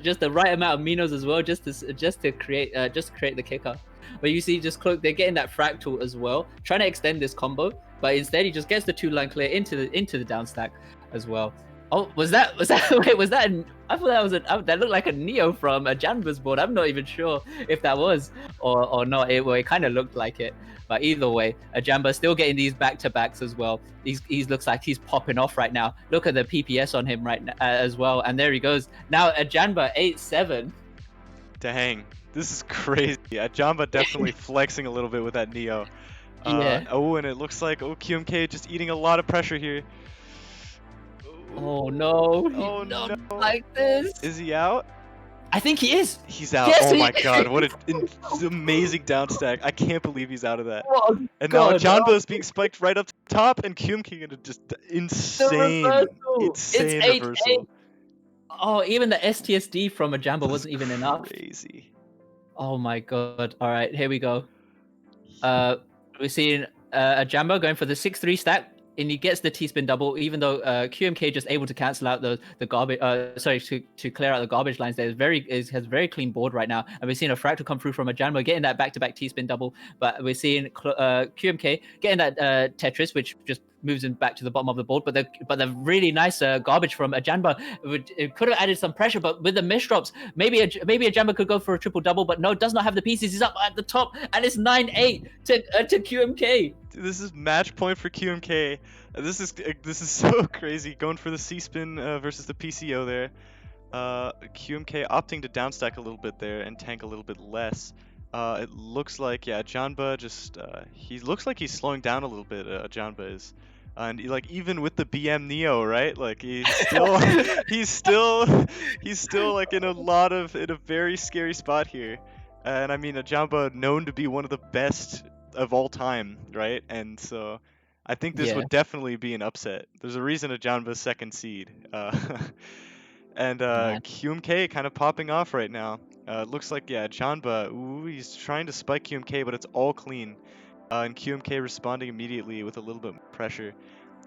just the right amount of minos as well, just to create the kicker. But you see, just Cloak, they're getting that fractal as well, trying to extend this combo, but instead he just gets the 2-line clear into the down stack as well. Oh, was that I thought that looked like a Neo from Ajamba's board. I'm not even sure if that was or not. It kind of looked like it. But either way, Ajamba still getting these back-to-backs as well. He looks like he's popping off right now. Look at the PPS on him right now as well. And there he goes. Now Ajamba 8-7. Dang, this is crazy. Ajamba definitely flexing a little bit with that Neo. Yeah. Oh, and it looks like QMK just eating a lot of pressure here. Oh no! Oh no! no! Like this. Is he out? I think he is. He's out. Yes, oh my god, what an amazing down stack. I can't believe he's out of that. Oh, and now God, Ajamba is being spiked right up top, and QMK gonna just insane reversal. Oh, even the STSD from Ajamba wasn't even enough. Crazy. Oh my god. All right, here we go. We're seeing Ajamba going for the 6-3 stack, and he gets the T-spin double, even though QMK just able to cancel out the garbage. To clear out the garbage lines. There has very clean board right now, and we're seeing a fractal come through from Ajamba, getting that back-to-back T-spin double. But we're seeing QMK getting that Tetris, which just moves him back to the bottom of the board. But the really nice garbage from Ajamba it could have added some pressure, but with the misdrops, maybe Ajamba could go for a triple double, but no, does not have the pieces. He's up at the top, and it's 9-8 to QMK. This is match point for QMK. This is so crazy. Going for the C-spin versus the PCO there. QMK opting to downstack a little bit there and tank a little bit less. It looks like, yeah, Ajamba just he looks like he's slowing down a little bit. Ajamba is. And like even with the BM Neo, right? Like he's still like in a very scary spot here. And I mean Ajamba known to be one of the best of all time, right? And so I think this would definitely be an upset. There's a reason Ajamba's second seed. And QMK kind of popping off right now. Looks like, yeah, Ajamba, ooh, he's trying to spike QMK, but it's all clean. And QMK responding immediately with a little bit more pressure.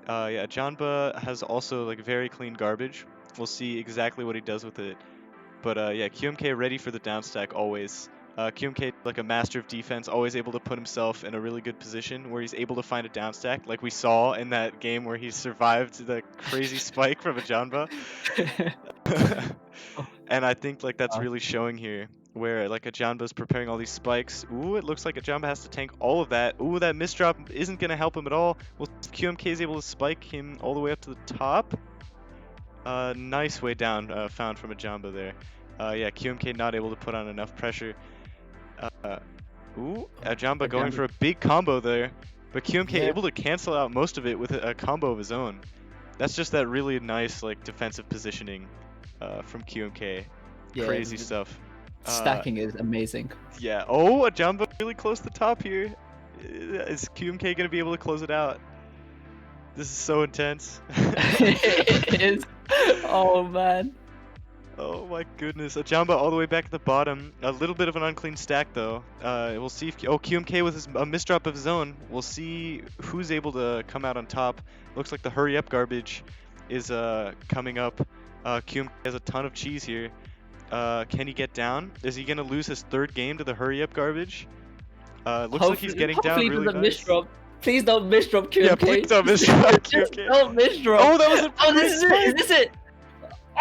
Yeah, Ajamba has also like very clean garbage. We'll see exactly what he does with it. But yeah, QMK ready for the downstack always. QMK, like a master of defense, always able to put himself in a really good position where he's able to find a downstack, like we saw in that game where he survived the crazy spike from Ajamba. And I think like that's really showing here. where like Ajamba's preparing all these spikes. Ooh, it looks like Ajamba has to tank all of that. Ooh, that misdrop isn't gonna help him at all. Well, QMK is able to spike him all the way up to the top. Nice way down found from Ajamba there. Yeah, QMK not able to put on enough pressure. Ooh, Ajamba going for a big combo there, but QMK Yeah. able to cancel out most of it with a combo of his own. That's just that really nice like defensive positioning from QMK. Yeah, Crazy stuff. Stacking is amazing. Yeah. Oh, Ajamba really close to the top here. Is QMK gonna be able to close it out? This is so intense. It is. Oh man. Oh my goodness. Ajamba all the way back at the bottom. A little bit of an unclean stack though. We'll see if QMK with a misdrop of his own. We'll see who's able to come out on top. Looks like the hurry up garbage is coming up. QMK has a ton of cheese here. Can he get down? Is he gonna lose his third game to the hurry up garbage? Looks like he's getting down really nice. Misdrop. Please don't misdrop QMK. Yeah, please don't misdrop QMK. Don't misdrop. Oh, that was a this is it. Is this it?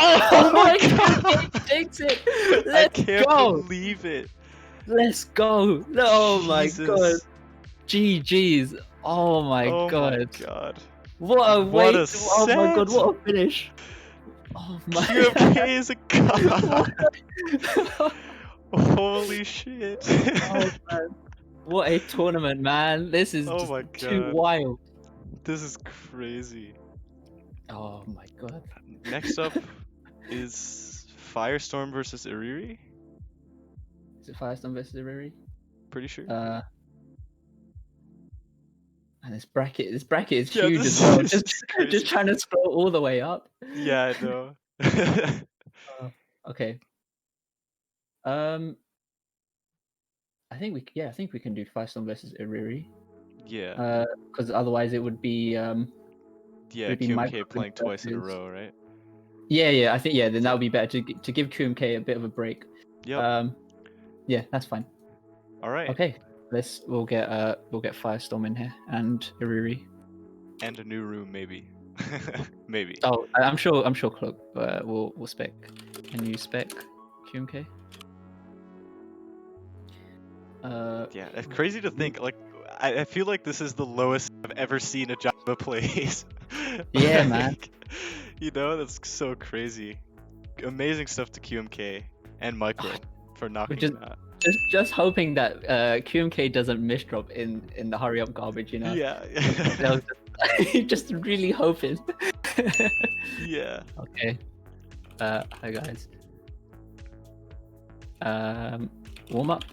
Oh my god! QMK takes it. I Let's can't go. believe it. Let's go. Oh my Jesus. god. GG's. Oh my Oh god. my god. What a What way. a Oh my god, set. what a finish. Oh my QMK is a god. Holy shit. Oh man. What a tournament, man. This is Oh just my too God. wild. This is crazy. Oh my god. Next up is Firestorm versus Iriri. Is it Firestorm versus Riri? Pretty sure. And this bracket is Yeah, huge this as well. is Just crazy. trying to scroll all the way up. Yeah, I know. Okay. I think we can do Firestorm versus Iriri. Yeah. Because otherwise it would be Yeah, would be QMK playing Microblaze twice in a versus- row, right? Yeah, I think then that would be better to give QMK a bit of a break. Yep. Yeah, that's fine. All right. Okay, we'll get Firestorm in here and Iriri. And a new room, maybe. Maybe. Oh, I'm sure Cloak will spec. Can you spec QMK? Yeah, it's crazy to think. Like, I feel like this is the lowest I've ever seen a Ajamba plays. Yeah, man. You know, that's so crazy. Amazing stuff to QMK and Micro for knocking just- him out. Just hoping that QMK doesn't misdrop in the hurry up garbage, you know. Yeah. That was just really hoping. Yeah. Okay. Hi guys. Warm up.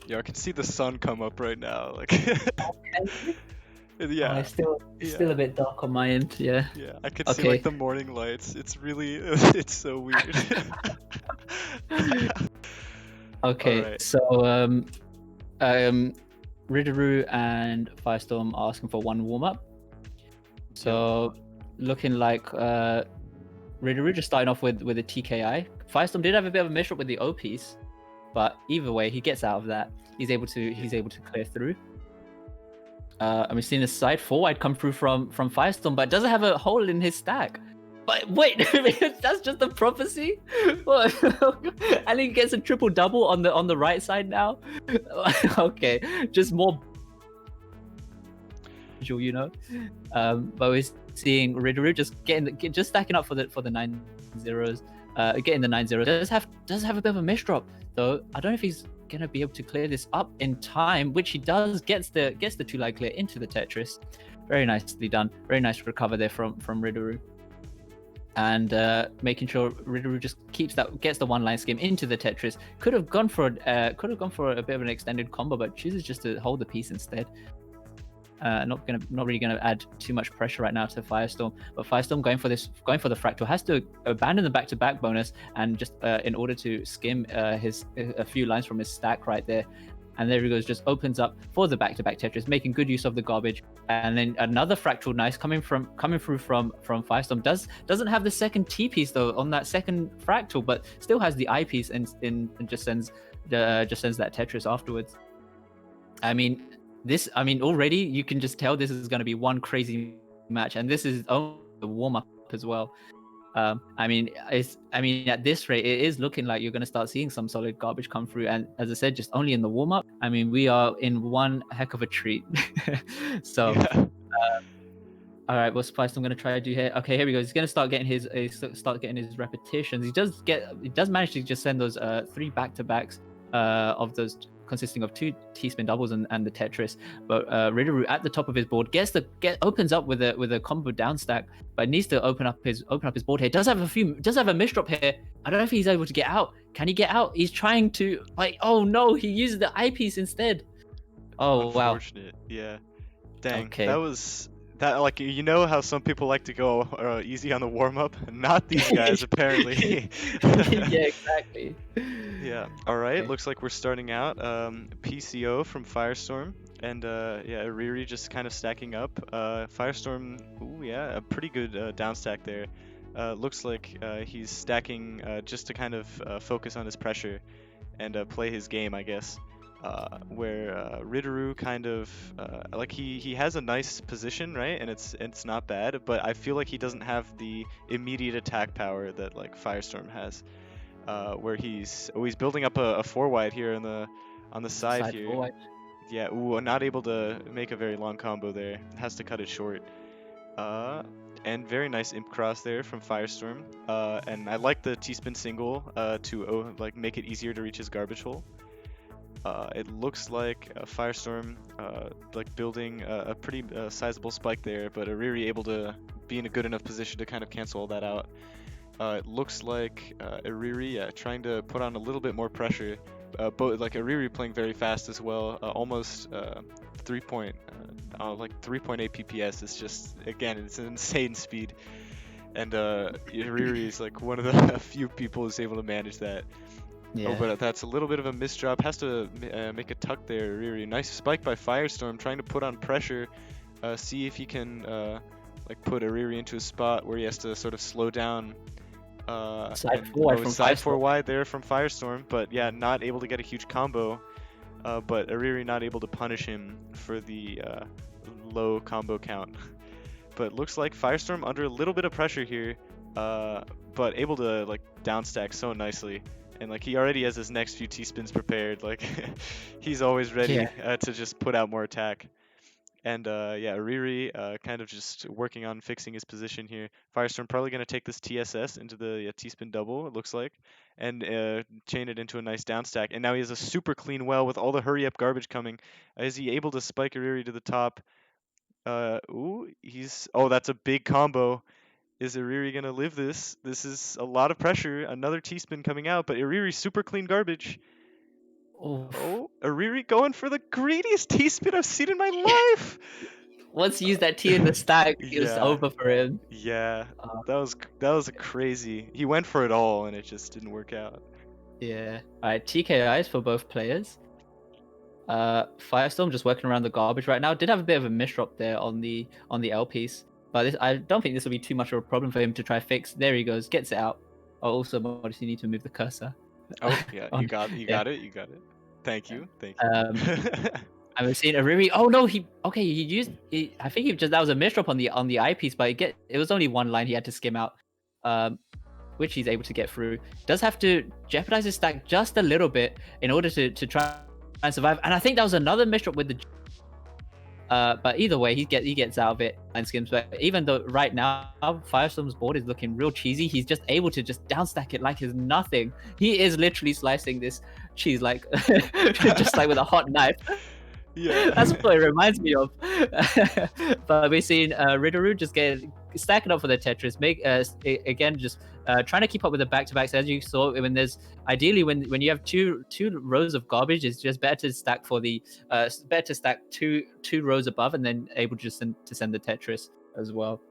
Yeah, I can see the sun come up right now. Like, yeah. It's still a bit dark on my end. Yeah. Yeah, I can see Okay. like the morning lights. It's really, it's so weird. Okay. Alright. So Ritaroo and Firestorm are asking for one warm up. So looking like Ritaroo just starting off with a TKI. Firestorm did have a bit of a misdrop with the O piece, but either way he gets out of that. He's able to clear through. And we've seen the side forward come through from Firestorm, but it doesn't have a hole in his stack. But wait, that's just a prophecy. What? And he gets a triple double on the right side now. Okay, just more, you know. But we're seeing Ritaroo just stacking up for the 9-0s, getting the 9-0. Does have a bit of a misdrop though. I don't know if he's gonna be able to clear this up in time, which he does. Gets the 2-line clear into the Tetris. Very nicely done. Very nice recover there from Ritaroo. And making sure Ritaroo just gets the 1-line skim into the Tetris. Could have gone for a bit of an extended combo, but chooses just to hold the piece instead. Not really gonna add too much pressure right now to Firestorm. But Firestorm going for the fractal has to abandon the back-to-back bonus and just in order to skim a few lines from his stack right there. And there he goes, just opens up for the back-to-back Tetris, making good use of the garbage. And then another fractal nice coming through from Firestorm. Doesn't have the second T piece though on that second fractal, but still has the I piece and just sends that Tetris afterwards. I mean, already you can just tell this is going to be one crazy match, and this is only the warm-up as well. I mean, at this rate, it is looking like you're going to start seeing some solid garbage come through. And as I said, just only in the warm up. I mean, we are in one heck of a treat. So, Yeah. all right, what's Firestorm going to try to do here? Okay, here we go. He's going to start getting his repetitions. He does manage to just send those 3 back-to-backs of those consisting of 2 T-spin doubles and the Tetris. But Ritaroo at the top of his board opens up with a combo down stack, but needs to open up his board here. Does have a misdrop here. I don't know if he's able to get out. Can he get out? He's trying to, like, oh no, he uses the eyepiece instead. Oh wow. Unfortunate. Yeah. Dang. Okay. That was that, like, you know how some people like to go easy on the warm up? Not these guys apparently. Yeah, exactly. Yeah. All right. Okay. Looks like we're starting out. PCO from Firestorm, and yeah, Riri just kind of stacking up. Firestorm. Ooh, yeah, a pretty good down stack there. Looks like he's stacking just to kind of focus on his pressure and play his game, I guess. Where Ritaroo kind of like he has a nice position, right? And it's not bad, but I feel like he doesn't have the immediate attack power that like Firestorm has. Where he's building up a 4-wide here on the side here. 4-wide. Yeah, ooh, not able to make a very long combo there. Has to cut it short. And very nice imp cross there from Firestorm. And I like the T-spin single to like make it easier to reach his garbage hole. It looks like Firestorm like building a pretty sizable spike there, but Ariri able to be in a good enough position to kind of cancel all that out. It looks like Ariri trying to put on a little bit more pressure. But like Ariri playing very fast as well, almost 3.8 PPS. It's just, again, it's an insane speed. And Ariri is like one of the few people who's able to manage that. Yeah. Oh, but that's a little bit of a misdrop. Has to make a tuck there, Ariri. Nice spike by Firestorm, trying to put on pressure. See if he can like put Ariri into a spot where he has to sort of slow down. Side 4-wide from side Firestorm. 4-wide there from Firestorm, but yeah, not able to get a huge combo. But Ariri not able to punish him for the low combo count. But looks like Firestorm under a little bit of pressure here, but able to like downstack so nicely. And like he already has his next few T-spins prepared. Like he's always ready to just put out more attack. And yeah, Ariri kind of just working on fixing his position here. Firestorm probably going to take this TSS into the T-spin double, it looks like, and chain it into a nice downstack. And now he has a super clean well with all the hurry-up garbage coming. Is he able to spike Ariri to the top? Ooh, oh, that's a big combo. Is Ariri going to live this? This is a lot of pressure. Another T-spin coming out, but Ariri super clean garbage. Oof. Oh, Ariri going for the greediest T-spin I've seen in my life. Once you use that T in the stack, it was over for him. Yeah, that was crazy. He went for it all, and it just didn't work out. Yeah. All right, TKIs for both players. Firestorm just working around the garbage right now. Did have a bit of a misdrop there on the L piece, but I don't think this will be too much of a problem for him to try fix. There he goes, gets it out. Oh, also, obviously, you need to move the cursor. Oh yeah, you got it. Thank you. I've seen Ariri. Oh no, I think that was a misdrop on the eyepiece, but it was only one line he had to skim out, which he's able to get through. Does have to jeopardize his stack just a little bit in order to try and survive. And I think that was another misdrop with the. But either way, he gets out of it and skims back. Even though right now Firestorm's board is looking real cheesy, he's just able to just downstack it like it's nothing. He is literally slicing this cheese like just like with a hot knife. Yeah, that's what it reminds me of. But we've seen Ritaroo just stacking up for the Tetris, again just trying to keep up with the back-to-backs. As you saw, when you have two rows of garbage, it's just better to stack two rows above and then able to send the Tetris as well.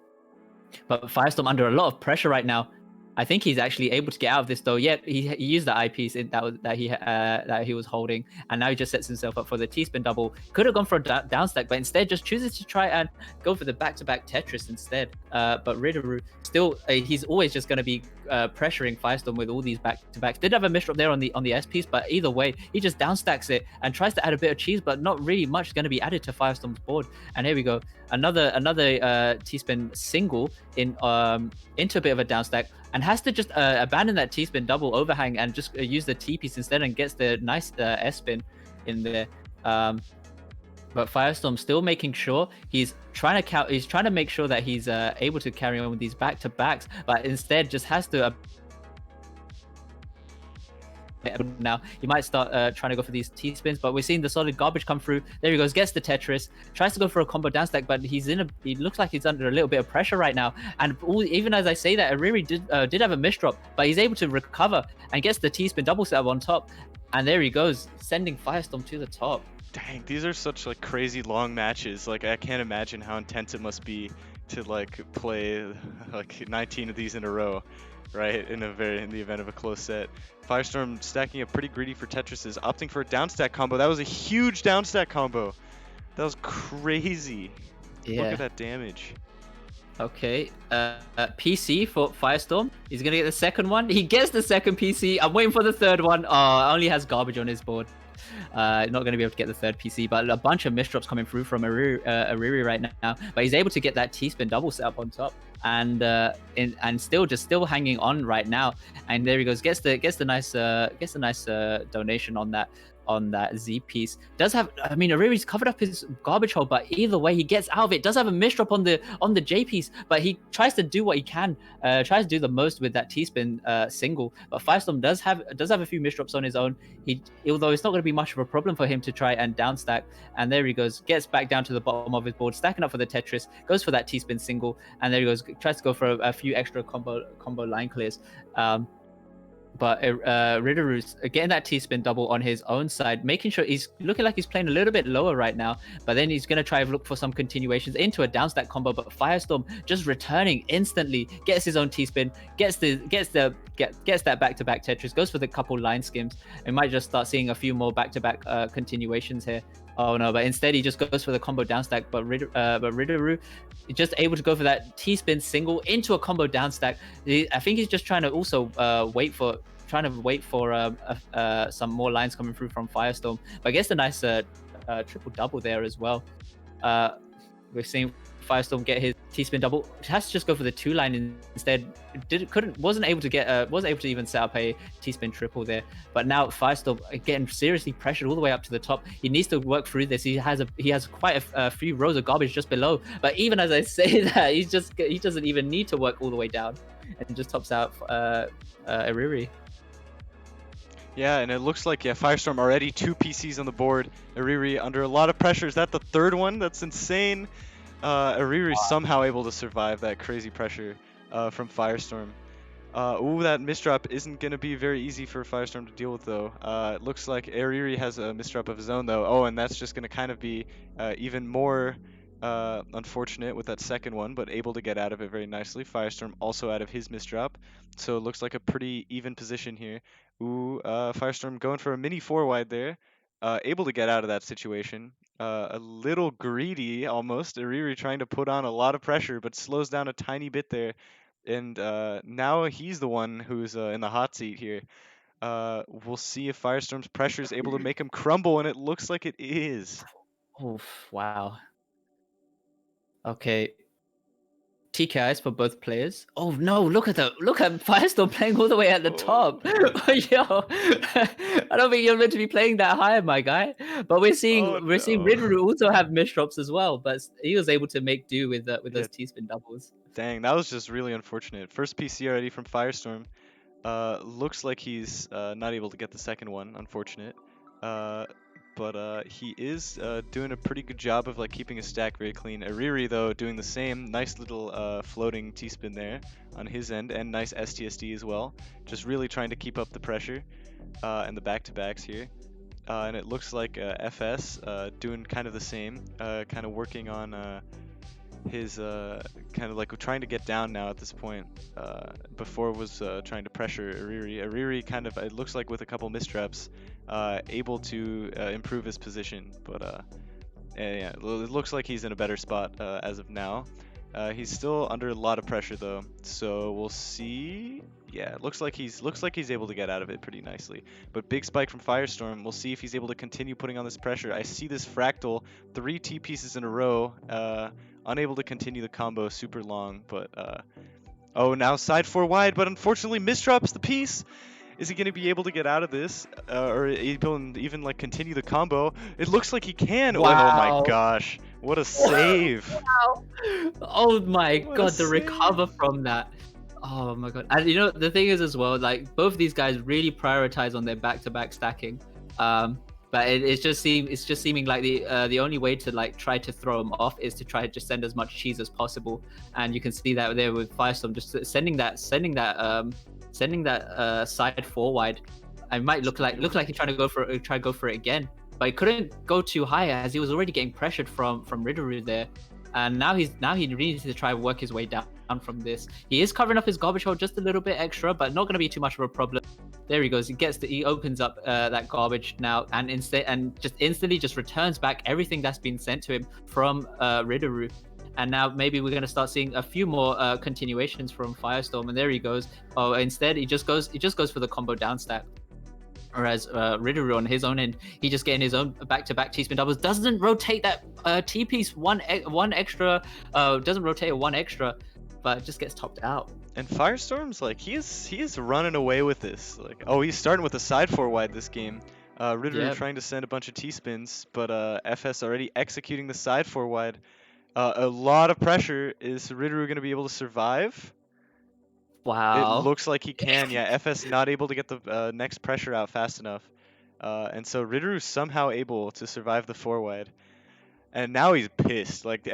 But Firestorm under a lot of pressure right now. I think he's actually able to get out of this though. Yep, he used the eyepiece that he was holding, and now he just sets himself up for the T-spin double. Could have gone for a down stack, but instead just chooses to try and go for the back-to-back Tetris instead. But Ritaroo still, he's always just going to be pressuring Firestorm with all these back-to-backs. Did have a misdrop there on the S piece, but either way, he just down stacks it and tries to add a bit of cheese, but not really much going to be added to Firestorm's board. And here we go, another T-spin single into a bit of a down stack, and has to just abandon that T-spin double overhang and just use the T piece instead, and gets the nice S spin in there. But Firestorm still making sure he's trying to make sure that he's able to carry on with these back-to-backs, but instead just has to now he might start trying to go for these T-spins, but we're seeing the solid garbage come through. There he goes, gets the Tetris, tries to go for a combo down stack, but he looks like he's under a little bit of pressure right now. And even as I say that, Ariri did have a misdrop, but he's able to recover and gets the T-spin double set on top. And there he goes, sending Firestorm to the top. Dang, these are such like crazy long matches. Like I can't imagine how intense it must be to like play like 19 of these in a row, right? In the event of a close set. Firestorm stacking up pretty greedy for Tetrises, opting for a downstack combo. That was a huge downstack combo. That was crazy. Yeah. Look at that damage. Okay, PC for Firestorm. He's gonna get the second one. He gets the second PC. I'm waiting for the third one. Oh, only has garbage on his board. Not going to be able to get the third PC, but a bunch of misdrops coming through from Ariri right now. But he's able to get that T-spin double set up on top, and still hanging on right now. And there he goes, gets the nice donation on that Z piece. Does have, I mean, Ariri's covered up his garbage hole, but either way, he gets out of it. Does have a misdrop on the J piece, but he tries to do what he can, tries to do the most with that T-spin single. But Firestorm does have a few misdrops on his own. Although it's not going to be much of a problem for him to try and down stack. And there he goes, gets back down to the bottom of his board, stacking up for the Tetris, goes for that T-spin single, and there he goes, tries to go for a few extra combo line clears. But Ritaroo's getting that T-spin double on his own side, making sure he's looking like he's playing a little bit lower right now. But then he's gonna try and look for some continuations into a downstack combo. But Firestorm just returning instantly, gets his own T-spin, gets that back-to-back Tetris, goes for the couple line skims. We might just start seeing a few more back-to-back continuations here. Oh no, but instead he just goes for the combo downstack. But Ritaroo is just able to go for that T-spin single into a combo downstack. I think he's just trying to also wait for some more lines coming through from Firestorm. But I guess a nice triple double there as well. We're seeing Firestorm get his T-spin double. Has to just go for the 2-line instead. Wasn't able to even set up a T-spin triple there. But now Firestorm getting seriously pressured all the way up to the top. He needs to work through this. He has quite a few rows of garbage just below. But even as I say that, he doesn't even need to work all the way down, and just tops out Ariri. Yeah, and it looks like Firestorm already 2 PCs on the board. Ariri under a lot of pressure. Is that the third one? That's insane. Ariri somehow able to survive that crazy pressure from Firestorm. Ooh, that misdrop isn't going to be very easy for Firestorm to deal with, though. It looks like Ariri has a misdrop of his own, though. Oh, and that's just going to kind of be even more unfortunate with that second one, but able to get out of it very nicely. Firestorm also out of his misdrop. So it looks like a pretty even position here. Ooh, Firestorm going for a mini 4-wide there. Able to get out of that situation. A little greedy almost. Ariri trying to put on a lot of pressure, but slows down a tiny bit there. And now he's the one who's in the hot seat here. We'll see if Firestorm's pressure is able to make him crumble, and it looks like it is. Oh, wow. Okay. TKIs for both players. Oh no, look at Firestorm playing all the way at the top. Yo, I don't think you're meant to be playing that high, my guy. But we're seeing Ritaroo also have misdrops as well, but he was able to make do with those T-spin doubles. Dang, that was just really unfortunate. First PC already from Firestorm. Looks like he's not able to get the second one, unfortunate. But he is doing a pretty good job of like keeping his stack very clean. Ariri though doing the same, nice little floating T-spin there on his end, and nice STSD as well. Just really trying to keep up the pressure and the back-to-backs here. And it looks like FS doing kind of the same, kind of working on his kind of like trying to get down now at this point. Before was trying to pressure Ariri. Ariri kind of, it looks like with a couple missteps, able to improve his position, but yeah, it looks like he's in a better spot as of now. He's still under a lot of pressure though, so we'll see. Yeah, it looks like he's able to get out of it pretty nicely. But big spike from Firestorm. We'll see if he's able to continue putting on this pressure. I see this fractal, 3 T pieces in a row. Unable to continue the combo super long, but oh, now side 4 wide, but unfortunately misdrops the piece. Is he going to be able to get out of this, or even like continue the combo? It looks like he can. Oh my Wow. gosh, what a save! Wow. Oh my What a god, the save! recover from that. Oh my god. And you know, the thing is as well, like both of these guys really prioritize on their back-to-back stacking. But it's just seeming like the only way to like try to throw him off is to try to just send as much cheese as possible. And you can see that there with Firestorm just sending that side 4 wide. I might look like he's trying to go for it again, but he couldn't go too high as he was already getting pressured from Ritaroo there, and now he really needs to try and work his way down from this. He is covering up his garbage hole just a little bit extra, but not going to be too much of a problem. There he goes. He opens up that garbage now, and just instantly just returns back everything that's been sent to him from Ritaroo. And now maybe we're going to start seeing a few more continuations from Firestorm. And there he goes. Oh, instead he just goes for the combo down stack. Whereas Ritaroo on his own end, he just getting his own back-to-back T-spin doubles. Doesn't rotate that T-piece one extra. Doesn't rotate it one extra, but just gets topped out. And Firestorm's like he is running away with this. Like, oh, he's starting with a side 4 wide this game. Ritaroo trying to send a bunch of T-spins, but FS already executing the side 4 wide. A lot of pressure. Is Ritaroo going to be able to survive? It Wow. looks like he can. Yeah, FS not able to get the next pressure out fast enough. And so Ritaroo's somehow able to survive the 4 wide. And now he's pissed. Like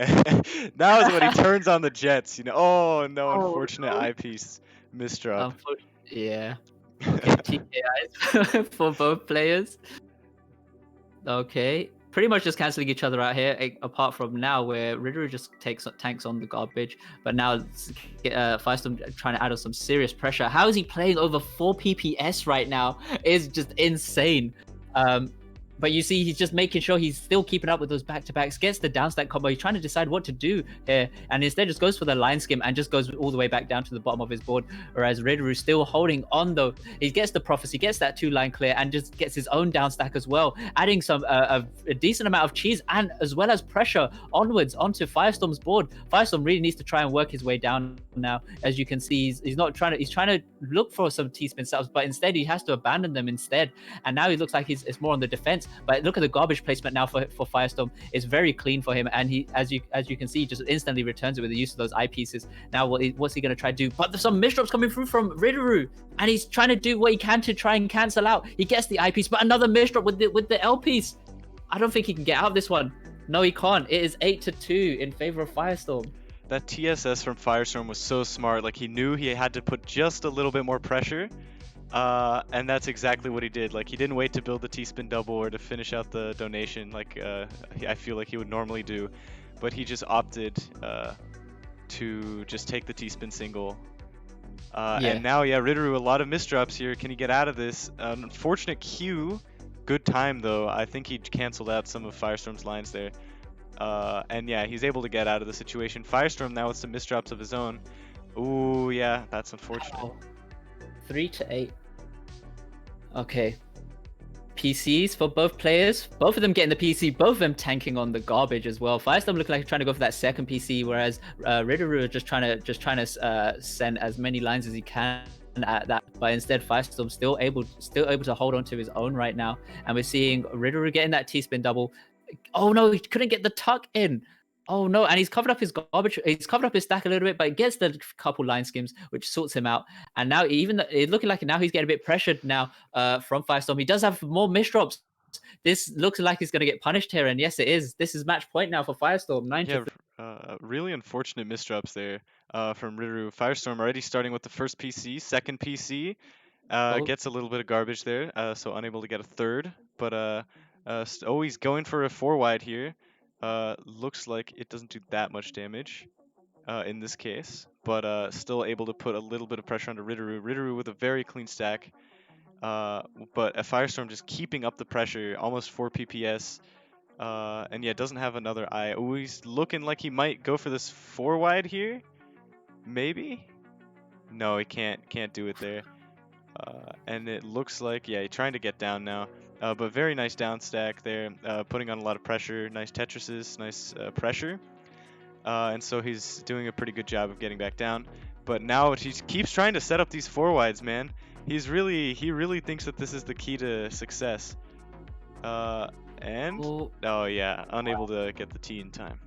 now is when he turns on the jets. You know. Oh no! Unfortunate no. eyepiece misdrop. Yeah. Okay, TKIs for both players. Okay. Pretty much just cancelling each other out here, apart from now where Ritaroo just tanks on the garbage. But now Firestorm trying to add on some serious pressure. How is he playing over 4 PPS right now? It's just insane. But you see, he's just making sure he's still keeping up with those back-to-backs, gets the down stack combo. He's trying to decide what to do here, and instead just goes for the line skim and just goes all the way back down to the bottom of his board. Whereas Ritaroo still holding on though. He gets the prophecy, gets that 2-line clear, and just gets his own down stack as well, adding some a decent amount of cheese and as well as pressure onwards onto Firestorm's board. Firestorm really needs to try and work his way down now. As you can see, he's trying to look for some T-spin setups, but instead he has to abandon them instead. And now he looks like it's more on the defense. But look at the garbage placement now for Firestorm. It's very clean for him, and he, as you can see, just instantly returns it with the use of those eyepieces. Now what's he going to try to do? But there's some misdrops coming through from Ritaroo, and he's trying to do what he can to try and cancel out. He gets the eyepiece, but another misdrop with the L piece. I don't think he can get out of this one. No, he can't. It is 8-2 in favor of Firestorm. That TSS from Firestorm was so smart. Like he knew he had to put just a little bit more pressure. And that's exactly what he did. Like he didn't wait to build the T-spin double or to finish out the donation like I feel like he would normally do, but he just opted to just take the T-spin single. And now, yeah, Ritaroo, a lot of misdrops here. Can he get out of this? Unfortunate Q. Good time though. I think he canceled out some of Firestorm's lines there. And yeah, he's able to get out of the situation. Firestorm now with some misdrops of his own. Ooh, yeah, that's unfortunate. 3-8. Okay. PCs for both players. Both of them getting the PC. Both of them tanking on the garbage as well. Firestorm looking like trying to go for that second PC, whereas Ritaroo is just trying to send as many lines as he can at that. But instead, Firestorm still able to hold on to his own right now. And we're seeing Ritaroo getting that T-spin double. Oh no, he couldn't get the tuck in. Oh no, and he's covered up his garbage. He's covered up his stack a little bit, but he gets the couple line skims, which sorts him out. And now it's looking like now he's getting a bit pressured now from Firestorm. He does have more misdrops. This looks like he's going to get punished here, and yes, it is. This is match point now for Firestorm. 9-3. Really unfortunate misdrops there from Ritaroo. Firestorm already starting with the first PC, second PC gets a little bit of garbage there, so unable to get a third. But he's going for a 4 wide here. Looks like it doesn't do that much damage in this case, but still able to put a little bit of pressure onto Ritaroo. Ritaroo with a very clean stack, but a Firestorm just keeping up the pressure, almost 4 PPS. And yeah, doesn't have another eye. Oh, he's looking like he might go for this 4 wide here. Maybe? No, he can't do it there. And it looks like, yeah, he's trying to get down now. But very nice down stack there, putting on a lot of pressure. Nice Tetrises, nice pressure. And so he's doing a pretty good job of getting back down. But now he keeps trying to set up these 4 wides, man. He really thinks that this is the key to success. And oh yeah, unable to get the T in time.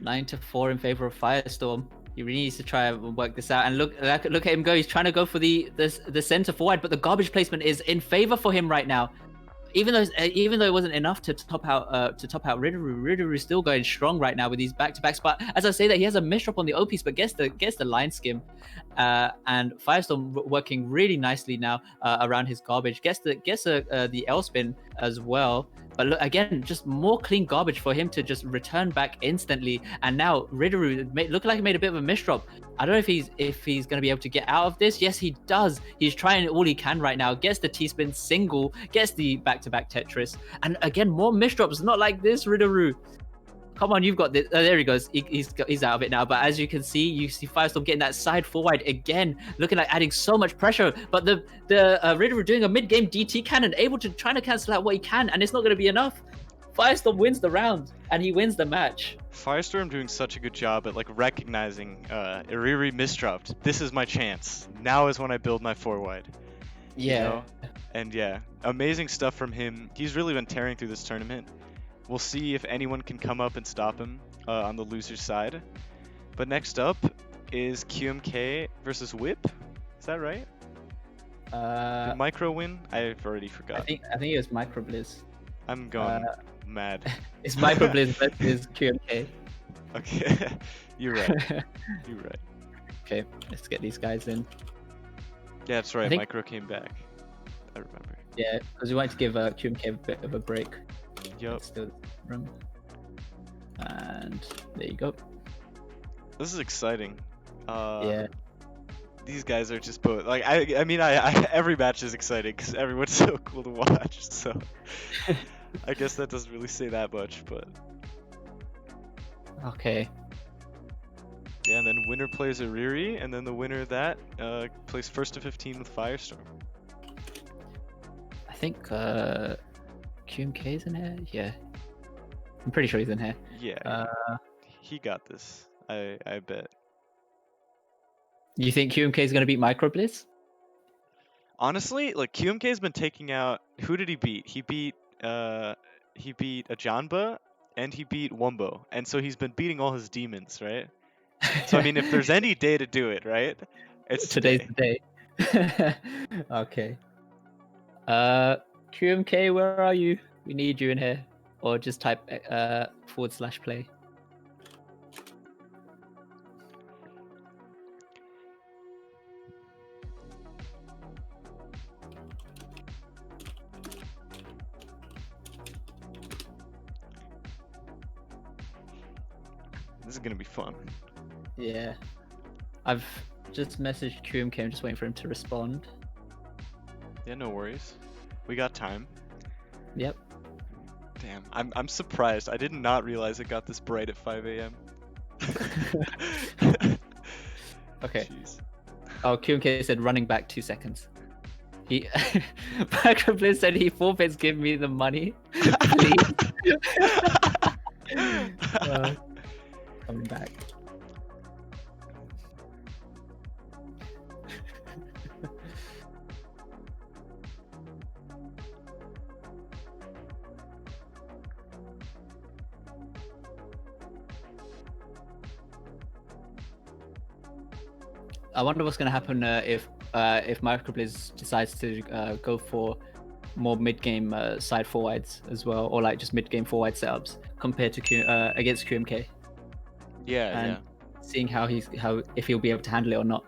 9-4 in favor of Firestorm. He really needs to try and work this out. And look at him go. He's trying to go for the center forward, but the garbage placement is in favor for him right now. Even though it wasn't enough to top out Ritaroo, Ritaroo's still going strong right now with these back-to-backs. But as I say that, he has a misdrop on the O piece, but gets the line skim. And Firestorm working really nicely now around his garbage. Gets the L spin as well. But look, again, just more clean garbage for him to just return back instantly. And now Ritaroo looked like he made a bit of a misdrop. I don't know if he's going to be able to get out of this. Yes, he does. He's trying all he can right now. Gets the T-spin single, gets the back-to-back Tetris. And again, more misdrops. Not like this, Ritaroo. Come on, you've got this. There he goes. He's out of it now. But as you can see, you see Firestorm getting that side forward again, looking like adding so much pressure. But the Ritaroo doing a mid-game DT cannon, able to try to cancel out what he can, and it's not going to be enough. Firestorm wins the round, and he wins the match. Firestorm doing such a good job at like recognizing Iriri misdropped. This is my chance. Now is when I build my 4 wide. Yeah. You know? And yeah, amazing stuff from him. He's really been tearing through this tournament. We'll see if anyone can come up and stop him on the loser's side. But next up is QMK versus Whip. Is that right? Did Micro win? I've already forgot. I think it was Microblaze. I'm going mad. It's Microblaze versus QMK. Okay, you're right. You're right. Okay, let's get these guys in. Yeah, that's right. Micro came back. I remember. Yeah, because we wanted to give QMK a bit of a break. Yup. And there you go. This is exciting. Yeah. These guys are just both like I mean every match is exciting because everyone's so cool to watch. So I guess that doesn't really say that much, but okay. Yeah, and then winner plays Iriri, and then the winner of that plays 1st to 15 with Firestorm. I think QMK's in here. Yeah, I'm pretty sure he's in here. Yeah, he got this. I bet. You think QMK is going to beat Microblaze? Honestly, like QMK's been taking out. Who did he beat? He beat Ajamba and he beat Wumbo, and so he's been beating all his demons, right? So I mean, if there's any day to do it, right? It's today's the day. Okay. QMK, where are you? We need you in here. Or just type /play. This is gonna be fun. Yeah. I've just messaged QMK. I'm just waiting for him to respond. Yeah, no worries. We got time. Yep. Damn, I'm surprised. I did not realize it got this bright at 5 a.m. Okay. Jeez. Oh, QMK said running back 2 seconds. He Microblaze said he forfeits give me the money. Please. Coming back. I wonder what's going to happen if Microblaze decides to go for more mid-game side forwards as well, or like just mid-game forward setups compared to against QMK. Yeah, and seeing if he'll be able to handle it or not.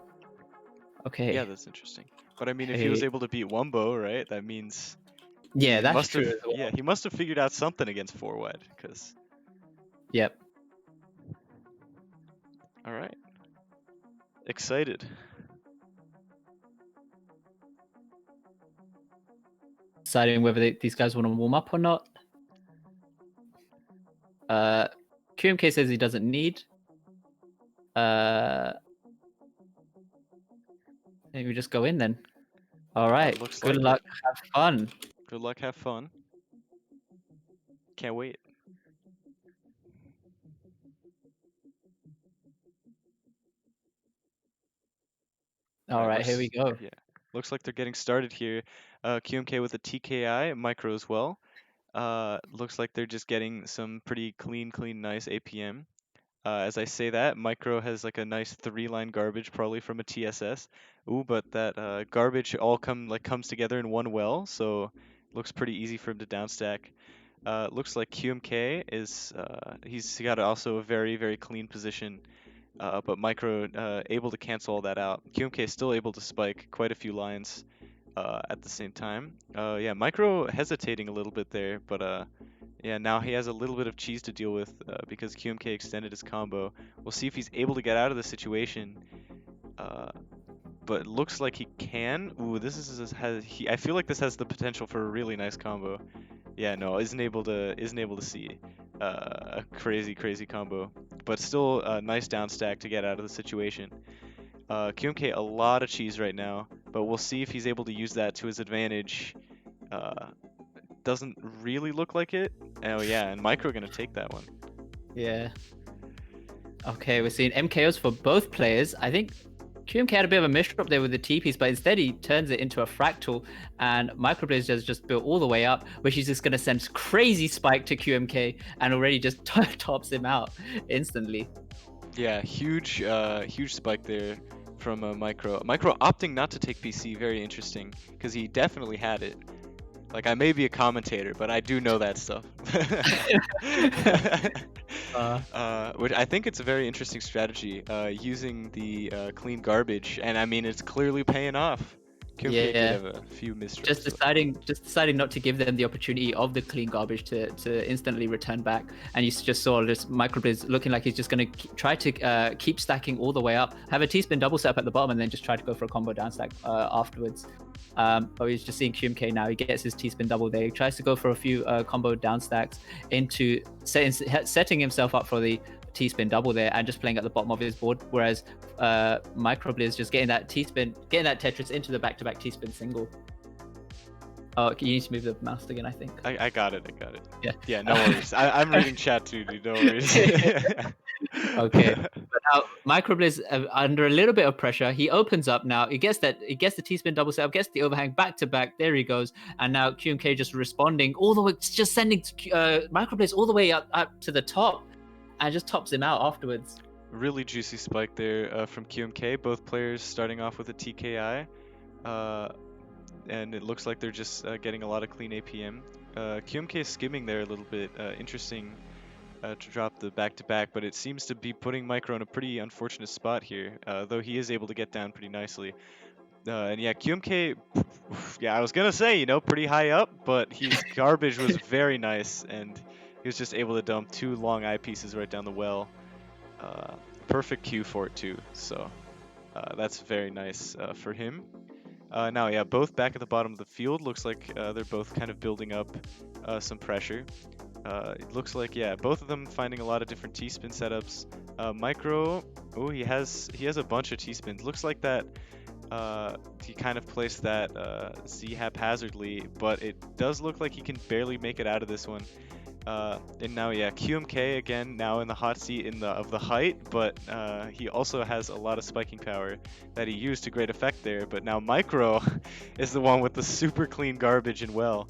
Okay. Yeah, that's interesting. But I mean, if he was able to beat Wumbo, right? That means. Yeah, that's true. Yeah, he must have figured out something against 4 wide, because. Yep. All right. Excited. Deciding whether these guys want to warm up or not. QMK says he doesn't need. Maybe we just go in then. All right. Looks Good like luck. it. Have fun. Good luck. Have fun. Can't wait. All right, here we go. Yeah. Looks like they're getting started here. QMK with a TKI, Micro as well. Looks like they're just getting some pretty clean, nice APM. As I say that, Micro has like a nice 3-line garbage, probably from a TSS. Ooh, but that garbage all comes together in one well, so looks pretty easy for him to downstack. Looks like QMK is he's got also a very, very clean position. But Micro able to cancel all that out. QMK is still able to spike quite a few lines at the same time. Yeah, Micro hesitating a little bit there, but yeah, now he has a little bit of cheese to deal with because QMK extended his combo. We'll see if he's able to get out of the situation. But looks like he can. Ooh, this I feel like this has the potential for a really nice combo. Yeah, no, isn't able to see a crazy combo, but still a nice down stack to get out of the situation. QMK a lot of cheese right now, but we'll see if he's able to use that to his advantage. Doesn't really look like it. Oh yeah, and Micro gonna take that one. Yeah. Okay, we're seeing MKOs for both players. I think QMK had a bit of a misdrop there with the T-piece, but instead he turns it into a fractal, and Microblaze has just built all the way up, where she's just going to send crazy spike to QMK and already just tops him out instantly. Yeah, huge spike there from Micro. Micro opting not to take PC, very interesting, because he definitely had it. Like, I may be a commentator, but I do know that stuff. Which I think it's a very interesting strategy, using the clean garbage, and I mean it's clearly paying off. QMK did have a few misstrokes. Just deciding not to give them the opportunity of the clean garbage to instantly return back, and you just saw this Microblaze looking like he's just going to try to keep stacking all the way up, have a T-spin double set up at the bottom, and then just try to go for a combo down stack afterwards. But he's just seeing QMK now. He gets his T-spin double there. He tries to go for a few combo down stacks into setting himself up for the T-spin double there and just playing at the bottom of his board, whereas Microblaze just getting that T-spin, getting that Tetris into the back-to-back T-spin single. Oh, you need to move the mouse again, I think. I got it. Yeah, no Yeah. worries. I'm reading chat too, dude. No worries. Okay. But now Microblaze under a little bit of pressure. He opens up now. He gets the T-spin double setup, gets the overhang back to back. There he goes. And now QMK just responding all the way, just sending Microblaze all the way up to the top, and just tops him out afterwards. Really juicy spike there from QMK. Both players starting off with a TKI. And it looks like they're just getting a lot of clean APM. QMK skimming there a little bit. Interesting to drop the back-to-back, but it seems to be putting Micro in a pretty unfortunate spot here, though he is able to get down pretty nicely. And yeah, QMK, yeah, I was going to say, pretty high up, but his garbage was very nice, and he was just able to dump 2 long eyepieces right down the well. Perfect Q for it, too, so that's very nice for him. Now, yeah, both back at the bottom of the field. Looks like they're both kind of building up some pressure. It looks like, yeah, both of them finding a lot of different T-spin setups. Micro, oh, he has a bunch of T-spins. Looks like that he kind of placed that Z haphazardly, but it does look like he can barely make it out of this one. And now, yeah, QMK again now in the hot seat of the height, but he also has a lot of spiking power that he used to great effect there. But now Micro is the one with the super clean garbage and well.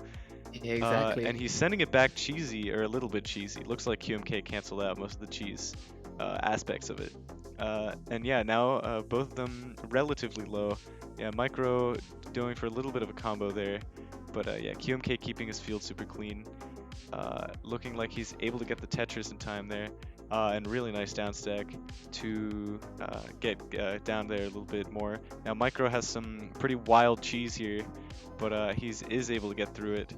Yeah, exactly. And he's sending it back cheesy, or a little bit cheesy. Looks like QMK canceled out most of the cheese aspects of it. And yeah, now both of them relatively low. Yeah, Micro going for a little bit of a combo there, but yeah, QMK keeping his field super clean. Looking like he's able to get the Tetris in time there, and really nice down stack to get down there a little bit more. Now Micro has some pretty wild cheese here, but he is able to get through it.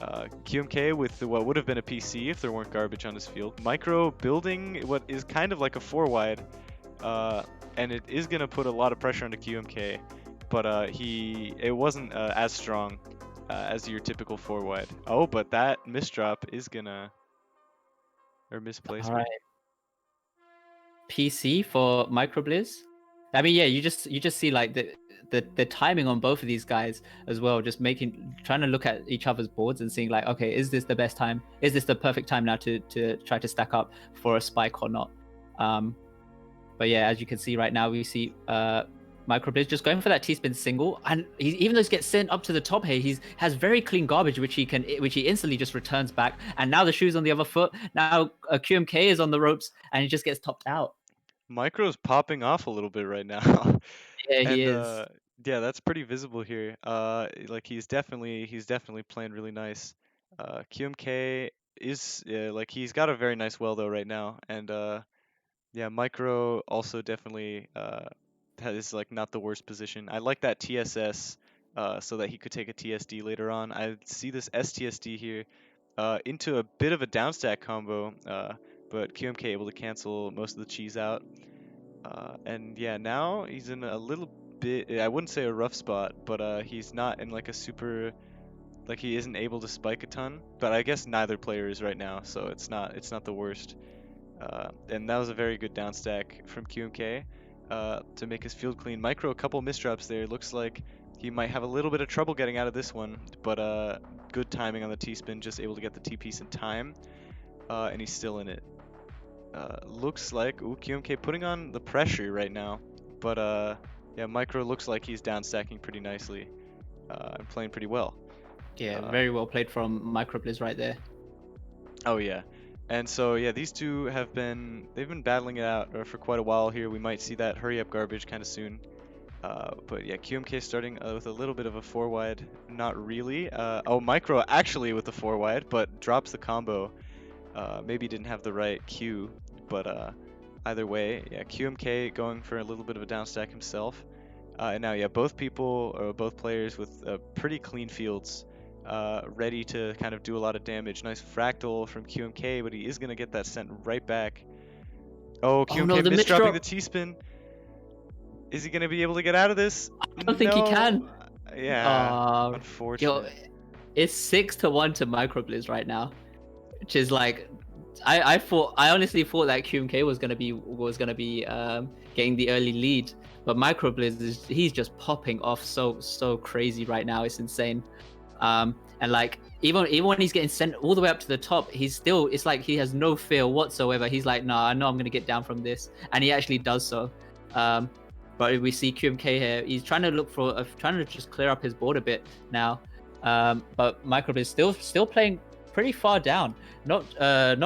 QMK with what would have been a PC if there weren't garbage on his field. Micro building what is kind of like a 4 wide, and it is gonna put a lot of pressure onto QMK, but it wasn't as strong as your typical 4 wide. Oh, but that misdrop is gonna or All misplacement. right. PC for Microblaze. I mean, yeah, you just see like the timing on both of these guys as well, just trying to look at each other's boards and seeing like, okay, is this the best time? Is this the perfect time now to try to stack up for a spike or not? But yeah, as you can see right now, we see Microblaze just going for that T-spin single, and even though he gets sent up to the top here, he has very clean garbage which he instantly just returns back. And now the shoe's on the other foot. Now QMK is on the ropes, and he just gets topped out. Micro's popping off a little bit right now. Yeah, he And is. yeah, that's pretty visible here. Like he's definitely playing really nice. QMK is like he's got a very nice well though right now, and yeah, Micro also definitely is like not the worst position. I like that TSS so that he could take a TSD later on. I see this STSD here into a bit of a downstack combo, but QMK able to cancel most of the cheese out. And yeah, now he's in a little bit, I wouldn't say a rough spot, but he's not in like a super, like he isn't able to spike a ton, but I guess neither player is right now, so it's not the worst. And that was a very good down stack from QMK to make his field clean. Micro, a couple misdrops there. Looks like he might have a little bit of trouble getting out of this one, but good timing on the T-spin, just able to get the T-piece in time, and he's still in it. Looks like QMK putting on the pressure right now, but yeah, Micro looks like he's down stacking pretty nicely and playing pretty well. Yeah, very well played from Microblaze right there. Oh yeah. And so yeah, these two they've been battling it out for quite a while here. We might see that hurry up garbage kind of soon. But yeah, QMK starting with a little bit of a 4 wide, not really. Oh, Micro actually with the 4 wide, but drops the combo. Maybe didn't have the right cue, but either way, yeah, QMK going for a little bit of a down stack himself. And now yeah, both players with pretty clean fields. Ready to kind of do a lot of damage. Nice fractal from QMK, but he is going to get that sent right back. Oh, QMK no, misdropping the T-spin. Is he going to be able to get out of this? I don't think he can. Yeah, unfortunate. Yo, it's 6-1 to Microblaze right now, which is like, I honestly thought that QMK was gonna be getting the early lead, but Microblaze he's just popping off so crazy right now. It's insane. And like even when he's getting sent all the way up to the top, it's like he has no fear whatsoever. He's like, nah, I know I'm gonna get down from this, and he actually does so. But we see QMK here. He's trying to just clear up his board a bit now. But Microblaze is still playing pretty far down. Not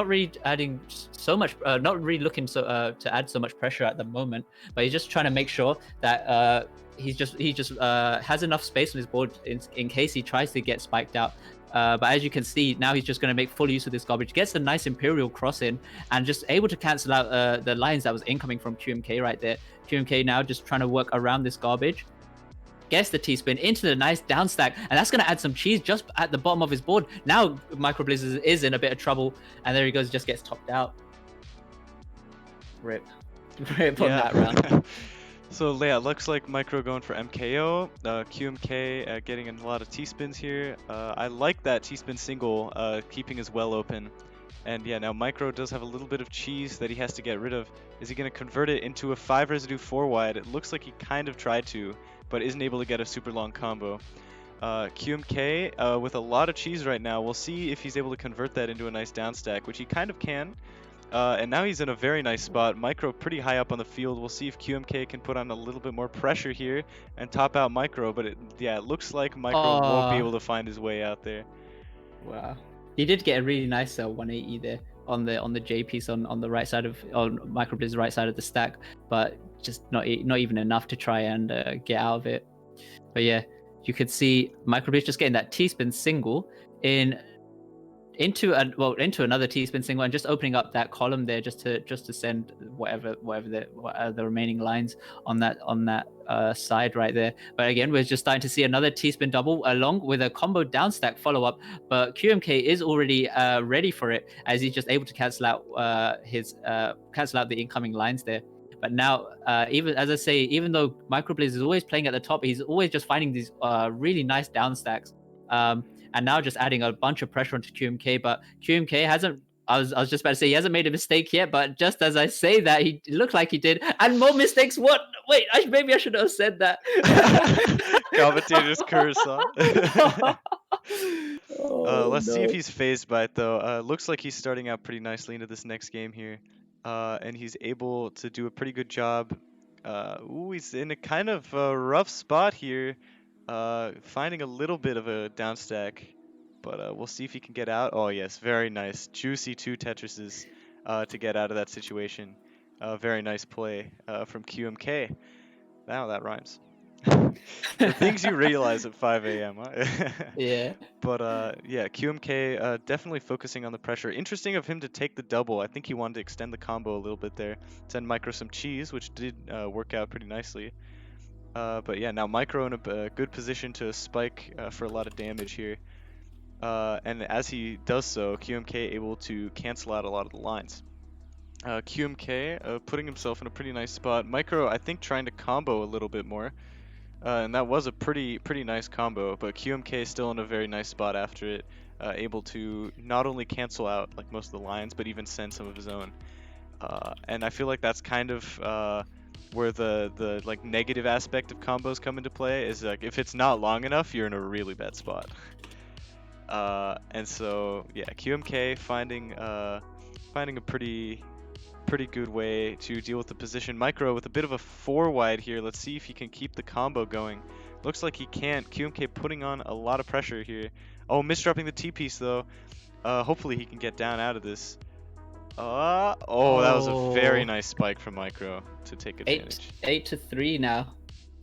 really adding so much. Not really looking to add so much pressure at the moment. But he's just trying to make sure that he just has enough space on his board in case he tries to get spiked out. But as you can see, now he's just going to make full use of this garbage. Gets a nice Imperial cross in and just able to cancel out the lines that was incoming from QMK right there. QMK now just trying to work around this garbage. Gets the T-spin into the nice down stack, and that's going to add some cheese just at the bottom of his board. Now Microblaze is in a bit of trouble, and there he goes, just gets topped out. Rip on that round. So yeah, looks like Micro going for MKO. QMK getting a lot of T-spins here. I like that T-spin single, keeping his well open. And yeah, now Micro does have a little bit of cheese that he has to get rid of. Is he going to convert it into a 5 residue 4 wide? It looks like he kind of tried to, but isn't able to get a super long combo. QMK with a lot of cheese right now. We'll see if he's able to convert that into a nice down stack, which he kind of can. And now he's in a very nice spot. Micro pretty high up on the field. We'll see if QMK can put on a little bit more pressure here and top out Micro. But it looks like Micro won't be able to find his way out there. Wow. He did get a really nice 180 there on the J piece on the right side on Microblaze's right side of the stack, but just not even enough to try and get out of it. But yeah, you could see Microblaze just getting that T-spin single in into another T-spin single and just opening up that column there just to send whatever the remaining lines on that side right there. But again, we're just starting to see another T-spin double along with a combo down stack follow up. But QMK is already ready for it, as he's just able to cancel out the incoming lines there. But now, even as I say, even though Microblaze is always playing at the top, he's always just finding these really nice down stacks. And now just adding a bunch of pressure onto QMK. But QMK hasn't. I was just about to say he hasn't made a mistake yet, but just as I say that, it looked like he did, and more mistakes. What? Wait, maybe I should have said that. Commentator's curse, huh? Let's see if no. he's phased by it though. Looks like he's starting out pretty nicely into this next game here, and he's able to do a pretty good job. Ooh, he's in a kind of rough spot here, finding a little bit of a down stack, but we'll see if he can get out. Oh yes, very nice, juicy 2 Tetrises to get out of that situation. Very nice play from QMK. Now that rhymes. The things you realize at 5 a.m. Huh? Yeah. But yeah, QMK definitely focusing on the pressure. Interesting of him to take the double. I think he wanted to extend the combo a little bit there. Send Micro some cheese, which did work out pretty nicely. But yeah, now Micro in a good position to spike for a lot of damage here. And as he does so, QMK able to cancel out a lot of the lines. QMK putting himself in a pretty nice spot. Micro, I think, trying to combo a little bit more. And that was a pretty nice combo, but QMK still in a very nice spot after it, able to not only cancel out like most of the lines, but even send some of his own. And I feel like that's kind of where the like negative aspect of combos come into play, is like if it's not long enough, you're in a really bad spot. And so yeah, QMK finding a pretty good way to deal with the position. Micro with a bit of a 4 wide here. Let's see if he can keep the combo going. Looks like he can't. QMK putting on a lot of pressure here. Oh, misdropping the T-piece though. Hopefully he can get down out of this. Oh, that was a very nice spike from Micro to take advantage. 8-3 now.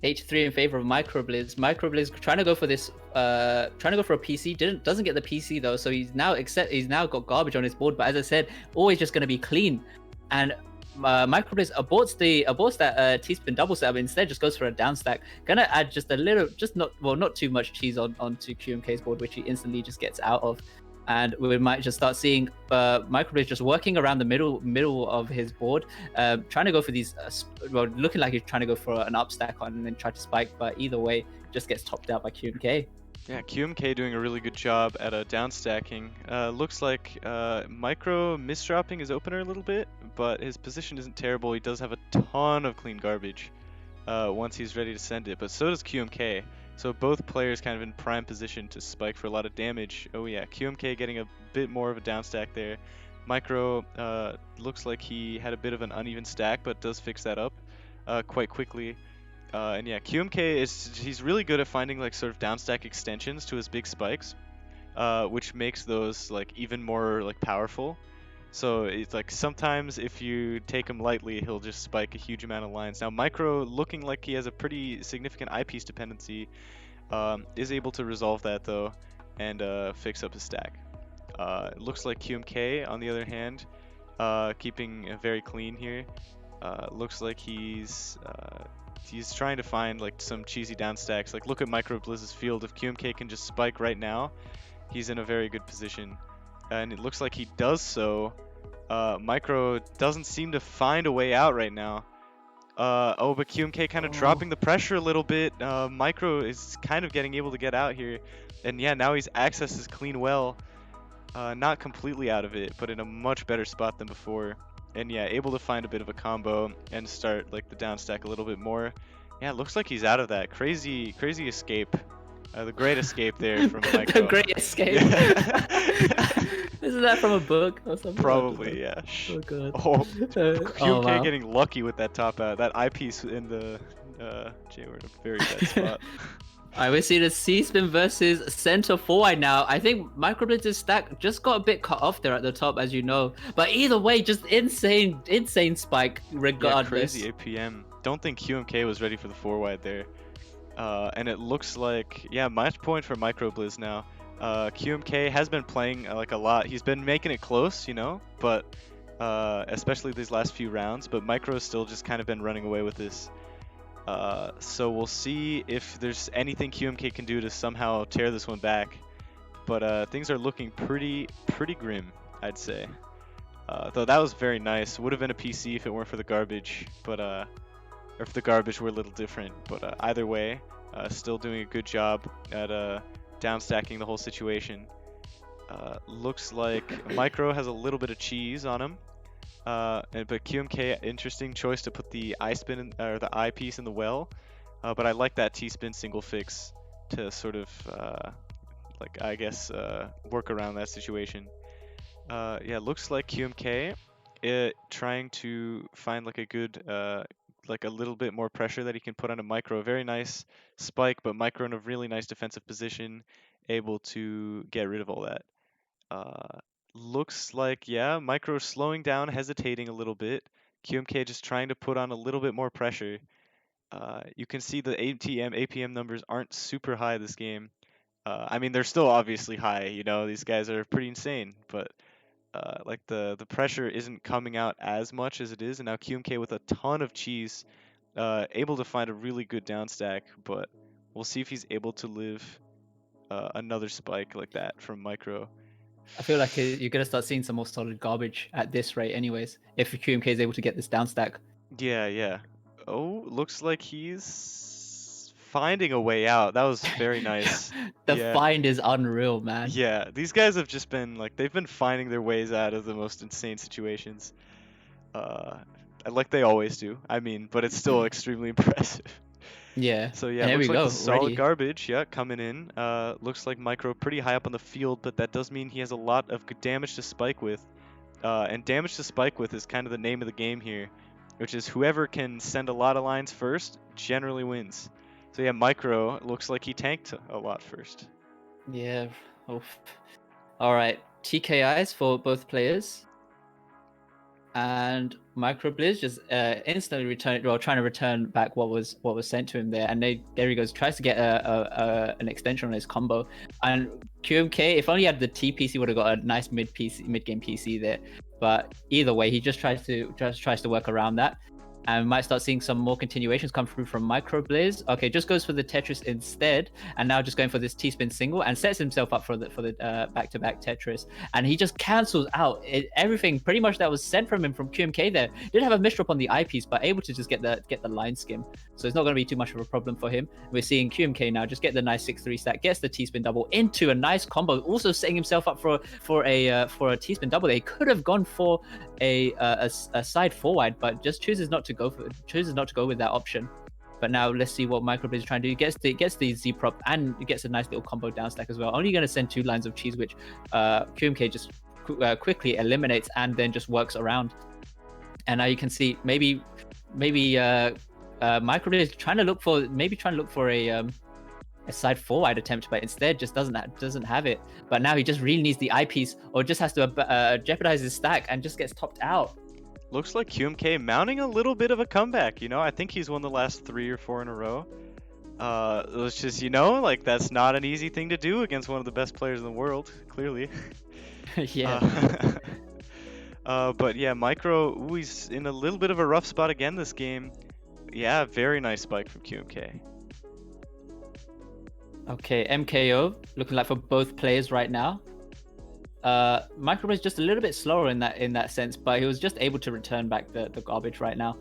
8-3 in favor of Microblaze. Microblaze trying to go for this, trying to go for a PC. Doesn't get the PC though, so he's now got garbage on his board. But as I said, always just going to be clean. And Microblaze aborts that T-spin double setup, instead just goes for a down stack. Gonna add just a little, not too much cheese onto QMK's board, which he instantly just gets out of. And we might just start seeing Microblaze just working around the middle of his board, trying to go for these, looking like he's trying to go for an up stack on and then try to spike, but either way, just gets topped out by QMK. Yeah, QMK doing a really good job at down stacking. Looks like Micro misdropping his opener a little bit, but his position isn't terrible. He does have a ton of clean garbage once he's ready to send it, but so does QMK. So both players kind of in prime position to spike for a lot of damage. Oh yeah, QMK getting a bit more of a down stack there. Micro looks like he had a bit of an uneven stack, but does fix that up quite quickly. And yeah, QMK he's really good at finding like sort of downstack extensions to his big spikes, which makes those like even more like powerful. So it's like sometimes if you take him lightly, he'll just spike a huge amount of lines. Now Micro, looking like he has a pretty significant eyepiece dependency, is able to resolve that though and fix up his stack. Looks like QMK on the other hand, keeping very clean here. Looks like he's trying to find like some cheesy down stacks. Like look at Microblaze's field. If QMK can just spike right now, he's in a very good position. And it looks like he does so. Micro doesn't seem to find a way out right now. Oh, but QMK kind of dropping the pressure a little bit. Micro is kind of able to get out here. And yeah, now he's accessed his clean well. Not completely out of it, but in a much better spot than before. And yeah, able to find a bit of a combo and start like the down stack a little bit more. Yeah, it looks like he's out of that. Crazy escape. The great escape there from Micro. The great escape. Yeah. Isn't that from a book or something? Probably, yeah. Oh god. Oh, QMK wow. getting lucky with that top out. That eyepiece in the J were in a very bad spot. Alright, we see the C-spin versus center forward now. I think Microblaze's stack just got a bit cut off there at the top, as you know. But either way, just insane spike regardless. Yeah, crazy APM. Don't think QMK was ready for the 4 wide there. And it looks like, yeah, match point for Microblaze now. QMK has been playing like a lot. He's been making it close, but especially these last few rounds. But Micro's still just kind of been running away with this. So we'll see if there's anything QMK can do to somehow tear this one back. But things are looking pretty grim, I'd say. Though that was very nice. Would have been a PC if it weren't for the garbage, or if the garbage were a little different. But either way, still doing a good job at downstacking the whole situation. Looks like Micro has a little bit of cheese on him. But QMK, interesting choice to put the I spin or the I piece in the well. But I like that T spin single fix to sort of work around that situation. Yeah, looks like QMK trying to find like a good like a little bit more pressure that he can put on a Micro. Very nice spike, but Micro in a really nice defensive position, able to get rid of all that. Looks like, yeah, Micro slowing down, hesitating a little bit. QMK just trying to put on a little bit more pressure. You can see the APM numbers aren't super high this game. I mean, they're still obviously high, these guys are pretty insane, but like the pressure isn't coming out as much as it is. And now QMK with a ton of cheese, able to find a really good down stack, but we'll see if he's able to live another spike like that from Micro. I feel like you're gonna start seeing some more solid garbage at this rate, anyways. If QMK is able to get this down stack. Yeah. Oh, looks like he's finding a way out. That was very nice. The Yeah. find is unreal, man. Yeah, these guys have just been like they've been finding their ways out of the most insane situations. Like they always do. I mean, but it's still extremely impressive. Yeah. So yeah, And here looks we like go. the solid Already. garbage, yeah, coming in. Looks like Micro pretty high up on the field, but that does mean he has a lot of good damage to spike with. And damage to spike with is kind of the name of the game here, which is whoever can send a lot of lines first generally wins. So yeah, Micro looks like he tanked a lot first. Yeah. Oof. All right. TKIs for both players. And Microblaze just instantly trying to return back what was sent to him there, and there he goes, tries to get an extension on his combo. And QMK, if only he had the TPC, would have got a nice mid game PC there. But either way, he just tries to work around that. And might start seeing some more continuations come through from Microblaze. Okay, just goes for the Tetris instead, and now just going for this T-spin single and sets himself up for the back-to-back Tetris. And he just cancels out everything pretty much that was sent from him from QMK there. Did have a misdrop on the eyepiece, but able to just get the line skim. So it's not going to be too much of a problem for him. We're seeing QMK now just get the nice 6-3 stack, gets the T-spin double into a nice combo, also setting himself up for a T-spin double. They could have gone for a side 4-wide, but just chooses not to go with that option. But now let's see what Microblaze is trying to do. Gets the Z prop and gets a nice little combo down stack as well. Only going to send 2 lines of cheese, which QMK just quickly eliminates and then just works around. And now you can see maybe Microblaze is trying to look for a side 4-wide attempt, but instead just doesn't have it. But now he just really needs the eyepiece, or just has to jeopardize his stack and just gets topped out. Looks like QMK mounting a little bit of a comeback. I think he's won the last 3 or 4 in a row. It's just, like that's not an easy thing to do against one of the best players in the world, clearly. Yeah. But yeah, Micro, he's in a little bit of a rough spot again this game. Yeah, very nice spike from QMK. Okay, MKO looking like for both players right now. Microblaze just a little bit slower in that sense, but he was just able to return back the garbage right now,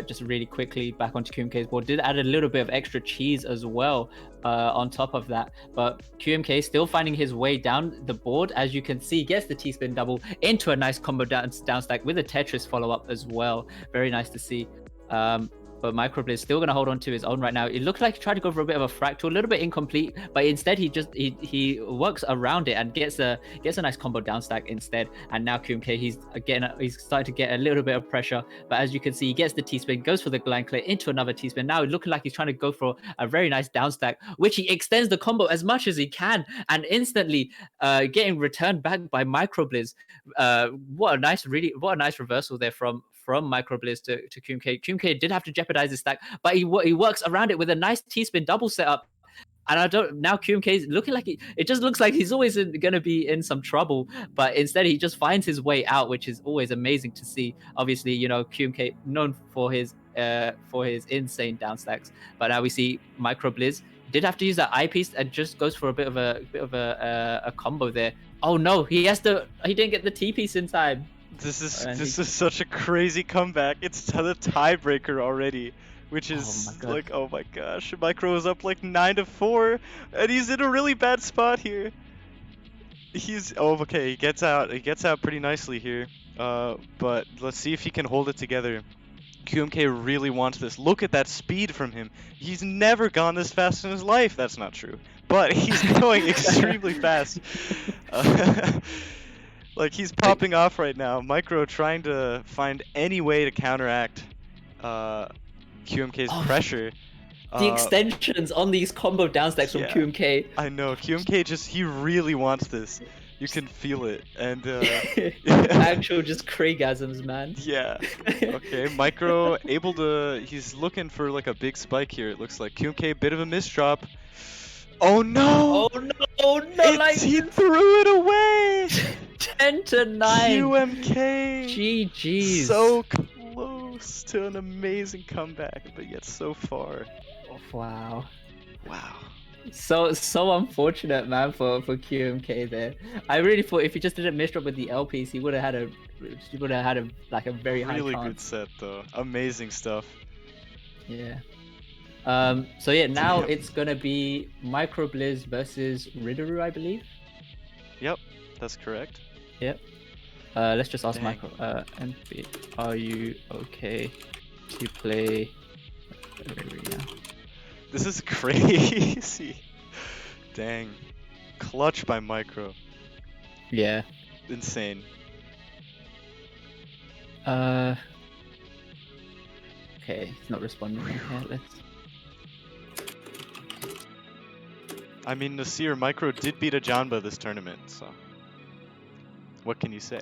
just really quickly back onto QMK's board. Did add a little bit of extra cheese as well on top of that, but QMK still finding his way down the board. As you can see, gets the T-spin double into a nice combo down stack with a Tetris follow-up as well. Very nice to see. But Microblaze still going to hold on to his own right now. It looked like he tried to go for a bit of a fractal, a little bit incomplete, but instead he works around it and gets a nice combo down stack instead. And now QMK, he's starting to get a little bit of pressure. But as you can see, he gets the T-spin, goes for the blind clear into another T-spin. Now looking like he's trying to go for a very nice down stack, which he extends the combo as much as he can, and instantly getting returned back by Microblaze. What a nice reversal there from Microblaze to QMK. QMK did have to jeopardize his stack, but he works around it with a nice T-spin double setup. And I don't now QMK's looking like it just looks like he's always going to be in some trouble, but instead he just finds his way out, which is always amazing to see. Obviously, you know, QMK known for his insane down stacks, but now we see Microblaze did have to use that eyepiece and just goes for a bit of a combo there. Oh no, he didn't get the T piece in time. This is such a crazy comeback. It's the tiebreaker already, which is like, oh my gosh. Micro is up like 9-4, and he's in a really bad spot here. Okay. He gets out. He gets out pretty nicely here. But let's see if he can hold it together. QMK really wants this. Look at that speed from him. He's never gone this fast in his life. That's not true, but he's going extremely fast. Like, he's popping off right now. Micro trying to find any way to counteract QMK's pressure. The extensions on these combo downstacks from QMK. I know. QMK he really wants this. You can feel it. And actual just Craigasms, man. Yeah. Okay, Micro he's looking for like a big spike here, it looks like. QMK, bit of a misdrop. Oh no! Oh no! Oh no! He threw it away! 10-9. QMK! GG's. So close to an amazing comeback, but yet so far. Wow. Wow. So unfortunate, man, for QMK there. I really thought if he just didn't misdrop with the L piece, he would have had a like a very high chance. Really good set though. Amazing stuff. Yeah. So yeah, now it's gonna be Microblaze versus Ritaroo, I believe. Yep, that's correct. Yep. Let's just ask Micro. MP, are you okay to play Ritaroo now? This is crazy. Dang. Clutch by Micro. Yeah. Insane. Okay, he's not responding. Let's. I mean, Nasir, Micro did beat Ajamba this tournament, so what can you say?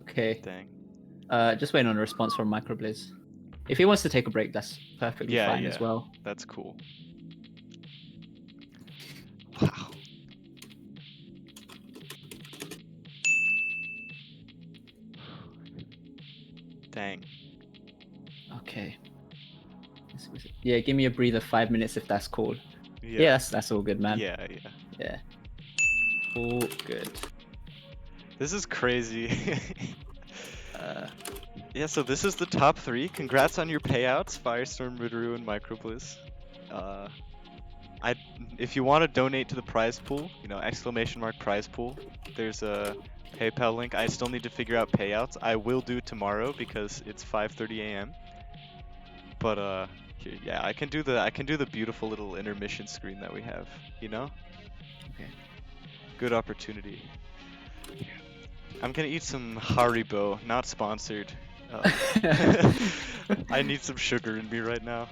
Okay. Dang. Just waiting on a response from Microblaze. If he wants to take a break, that's perfectly fine as well. That's cool. Wow. Dang. Okay. Yeah, give me a breather, 5 minutes if that's cool. Yeah, that's all good, man. Yeah. All good. This is crazy. Yeah, so this is the top 3. Congrats on your payouts, Firestorm, Ritaroo, and Microblaze. If you want to donate to the prize pool, ! prize pool, there's a PayPal link. I still need to figure out payouts. I will do tomorrow because it's 5:30 a.m. But here, yeah, I can do the beautiful little intermission screen that we have. Okay. Good opportunity. I'm gonna eat some Haribo, not sponsored. I need some sugar in me right now.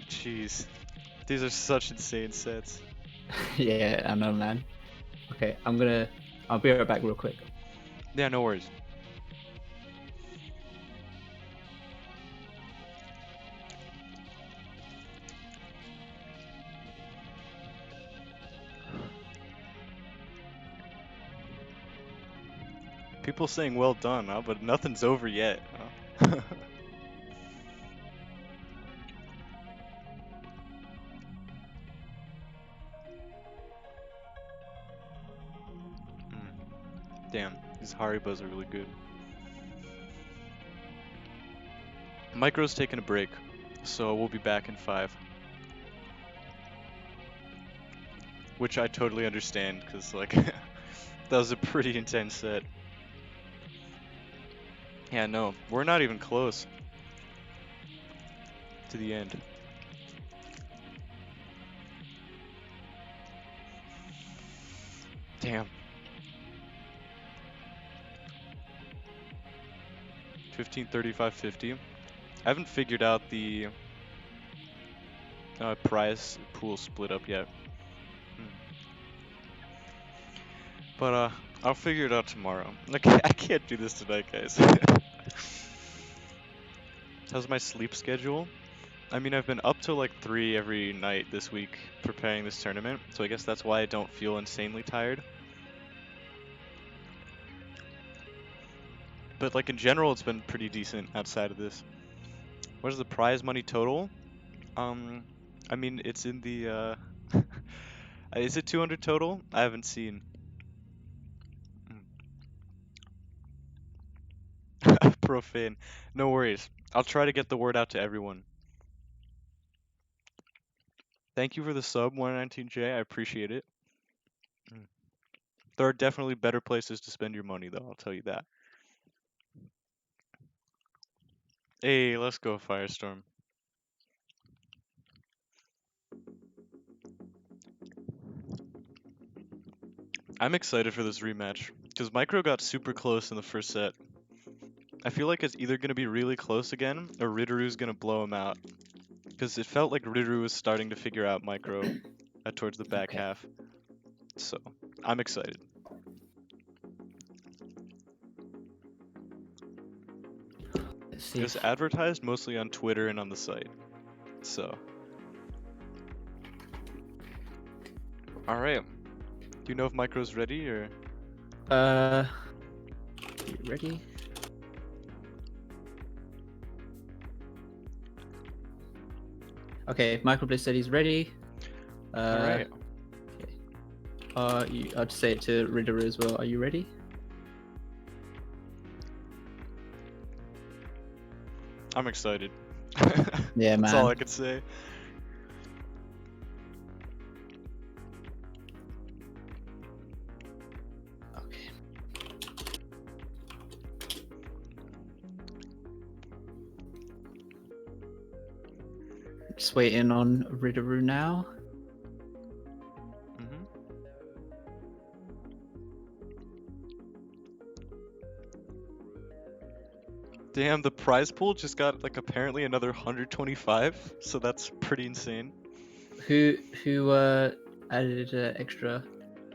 Jeez, these are such insane sets. Yeah, I know, man. Okay, I'll be right back real quick. Yeah, no worries. People saying well done, huh? But nothing's over yet. Huh? Damn, these Haribos are really good. Micro's taking a break, so we'll be back in 5. Which I totally understand, because like that was a pretty intense set. Yeah, no, we're not even close to the end. Damn. 15-35-50. I haven't figured out the prize pool split up yet. But I'll figure it out tomorrow. Okay, I can't do this tonight, guys. How's my sleep schedule? I mean, I've been up till like 3 every night this week preparing this tournament, so I guess that's why I don't feel insanely tired. But like in general, it's been pretty decent outside of this. What is the prize money total? I mean, it's in the, is it 200 total? I haven't seen. Profane. No worries. I'll try to get the word out to everyone. Thank you for the sub, 119J. I appreciate it. There are definitely better places to spend your money, though. I'll tell you that. Hey, let's go, Firestorm. I'm excited for this rematch, because Micro got super close in the first set. I feel like it's either going to be really close again, or Ritaroo's going to blow him out. Because it felt like Ritaroo was starting to figure out Micro towards the back half. So, I'm excited. It's advertised mostly on Twitter and on the site. So. Alright. Do you know if Micro's ready, or? You ready? Okay, Microblaze said he's ready. Alright. Okay. I'll just say it to Ritaroo as well. Are you ready? I'm excited. Yeah, man. That's all I could say. Okay. Just waiting on Ritaroo now. Damn, the prize pool just got like apparently another 125, so that's pretty insane. Who added extra?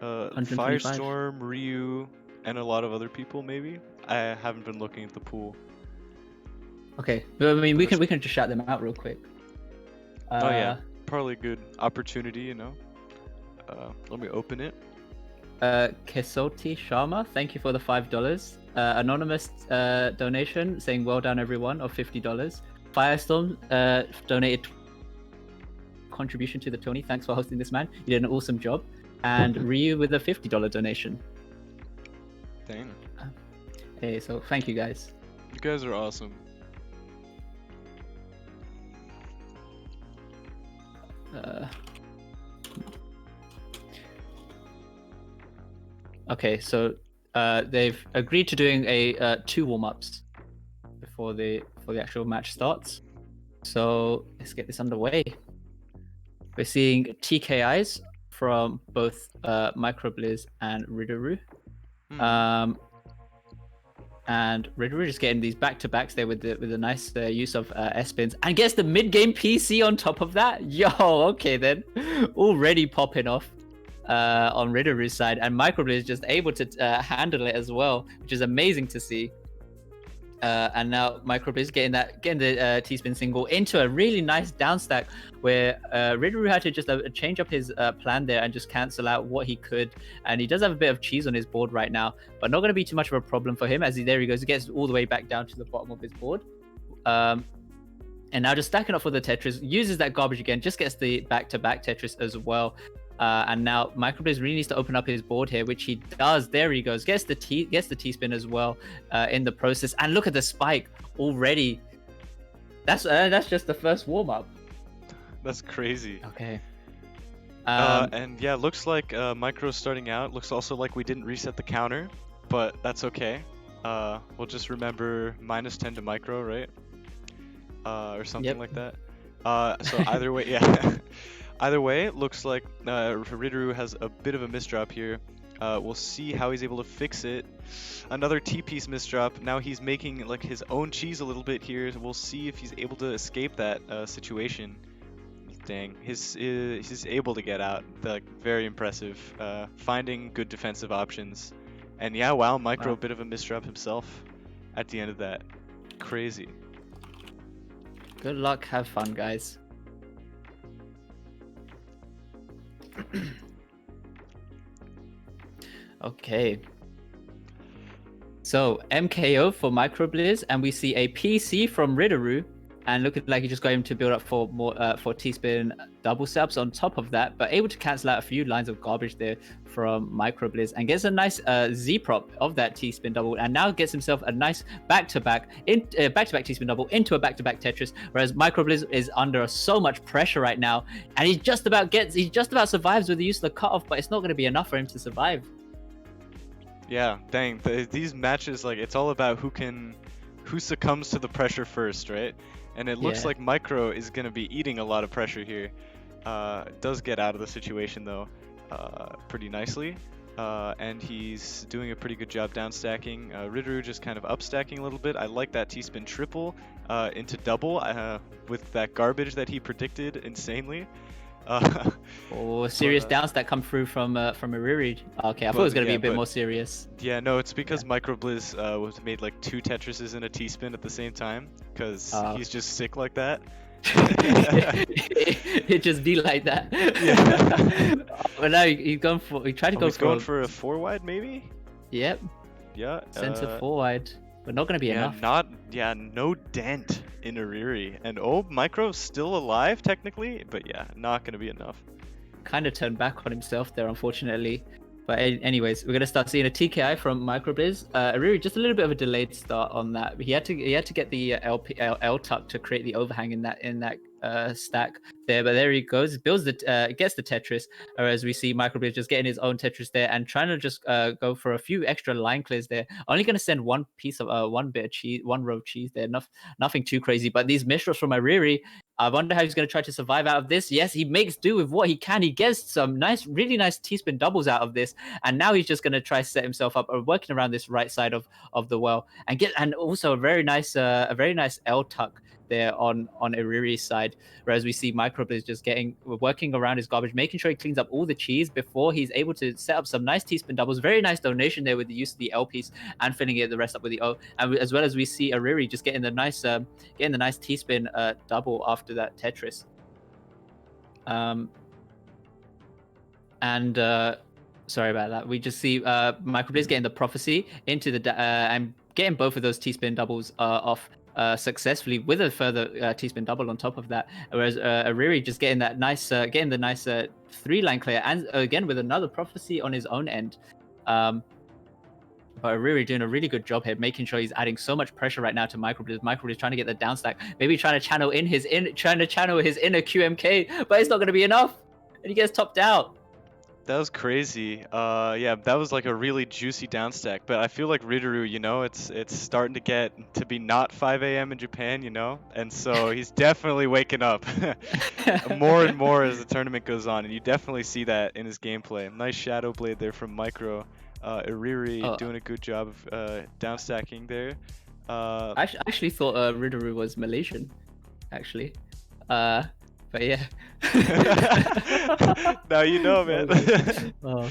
Firestorm, Ryu, and a lot of other people maybe. I haven't been looking at the pool. Okay, but I mean we can just shout them out real quick. Oh yeah, probably a good opportunity, you know. Let me open it. Kesoti Sharma, thank you for the $5. Anonymous donation saying well done everyone of $50. Firestorm donated contribution to the Tony. Thanks for hosting this, man. You did an awesome job. And Ryu with a $50 donation. Dang. Hey, so thank you guys. You guys are awesome. Okay, so they've agreed to doing a 2 warm-ups before the actual match starts. So let's get this underway. We're seeing TKIs from both Microblaze and Ritaroo. And Ritaroo just getting these back-to-backs there with a nice use of S-spins, and gets the mid-game PC on top of that. Yo, okay then, already popping off on Ritaroo's side, and Microblaze is just able to handle it as well, which is amazing to see. And now Microblaze getting the T-spin single into a really nice down stack where Ritaroo had to just change up his plan there and just cancel out what he could. And he does have a bit of cheese on his board right now, but not going to be too much of a problem for him as there he goes. He gets all the way back down to the bottom of his board. And now just stacking up for the Tetris, uses that garbage again, just gets the back-to-back Tetris as well. And now Microblaze really needs to open up his board here, which he does. There he goes, gets the T-spin as well in the process. And look at the spike already. That's just the first warm-up. That's crazy. Okay. And yeah, looks like Micro's starting out. Looks also like we didn't reset the counter, but that's okay. We'll just remember -10 to Micro, right? Or something like that. So either way, yeah. Either way, it looks like Ritaroo has a bit of a misdrop here. We'll see how he's able to fix it. Another T-piece misdrop. Now he's making like his own cheese a little bit here. We'll see if he's able to escape that situation. Dang, he's able to get out. Like, very impressive. Finding good defensive options. And yeah, wow, Micro, a bit of a misdrop himself at the end of that. Crazy. Good luck, have fun, guys. Okay. So MKO for Microblaze, and we see a PC from Ritaroo, and looking like he just got him to build up for more for T-spin double setups on top of that, but able to cancel out a few lines of garbage there from Microblaze and gets a nice Z prop of that T-spin double, and now gets himself a nice back-to-back T-spin double into a back-to-back Tetris, whereas Microblaze is under so much pressure right now, and he just about survives with the use of the cutoff, but it's not going to be enough for him to survive. Yeah, dang. These matches, like, it's all about who succumbs to the pressure first, right? And it looks like Micro is going to be eating a lot of pressure here. Does get out of the situation, though, pretty nicely. And he's doing a pretty good job down stacking. Ritaroo just kind of up stacking a little bit. I like that T-spin triple into double with that garbage that he predicted insanely. Serious downs that come through from Ariri. Okay, I thought it was gonna be a bit more serious. Yeah, no, it's because Microblaze was made like 2 Tetrises in a T-spin at the same time, because he's just sick like that. It just be like that. Yeah. But now he tried to go he's going for a 4 wide maybe. Yep. Yeah. Center 4 wide, but not gonna be enough. No dent in Ariri, and Micro's still alive technically, but yeah, not gonna be enough. Kind of turned back on himself there, unfortunately. But anyways, we're gonna start seeing a TKI from Microblaze. Ariri just a little bit of a delayed start on that. He had to get the L tuck to create the overhang in that stack there, but there he goes, gets the Tetris, whereas we see Microblaze just getting his own Tetris there and trying to just go for a few extra line clears there. Only going to send one piece of one bit of cheese, one row of cheese there, nothing too crazy. But these misdrops from Ariri, I wonder how he's going to try to survive out of this. Yes, he makes do with what he can. He gets some really nice T-spin doubles out of this, and now he's just going to try to set himself up, working around this right side of the well, and also a very nice L tuck there on Ariri's side, whereas we see Microblaze just working around his garbage, making sure he cleans up all the cheese before he's able to set up some nice T-spin doubles. Very nice donation there with the use of the L piece and filling the rest up with the O, and as well as we see Ariri just getting the nice T-spin double after that Tetris. Sorry about that. We just see Microblaze getting the prophecy into the and getting both of those T-spin doubles off successfully with a further T-spin double on top of that, whereas Ariri just getting the nice 3-line clear, and again with another prophecy on his own end. But Ariri doing a really good job here, making sure he's adding so much pressure right now to Microblaze. Microblaze trying to get the down stack, maybe trying to channel his inner QMK, but it's not going to be enough, and he gets topped out. That was crazy. Yeah, that was like a really juicy downstack. But I feel like Ritaroo, it's starting to get to be not 5 a.m. in Japan, and so he's definitely waking up more and more as the tournament goes on, and you definitely see that in his gameplay. Nice shadow blade there from Micro. Ariri doing a good job of downstacking there. I actually thought Ritaroo was Malaysian, actually. But yeah. Now you know, man. Oh.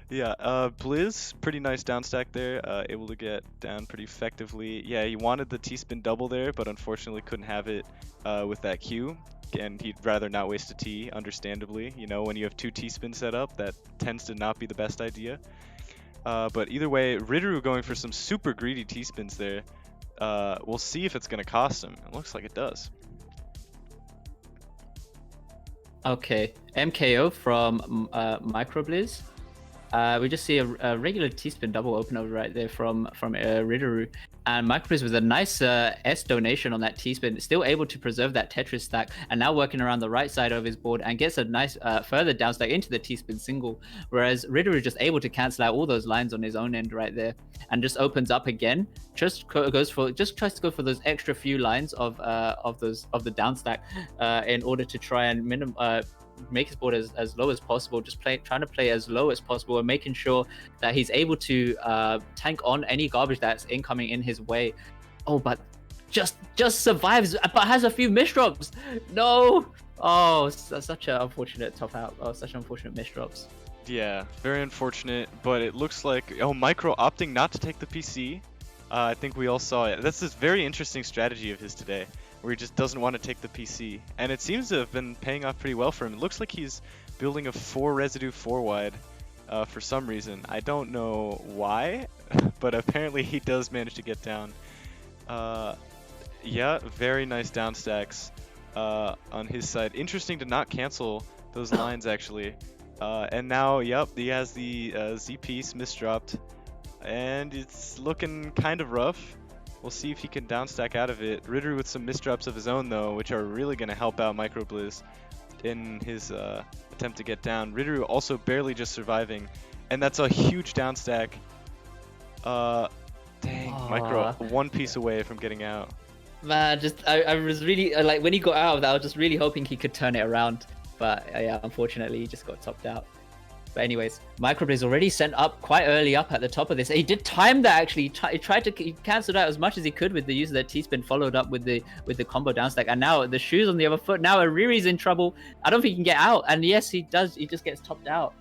Yeah, Blizz, pretty nice downstack there, able to get down pretty effectively. Yeah, he wanted the T-spin double there, but unfortunately couldn't have it with that Q, and he'd rather not waste a T, understandably. When you have 2 T-spins set up, that tends to not be the best idea. But either way, Ritaroo going for some super greedy T-spins there. We'll see if it's going to cost him. It looks like it does. Okay, MKO from Microblaze. We just see a regular T-spin double open over right there from Ritaroo, and Microblaze with a nice S donation on that T-spin, still able to preserve that Tetris stack, and now working around the right side of his board and gets a nice further down stack into the T-spin single, whereas Ritaroo just able to cancel out all those lines on his own end right there, and just opens up again, tries to go for those extra few lines of the down stack in order to try and make his board as low as possible, trying to play as low as possible, and making sure that he's able to tank on any garbage that's incoming in his way. But just survives, but has a few misdrops. No. Such an unfortunate top out. Such unfortunate misdrops. Yeah, very unfortunate, but it looks like Micro opting not to take the PC. I think we all saw it. That's this very interesting strategy of his today. where he just doesn't want to take the PC. And it seems to have been paying off pretty well for him. It looks like he's building a 4 residue 4 wide for some reason. I don't know why, but apparently he does manage to get down. Yeah, very nice down stacks on his side. Interesting to not cancel those lines actually. And now, yep, he has the Z piece misdropped, and it's looking kind of rough. We'll see if he can downstack out of it. Ritaroo with some misdrops of his own though, which are really going to help out Microblaze in his attempt to get down. Ritaroo also barely just surviving, and that's a huge downstack. Dang, Micro one piece away from getting out. Man, I was really like when he got out of that, I was just really hoping he could turn it around. But yeah, unfortunately, he just got topped out. But anyways, Microblaze already sent up quite early up at the top of this. He did time that actually. He tried to cancel out as much as he could with the use of that T-spin, followed up with the combo downstack. And now the shoes on the other foot. Now Ariri's in trouble. I don't think he can get out. And yes, he does. He just gets topped out.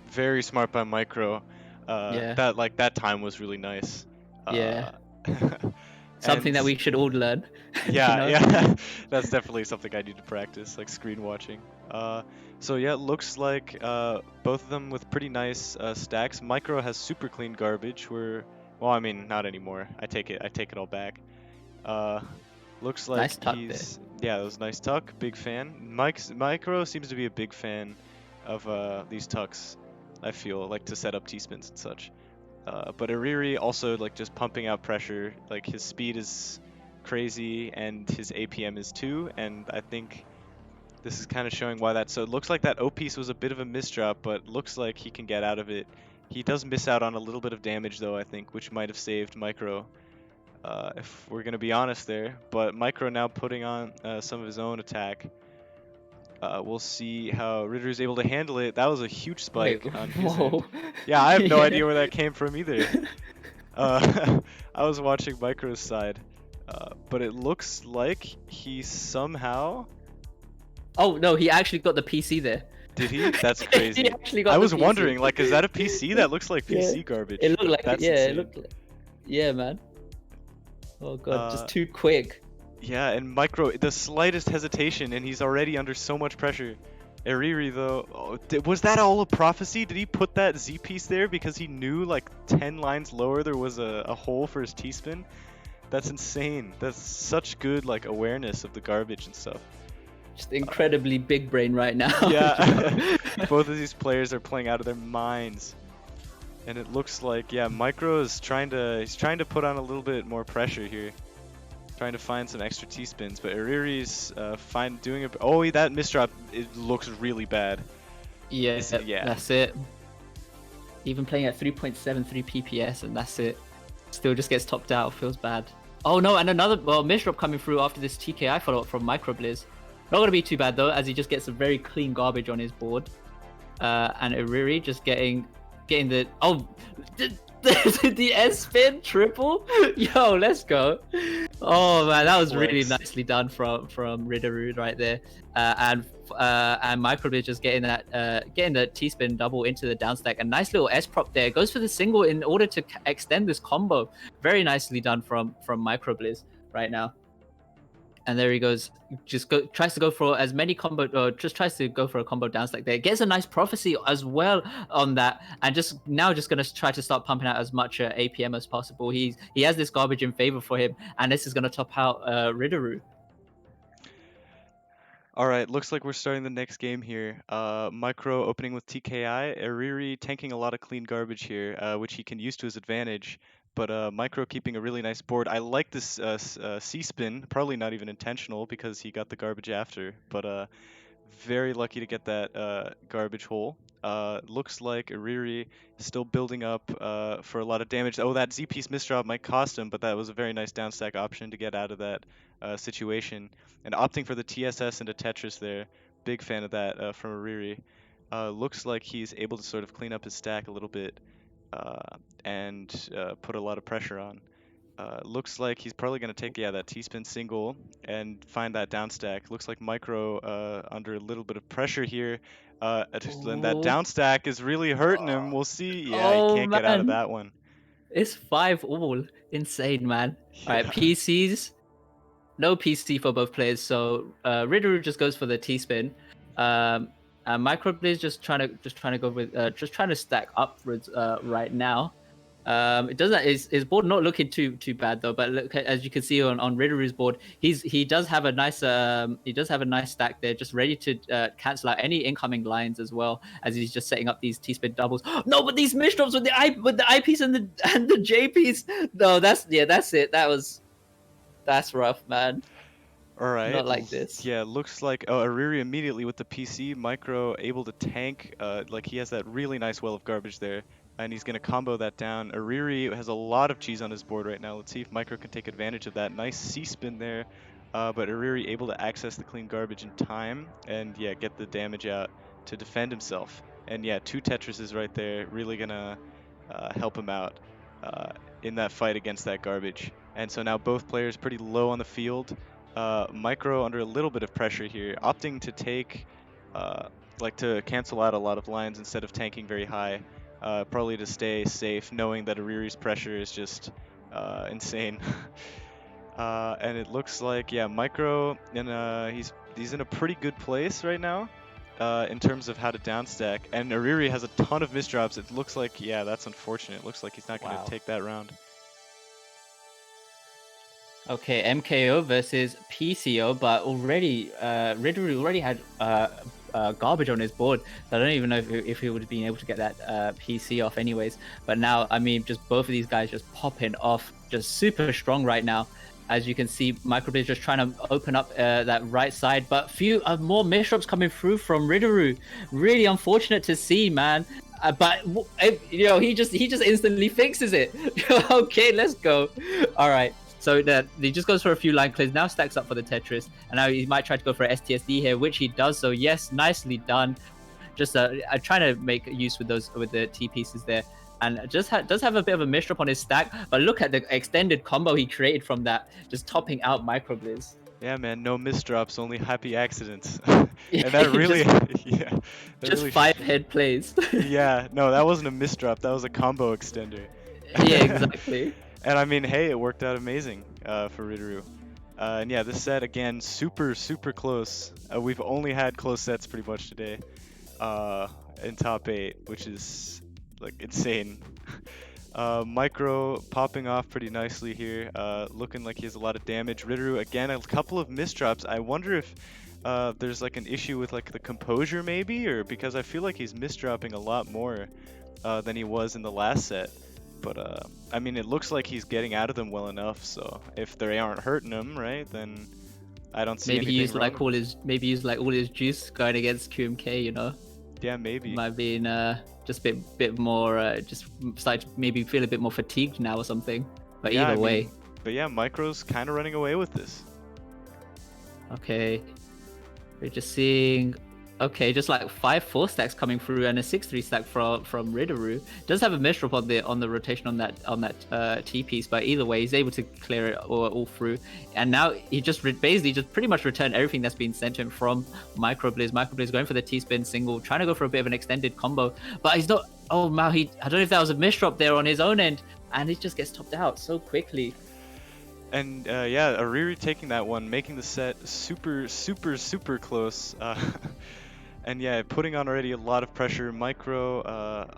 Very smart by Micro. Yeah. That time was really nice. Yeah. Something that we should all learn. Yeah, you know? yeah. That's definitely something I need to practice, like screen watching. So yeah, it looks like both of them with pretty nice stacks. Micro has super clean garbage. Well, I mean, not anymore. I take it all back. Looks like Nice tuck he's yeah, that was a nice tuck. Big fan. Micro seems to be a big fan of these tucks. I feel like to set up T-spins and such. But Ariri also like just pumping out pressure. Like his speed is crazy and his APM is too. And I think this is kind of showing why that. So it looks like that O piece was a bit of a misdrop, but looks like he can get out of it. He does miss out on a little bit of damage though, I think, which might have saved Micro. If we're gonna be honest there. But Micro now putting on some of his own attack. We'll see how Ritter's able to handle it. That was a huge spike on his end. Yeah, I have no idea where that came from either. I was watching Micro's side, but it looks like he somehow... Oh no, he actually got the PC there. Did he? That's crazy. He actually got I the was PC. wondering, like, is that a PC? That looks like PC garbage. It looked like That's it, insane. it looked like... Yeah, man. Oh god, just too quick. Yeah, and Micro, the slightest hesitation, and he's already under so much pressure. Ariri, though, was that all a prophecy? Did he put that Z piece there because he knew like 10 lines lower there was a hole for his T-spin? That's insane. That's such good like awareness of the garbage and stuff. Just incredibly big brain right now. Yeah, both of these players are playing out of their minds. And it looks like, yeah, Micro is trying to put on a little bit more pressure here. Trying to find some extra T-spins, but Ariri's doing it. Oh, that misdrop, it looks really bad. Yeah, yeah. That's it. Even playing at 3.73 PPS, and that's it. Still just gets topped out, feels bad. Oh no, and another misdrop coming through after this TKI follow-up from Microblaze. Not gonna be too bad though, as he just gets some very clean garbage on his board. And Ariri just getting the... Oh! The S-spin triple? Yo, let's go. Oh man, that was really nicely done from Ritaroo right there. And Microblaze just getting the T-spin double into the downstack. A nice little S-prop there. Goes for the single in order to extend this combo. Very nicely done from Microblaze right now. And there he goes. Tries to go for as many tries to go for a combo downstack there. Gets a nice prophecy as well on that, and just gonna try to start pumping out as much APM as possible. He has this garbage in favor for him, and this is gonna top out Ritaroo. All right, looks like we're starting the next game here. Micro opening with TKI, Ariri tanking a lot of clean garbage here, which he can use to his advantage. But Micro keeping a really nice board. I like this C-spin, probably not even intentional because he got the garbage after. But very lucky to get that garbage hole. Looks like Ariri is still building up for a lot of damage. Oh, that Z-piece misdrop might cost him, but that was a very nice downstack option to get out of that situation. And opting for the TSS into Tetris there. Big fan of that from Ariri. Looks like he's able to sort of clean up his stack a little bit. And put a lot of pressure on. Looks like he's probably going to take that T-spin single and find that downstack. Looks like Micro under a little bit of pressure here. And that downstack is really hurting him. We'll see. Yeah, he can't get out of that one. It's 5-all. Insane, man. All right, PCs. no PC for both players. So Ritaroo just goes for the T-spin. And Microblaze just trying to go with just trying to stack upwards right now. It doesn't. His board not looking too bad though. But look, as you can see on Ritaroo's board, he does have a nice stack there, just ready to cancel out any incoming lines as well as he's just setting up these T-spin doubles. No, but these misdrops with the I piece and the J piece. No, that's it. That's rough, man. All right. Not like this. Yeah, looks like Ariri immediately with the PC. Micro able to tank. Like he has that really nice well of garbage there, and he's gonna combo that down. Ariri has a lot of cheese on his board right now. Let's see if Micro can take advantage of that. Nice C-spin there, but Ariri able to access the clean garbage in time, and yeah, get the damage out to defend himself. And yeah, 2 Tetrises right there, really gonna help him out in that fight against that garbage. And so now both players pretty low on the field. Micro under a little bit of pressure here, opting to take, like to cancel out a lot of lines instead of tanking very high, probably to stay safe, knowing that Ariri's pressure is just insane. And it looks like, yeah, Micro, and he's in a pretty good place right now in terms of how to downstack, and Ariri has a ton of misdrops. It looks like, yeah, that's unfortunate. It looks like he's not going to take that round. Okay, MKO versus PCO, but already Ritaroo already had garbage on his board. So I don't even know if he would have been able to get that PC off anyways. But now, I mean, just both of these guys just popping off, just super strong right now. As you can see, Microblaze just trying to open up that right side, but few more misdrops coming through from Ritaroo. Really unfortunate to see, man. But you know, he just instantly fixes it. Okay, let's go. All right. So that he just goes for a few line clears, now stacks up for the Tetris, and now he might try to go for a STSD here, which he does. So yes, nicely done. Just trying to make use with the T pieces there, and does have a bit of a misdrop on his stack. But look at the extended combo he created from that, just topping out Microblaze. Yeah, man, no misdrops, only happy accidents. And that really, yeah. Just really 5 head plays. Yeah, no, that wasn't a misdrop. That was a combo extender. Yeah, exactly. And I mean, hey, it worked out amazing for Ritaroo. And yeah, this set, again, super close. We've only had close sets pretty much today in top 8, which is, like, insane. Micro popping off pretty nicely here, looking like he has a lot of damage. Ritaroo, again, a couple of misdrops. I wonder if there's, like, an issue with, like, the composure, maybe? Or because I feel like he's misdropping a lot more than he was in the last set. But I mean, it looks like he's getting out of them well enough. So if they aren't hurting him, right, then I don't see anything he used wrong. like all his juice going against QMK, you know. Yeah, maybe. Might be just a bit more, just started to maybe feel a bit more fatigued now or something. But yeah, either way. But yeah, Micro's kind of running away with this. Okay, we're just seeing. Okay, just like 5 4 stacks coming through and a 6-3 stack from Ritaroo. Does have a misdrop on the rotation on that T piece, but either way, he's able to clear it all through. And now he just basically just pretty much returned everything that's been sent to him from Microblaze. Microblaze going for the T-spin single, trying to go for a bit of an extended combo, but he's not. Oh man, I don't know if that was a misdrop there on his own end, and it just gets topped out so quickly. And yeah, Ariri taking that one, making the set super close. And yeah, putting on already a lot of pressure. Micro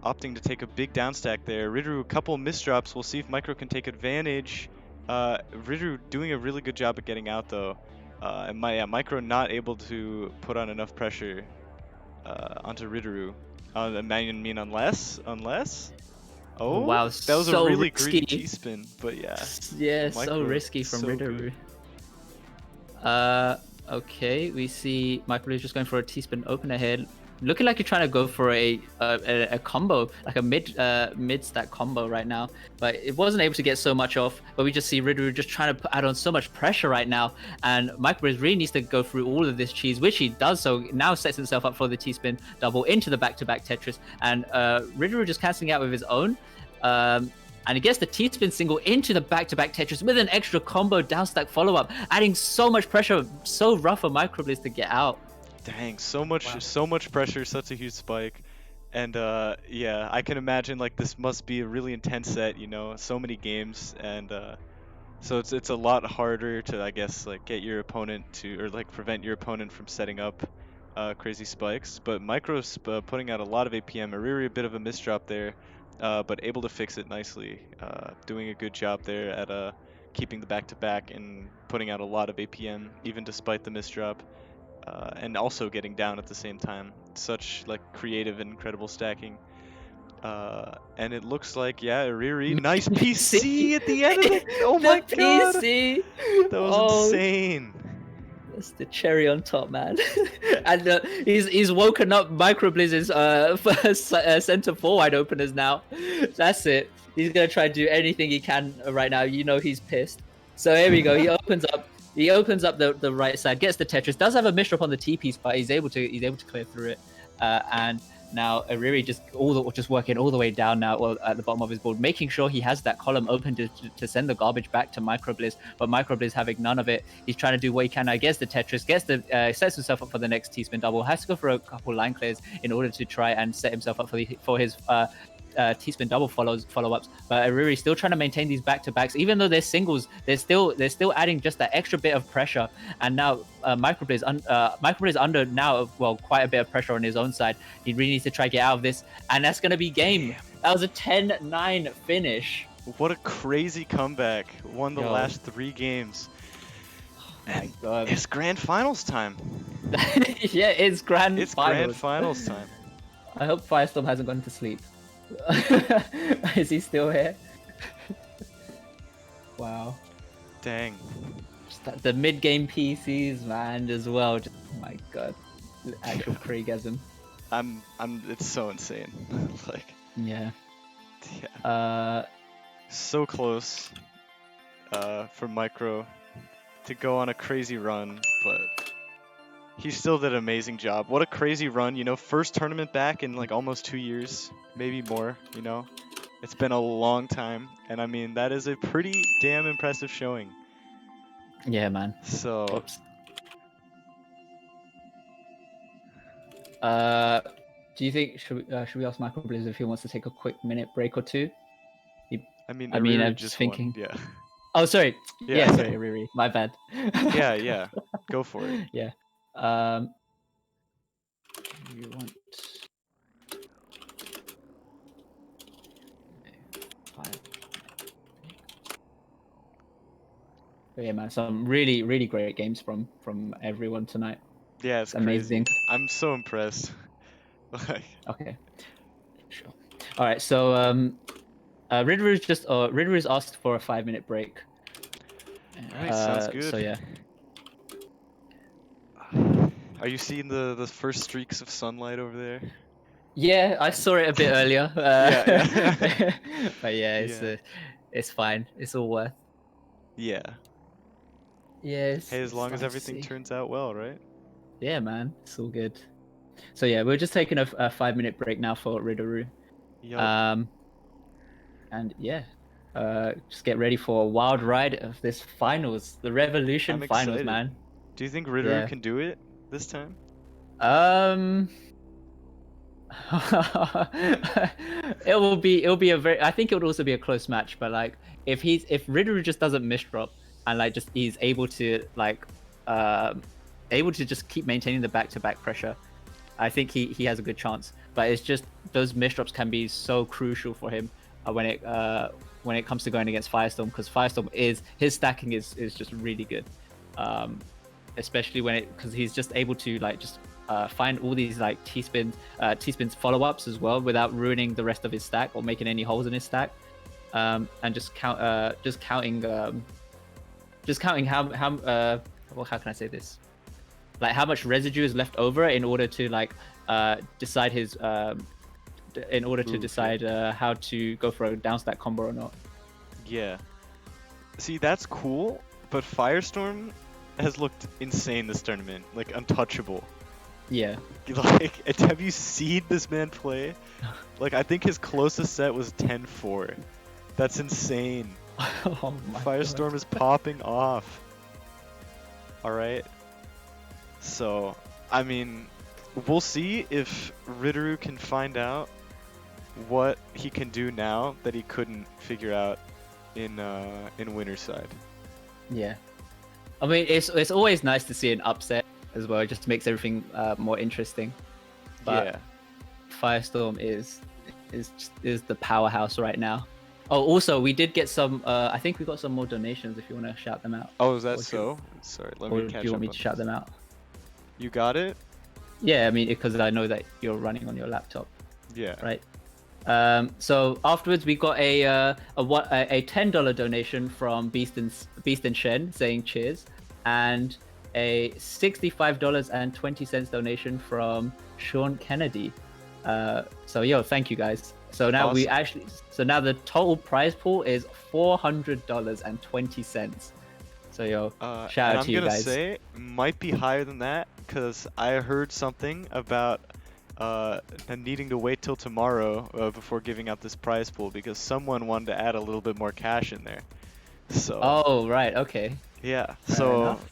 opting to take a big downstack there. Ritaroo, a couple misdrops. We'll see if Micro can take advantage. Ritaroo doing a really good job at getting out though. And Micro not able to put on enough pressure onto Ritaroo. I mean, unless. Oh, wow, that was so a really risky. greedy G-spin, but yeah. Yeah, Micro, so risky from Ritaroo. Okay, we see Microblaze just going for a T-spin open ahead, looking like you're trying to go for a combo, like a mid stack combo right now, but it wasn't able to get so much off. But we just see Ritaroo just trying to add on so much pressure right now, and Microblaze really needs to go through all of this cheese, which he does. So now sets himself up for the T-spin double into the back-to-back Tetris, and Ritaroo just canceling out with his own. And he gets the T-spin single into the back-to-back Tetris with an extra combo downstack follow-up, adding so much pressure, so rough for Microblaze to get out. Dang, so much pressure, such a huge spike. And yeah, I can imagine like this must be a really intense set, you know, so many games, and So it's a lot harder to, I guess, like get your opponent to, or like prevent your opponent from setting up crazy spikes. But Micro's putting out a lot of APM. Ariri a bit of a misdrop there, but able to fix it nicely. Doing a good job there at keeping the back-to-back and putting out a lot of APM even despite the misdrop. And also getting down at the same time. Such like creative and incredible stacking. And it looks like, yeah, Ariri, nice PC at the end of the. Oh my The god, PC. that was Oh, insane. that's the cherry on top, man. And he's woken up Microblaze's center four wide openers now. That's it. He's gonna try to do anything he can right now. You know he's pissed. So here we go. He opens up. He opens up the right side, gets the Tetris. Does have a misdrop on the T piece, but he's able to clear through it. And now Ariri just working all the way down now, well, at the bottom of his board, making sure he has that column open to send the garbage back to Microblaze. But Microblaze having none of it. He's trying to do what he can. I guess the Tetris sets himself up for the next T-spin double. Has to go for a couple line clears in order to try and set himself up for his T-spin double follow-ups, but Ariri still trying to maintain these back-to-backs. Even though they're singles, they're still adding just that extra bit of pressure. And now Microblaze under now, well, quite a bit of pressure on his own side. He really needs to try to get out of this, and that's going to be game. That was a 10-9 finish. What a crazy comeback. Won the last 3 games. Oh my god. It's grand finals time. Yeah, it's grand It's finals. grand finals time. I hope Firestorm hasn't gone to sleep. Is he still here? Wow. Dang. Just the mid-game PCs, man, as well. Just, oh my god, actual Kriegasm. It's so insane. Like, yeah. Yeah. So close. For Micro to go on a crazy run, but he still did an amazing job. What a crazy run, you know, first tournament back in like almost 2 years, maybe more, you know. It's been a long time, and I mean, that is a pretty damn impressive showing. Yeah, man. So, oops. Do you think should we ask Microblaze if he wants to take a quick minute break or two? I mean, I'm just thinking. Won. Yeah. Oh, sorry. Yeah, yeah sorry, Riri. My bad. yeah. Go for it. Yeah. You want... But yeah, man, some really, really great games from everyone tonight. Yeah, it's amazing. Crazy. I'm so impressed. Okay. Sure. All right, so Ritaroo's asked for a 5-minute break. All right, sounds good. So yeah. Are you seeing the first streaks of sunlight over there? Yeah, I saw it a bit earlier. Yeah. But yeah, it's fine. It's all worth. Yeah. Yes. Hey, as long as everything turns out well, right? Yeah, man, it's all good. So yeah, we're just taking a 5-minute break now for Ritaroo. Yep. And yeah, just get ready for a wild ride of this finals, the Revolution finals, man. Do you think Ritaroo can do it this time? It'll be a very. I think it would also be a close match, but like if Ritaroo just doesn't misdrop and like just he's able to just keep maintaining the back-to-back pressure, I think he has a good chance. But it's just those misdrops can be so crucial for him when it comes to going against Firestorm, because Firestorm his stacking is just really good, especially because he's just able to like just find all these like T-spins follow-ups as well without ruining the rest of his stack or making any holes in his stack, and just counting how can I say this? Like how much residue is left over in order to like decide his how to go for a down stack combo or not. Yeah. See, that's cool, but Firestorm has looked insane this tournament, like untouchable. Yeah. Like, have you seen this man play? Like, I think his closest set was 10-4. That's insane. Oh my Firestorm is popping off. Alright. So, I mean, we'll see if Ritaroo can find out what he can do now that he couldn't figure out in Winterside. Yeah. I mean, it's always nice to see an upset as well. It just makes everything more interesting. But Yeah. Firestorm is the powerhouse right now. Oh, also we did get some. I think we got some more donations. If you want to shout them out. Oh, is that Or do- so? Sorry, let Or me do catch you up want me on to shout this. them out? You got it? Yeah, I mean, because I know that you're running on your laptop, Yeah. right? So afterwards, we got a $10 donation from Beast and Shen saying cheers, and a $65.20 donation from Sean Kennedy. So yo, thank you guys. So now Awesome. so now the total prize pool is $400.20. So yo, shout And out I'm to you gonna guys. say might be higher than that because I heard something about needing to wait till tomorrow before giving out this prize pool because someone wanted to add a little bit more cash in there. So Oh right, okay, yeah, fair so enough.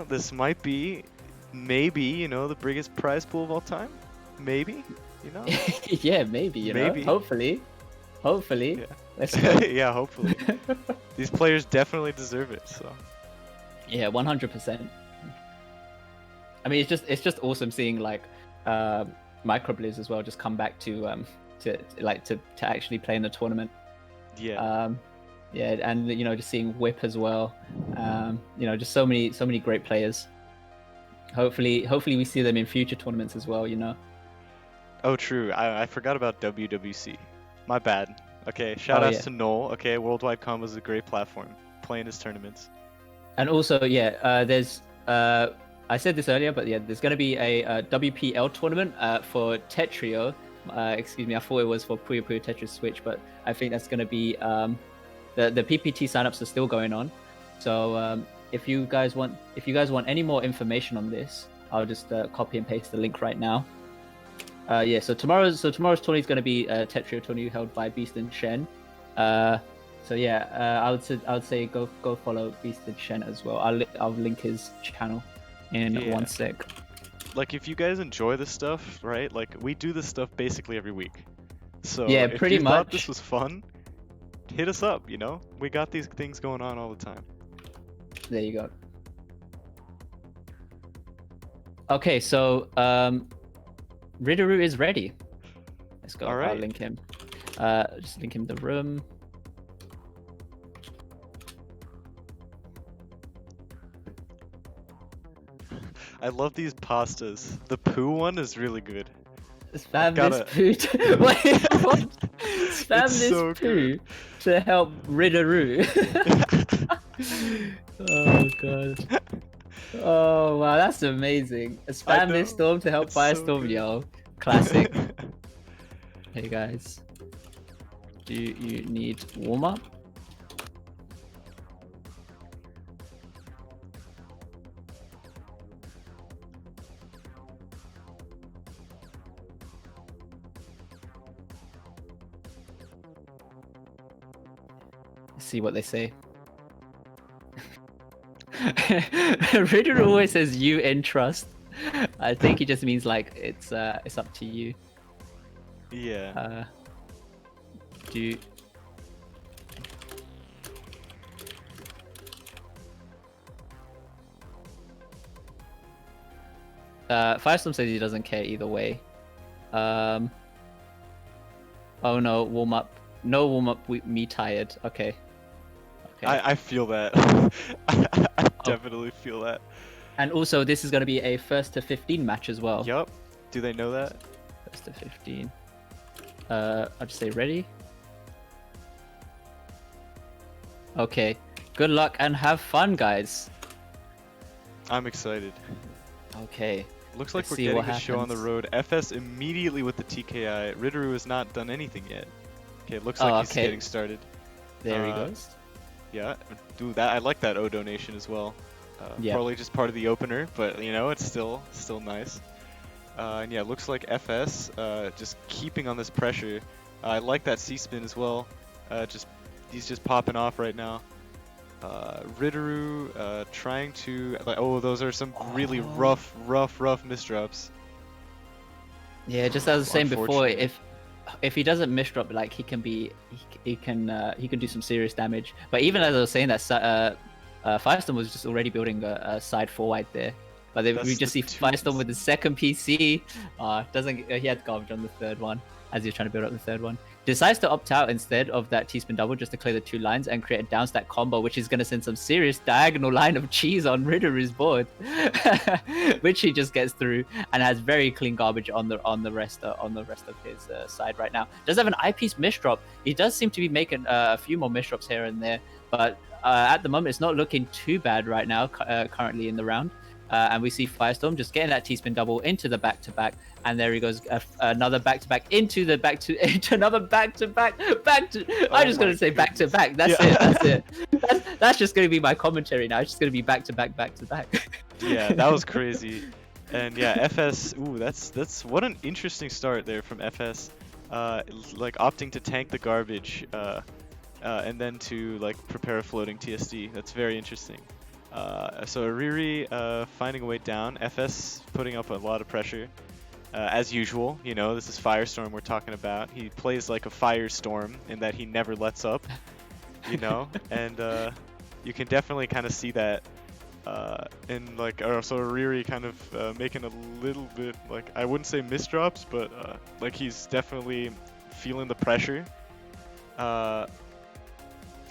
this might be maybe the biggest prize pool of all time. Maybe, you know, Yeah, maybe, maybe. hopefully. Yeah. Let's go. Yeah, hopefully. These players definitely deserve it. So Yeah, 100%. I mean, it's just awesome seeing like Microblaze as well just come back to actually play in the tournament. yeah. Yeah, and just seeing Whip as well. Just so many great players. Hopefully we see them in future tournaments as well. Oh, true. I forgot about WWC. My bad. Okay, shout Oh outs yeah, to Noel. Okay, Worldwide Combo is a great platform. Playing his tournaments. and also yeah, there's I said this earlier, but yeah, there's going to be a WPL tournament for Tetrio. Excuse me, I thought it was for Puyo Puyo Tetris Switch, but I think that's going to be the PPT signups are still going on. So if you guys want any more information on this, I'll just copy and paste the link right now. Yeah, so tomorrow's tourney is going to be a Tetrio tourney held by Beast and Shen. So yeah, I would say go follow Beast and Shen as well. I'll link his channel in Yeah. 1 sec. Like, if you guys enjoy this stuff, right? Like, we do this stuff basically every week. So Yeah, if pretty you thought this much. was fun, hit us up. We got these things going on all the time. There you go. Okay, so Ritaroo is ready. Let's go. All right. I'll link him. Just link him the room. I love these pastas. The poo one is really good. Spam gotta- this poo. Wait, what? Spam It's this so poo good. to help Ritaroo. Oh god. Oh wow, that's amazing. Spam this know, storm to help it's so Firestorm, good. yo. Classic. Hey guys. Do you need warm up? Let's see what they say. Ritter always says you in trust. I think he just means like it's up to you. Yeah. Do you... Firestorm says he doesn't care either way. Oh no, warm up. No warm up. Me tired. Okay. Okay. I feel that. I definitely feel that. And also, this is going to be a 1st to 15 match as well. Yup. Do they know that? 1st to 15. I'll just say ready. Okay. Good luck and have fun, guys. I'm excited. Okay. Looks like Let's we're see getting what the show on the happens. road. FS immediately with the TKI. Ritaroo has not done anything yet. Okay, looks like he's okay. getting started. There he goes. Yeah, do that. I like that O donation as well. Yeah. Probably just part of the opener, but it's still nice. And yeah, looks like FS just keeping on this pressure. I like that C-spin as well. He's just popping off right now. Ritaroo trying to those are some really rough misdrops. Yeah, just as I was saying before, Unfortunate. if he doesn't misdrop, like he can do some serious damage. But even as I was saying that, Firestorm was just already building a side 4 wide there. But then we That's just the see Firestorm twos. with the second PC. Doesn't he had garbage on the third one as he was trying to build up the third one. Decides to opt out instead of that T-spin double just to clear the 2 lines and create a down stack combo, which is going to send some serious diagonal line of cheese on Ritaroo's board, which he just gets through and has very clean garbage on the rest of his side right now. Does have an eyepiece misdrop. He does seem to be making a few more misdrops here and there, but at the moment it's not looking too bad right now. Currently in the round. And we see Firestorm just getting that T-spin double into the back-to-back, and there he goes, another back-to-back into another back-to-back. I'm just gonna say back-to-back. That's it. That's it. That's just gonna be my commentary now. It's just gonna be back-to-back, back-to-back. Yeah, that was crazy. And yeah, FS. Ooh, that's what an interesting start there from FS. Like opting to tank the garbage, and then to like prepare a floating TSD. That's very interesting. So Riri finding a way down, FS putting up a lot of pressure, as usual. You know, this is Firestorm we're talking about. He plays like a firestorm in that he never lets up, you know, and you can definitely kind of see that in like, so Riri kind of making a little bit, like, I wouldn't say misdrops, but like he's definitely feeling the pressure.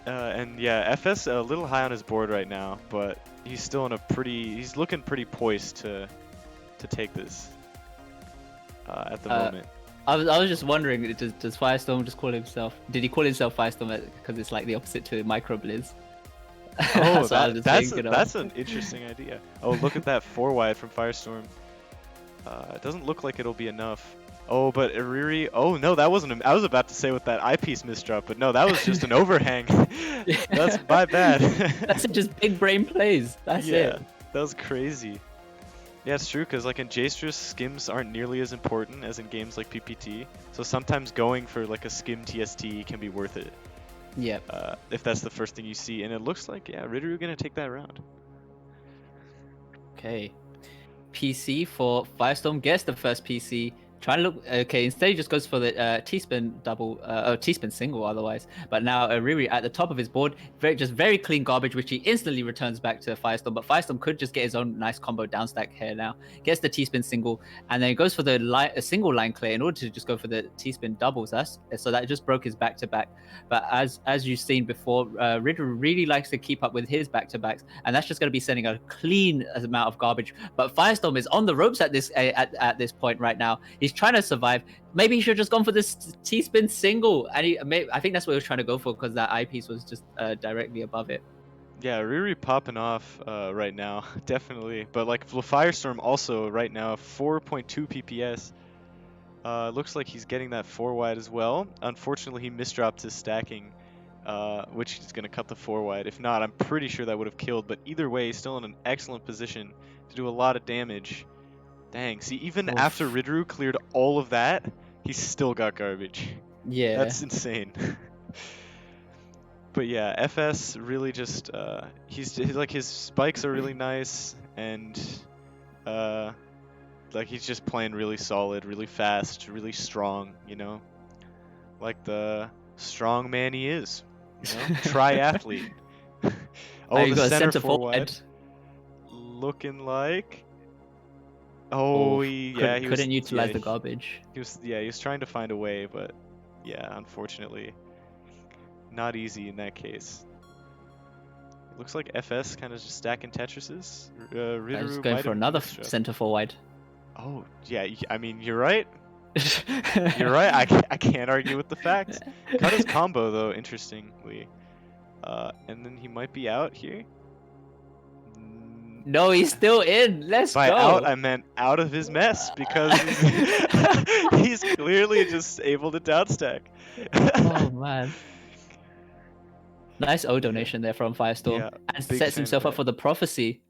And yeah, FS a little high on his board right now, but he's still in a he's looking pretty poised to take this at the moment. I was just wondering, does Firestorm just call himself? Did he call himself Firestorm because it's like the opposite to Microblaze? Oh, that's an interesting idea. Oh, look at that 4 wide from Firestorm. It doesn't look like it'll be enough. Oh, but Riri. Oh no, that wasn't. I was about to say with that eyepiece misdrop, but no, that was just an overhang. That's my bad. That's just big brain plays. That's it. Yeah, that was crazy. Yeah, it's true, because like in Jstris, skims aren't nearly as important as in games like PPT. So sometimes going for like a skim TST can be worth it. Yeah. If that's the first thing you see, and it looks like, yeah, Ritaroo gonna take that round. Okay. PC for Firestorm gets the first PC. Trying to look okay. Instead, he just goes for the T-spin double, T-spin single otherwise. But now Riri at the top of his board, very clean garbage, which he instantly returns back to Firestorm. But Firestorm could just get his own nice combo down stack here now. Gets the T-spin single, and then he goes for the single line clear in order to just go for the T-spin doubles. So that just broke his back to back. But as you've seen before, Ritaroo really likes to keep up with his back to backs, and that's just going to be sending a clean amount of garbage. But Firestorm is on the ropes at this point right now. He's trying to survive. Maybe he should have just gone for this T-spin single, and I think that's what he was trying to go for, because that eyepiece was just directly above it. Yeah, Riri popping off right now, definitely. But like Firestorm also right now, 4.2 PPS. Looks like he's getting that 4 wide as well. Unfortunately, he misdropped his stacking, which is gonna cut the 4 wide. If not, I'm pretty sure that would have killed. But either way, he's still in an excellent position to do a lot of damage. Dang, see, even after Ritaroo cleared all of that, he's still got garbage. Yeah. That's insane. But yeah, FS really just, he's like, his spikes are really nice, and like he's just playing really solid, really fast, really strong, you know? Like the strong man he is, you know? Triathlete. Oh, you the got center a 4 wide. Looking like... Oh, he couldn't utilize the garbage. He was trying to find a way, but yeah, unfortunately, not easy in that case. It looks like FS kind of just stacking Tetrises. Ritaroo going for another center 4 wide. Oh yeah, I mean you're right. You're right. I can't argue with the facts. Cut his combo though, interestingly, and then he might be out here. No, he's still in. Let's By go. out, I meant out of his mess, because he's clearly just able to downstack. Oh man. Nice O donation there from Firestorm, Yeah, and sets himself up for the prophecy.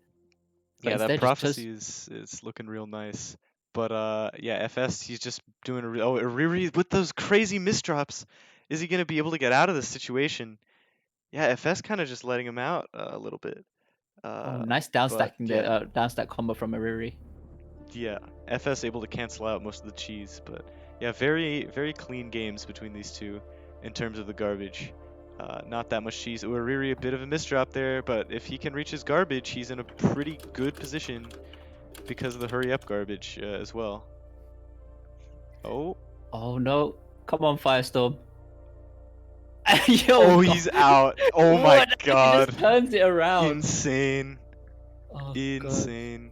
But yeah, that prophecy is looking real nice. But yeah, FS, he's just doing Riri with those crazy misdrops. Is he gonna be able to get out of this situation? Yeah, FS kind of just letting him out a little bit. Nice downstacking there, downstack combo from Riri. Yeah, FS able to cancel out most of the cheese, but yeah, very clean games between these two in terms of the garbage. Not that much cheese. Uriri a bit of a misdrop there, but if he can reach his garbage, he's in a pretty good position because of the hurry up garbage as well. Oh. Oh no. Come on, Firestorm. Yo, Oh, he's out. Oh my what? He god. just turns it around. Insane. Oh, Insane.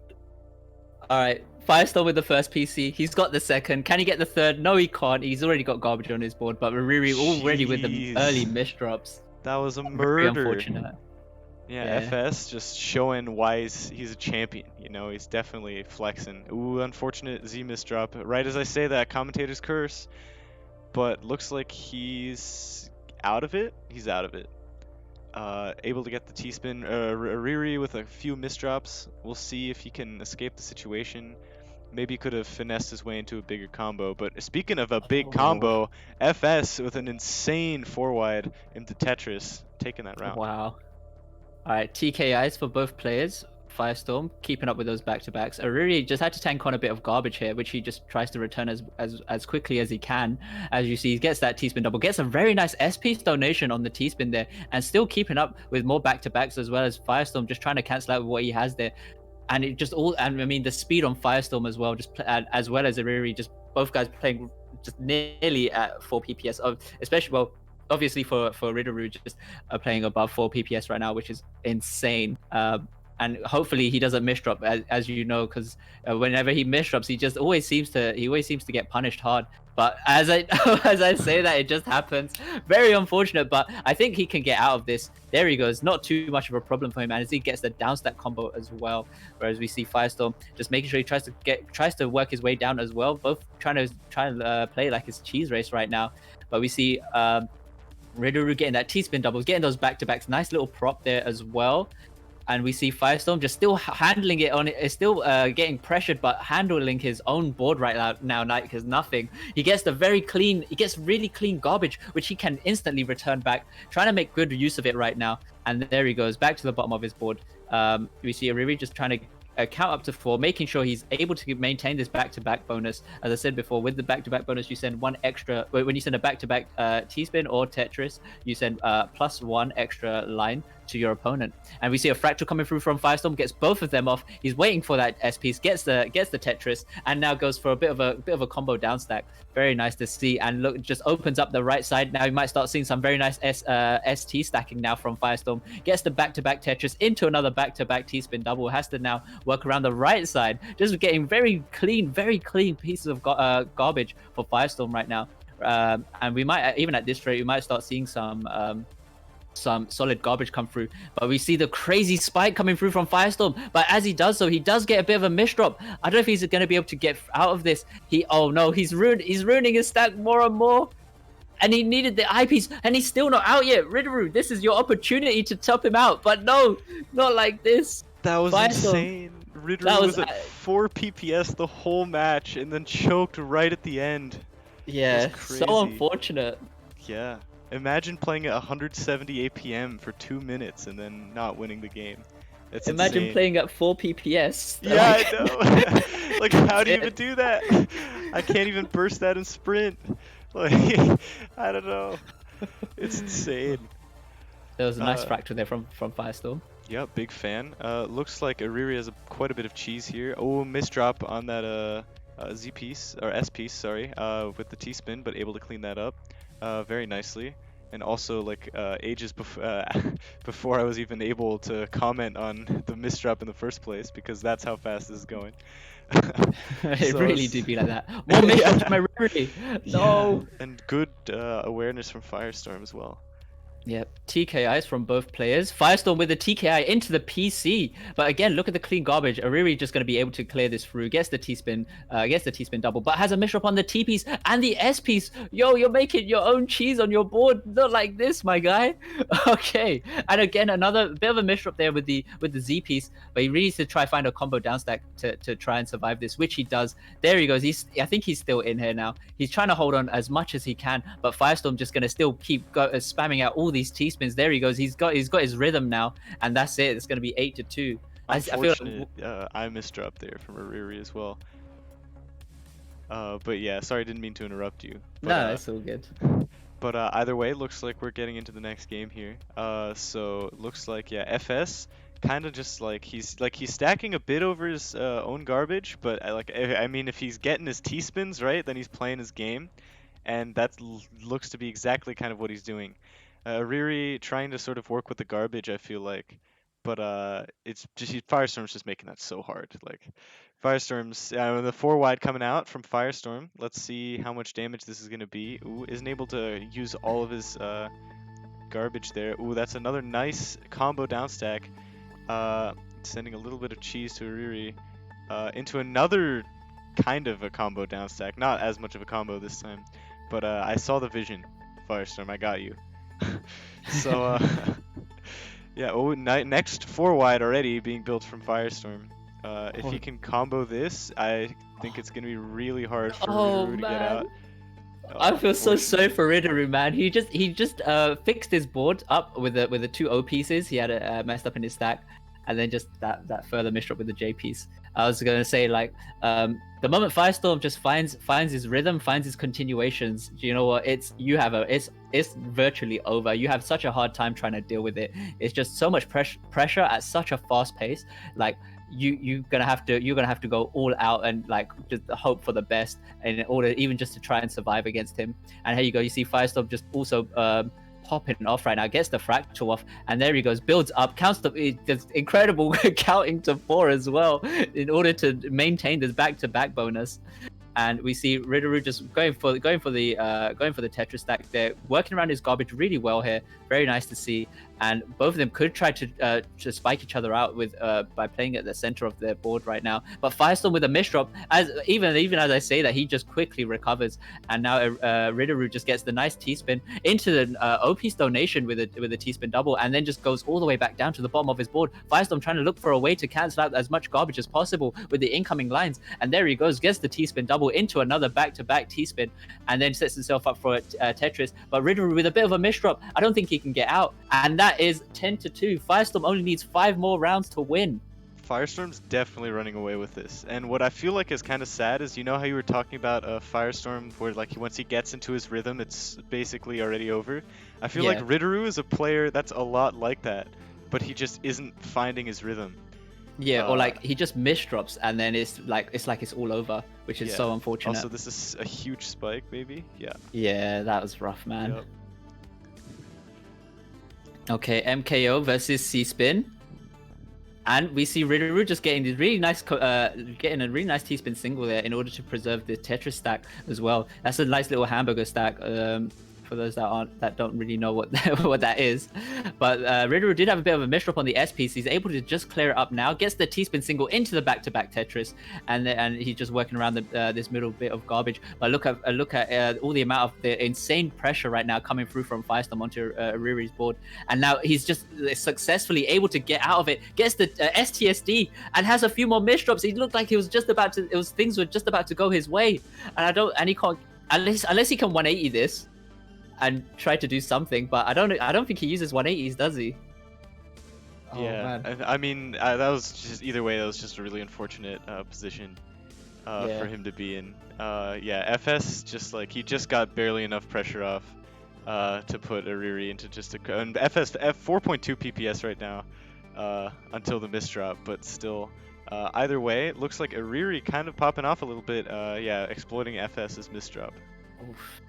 Alright, Firestorm with the first PC. He's got the second. Can he get the third? No, he can't. He's already got garbage on his board, but Riri already with the Jeez. early misdrops. That was a Very murder. unfortunate. Yeah, Yeah. FS just showing why he's a champion. You know, he's definitely flexing. Ooh, unfortunate Z misdrop. Right as I say that, commentator's curse. But looks like he's out of it. He's out of it. Able to get the T-spin. Riri with a few misdrops. We'll see if he can escape the situation. Maybe he could have finessed his way into a bigger combo. But speaking of a big combo, FS with an insane 4-wide into Tetris, taking that round. Wow. Alright, TKIs for both players. Firestorm keeping up with those back-to-backs. Ariri just had to tank on a bit of garbage here, which he just tries to return as quickly as he can. As you see, he gets that T-spin double, gets a very nice S-piece donation on the T-spin there, and still keeping up with more back-to-backs, as well as Firestorm just trying to cancel out what he has there. And it just all, and I mean the speed on Firestorm as well, as well as Ariri, just both guys playing just nearly at 4 PPS, especially, well, obviously for Ritaroo just playing above 4 PPS right now, which is insane. And hopefully he doesn't misdrop, as you know, because whenever he misdrops, he always seems to get punished hard. But as I say that, it just happens. Very unfortunate, but I think he can get out of this. There he goes. Not too much of a problem for him, and as he gets the down stack combo as well. Whereas we see Firestorm just making sure he tries to work his way down as well. Both trying to play like it's cheese race right now. But we see Ritaroo getting that T-spin doubles, getting those back-to-backs. Nice little prop there as well. And we see Firestorm just still handling it on it, is still getting pressured, but handling his own board right now. Because nothing. He gets really clean garbage, which he can instantly return back. Trying to make good use of it right now. And there he goes, back to the bottom of his board. We see Ariri just trying to count up to 4, making sure he's able to maintain this back-to-back bonus. As I said before, with the back-to-back bonus, you send one extra. When you send a back-to-back T-spin or Tetris, you send +1 extra line to your opponent. And we see a fractal coming through from Firestorm, gets both of them off. He's waiting for that S piece, gets the Tetris, and now goes for a bit of a combo down stack. Very nice to see, and look, just opens up the right side. Now you might start seeing some very nice ST stacking now from Firestorm. Gets the back-to-back Tetris into another back-to-back T-spin double. Has to now work around the right side, just getting very clean pieces of garbage for Firestorm right now. And we might, even at this rate, we might start seeing some solid garbage come through. But we see the crazy spike coming through from Firestorm. But as he does so, he does get a bit of a misdrop. I don't know if he's going to be able to get out of this. Oh no, he's ruining his stack more and more. And he needed the eyepiece, and he's still not out yet. Ritaroo, this is your opportunity to top him out. But no, not like this. That was Firestorm. Insane. Ritaroo was at 4 PPS the whole match, and then choked right at the end. Yeah, so unfortunate. Yeah. Imagine playing at 170 APM for 2 minutes and then not winning the game. That's Imagine insane. playing at 4 PPS. Yeah, I know. Like, how do you even do that? I can't even burst that in sprint. Like, I don't know. It's insane. There was a nice fractal there from Firestorm. Yeah, big fan. Looks like Ariri has quite a bit of cheese here. Oh, misdrop on that Z piece, or S piece, sorry, with the T-spin, but able to clean that up very nicely. And also, like, ages before I was even able to comment on the misdrop in the first place, because that's how fast this is going. It really did be like that. More misdrops to my Riri. No. Yeah. And good awareness from Firestorm as well. Yep, TKIs from both players. Firestorm with the TKI into the PC. But again, look at the clean garbage. Ariri just going to be able to clear this through. Gets the T-spin double, but has a misdrop on the T piece and the S piece. Yo, you're making your own cheese on your board. Not like this, my guy. Okay. And again, another bit of a misdrop there with the Z piece. But he really needs to try find a combo down stack to try and survive this, which he does. There he goes. I think he's still in here now. He's trying to hold on as much as he can, but Firestorm just going to still keep spamming out all these T-spins. There he goes. He's got his rhythm now, and that's it. It's going to be 8-2. Unfortunate, I misdropped there from Ariri as well. But yeah, sorry, I didn't mean to interrupt you. But, no, it's all good. But either way, looks like we're getting into the next game here. So it looks like, yeah, FS kind of just he's stacking a bit over his own garbage, but I mean if he's getting his T-spins right, then he's playing his game, and that looks to be exactly kind of what he's doing. Riri trying to sort of work with the garbage, I feel like, but it's just Firestorm's just making that so hard. Like Firestorm's the 4 wide coming out from Firestorm. Let's see how much damage this is gonna be. Ooh, isn't able to use all of his garbage there. Ooh, that's another nice combo downstack. Sending a little bit of cheese to Riri into another kind of a combo downstack. Not as much of a combo this time, but I saw the vision, Firestorm. I got you. So yeah. Oh, next 4 wide already being built from Firestorm. If he can combo this, I think it's gonna be really hard for Ritaroo to get out. I feel so sorry for Ritaroo, man. He just fixed his board up with the 2 O pieces he had messed up in his stack, and then just that further misdrop with the J piece. I was gonna say like the moment Firestorm just finds his rhythm, finds his continuations. You know what? It's virtually over. You have such a hard time trying to deal with it. It's just so much pressure at such a fast pace. Like you're gonna have to go all out and like just hope for the best in order even just to try and survive against him. And here you go. You see Firestorm just also popping off right now, gets the fractal off, and there he goes, builds up, counts does incredible counting to 4 as well in order to maintain this back-to-back bonus. And we see Ritaroo just going for the Tetris stack there, working around his garbage really well here. Very nice to see. And both of them could try to spike each other out with by playing at the center of their board right now. But Firestorm with a misdrop, even as I say that, he just quickly recovers. And now Ritaroo just gets the nice T-spin into the OP's donation with a T-spin double, and then just goes all the way back down to the bottom of his board. Firestorm trying to look for a way to cancel out as much garbage as possible with the incoming lines. And there he goes, gets the T-spin double into another back-to-back T-spin, and then sets himself up for Tetris. But Ritaroo with a bit of a misdrop, I don't think he can get out. And that is 10-2. Firestorm only needs 5 more rounds to win. Firestorm's definitely running away with this. And what I feel like is kind of sad is, you know how you were talking about Firestorm, where like once he gets into his rhythm, it's basically already over. I feel like Ritaroo is a player that's a lot like that, but he just isn't finding his rhythm. Yeah, or like he just misdrops and then it's like it's all over, which is so unfortunate. Also, this is a huge spike, baby. Yeah. Yeah, that was rough, man. Yep. Okay, MKO versus C-spin, and we see Ritaroo just getting this really nice, getting a really nice T-spin single there in order to preserve the Tetris stack as well. That's a nice little hamburger stack. For those that don't really know what what that is, but Ritaroo did have a bit of a misdrop on the S piece. He's able to just clear it up now, gets the T-spin single into the back-to-back Tetris, and he's just working around this middle bit of garbage. But look at all the amount of the insane pressure right now coming through from Firestorm onto Riri's board, and now he's just successfully able to get out of it, gets the STSD, and has a few more misdrops. He looked like he was just about to. Things were just about to go his way, and he can't unless he can 180 this and try to do something, but I don't think he uses 180s, does he? Yeah, I mean, that was just, either way, that was just a really unfortunate position for him to be in. Yeah, FS just like, he just got barely enough pressure off to put Riri into just a, and FS 4.2 PPS right now until the misdrop, but still, either way, it looks like Riri kind of popping off a little bit. Yeah, exploiting FS's misdrop. Oof.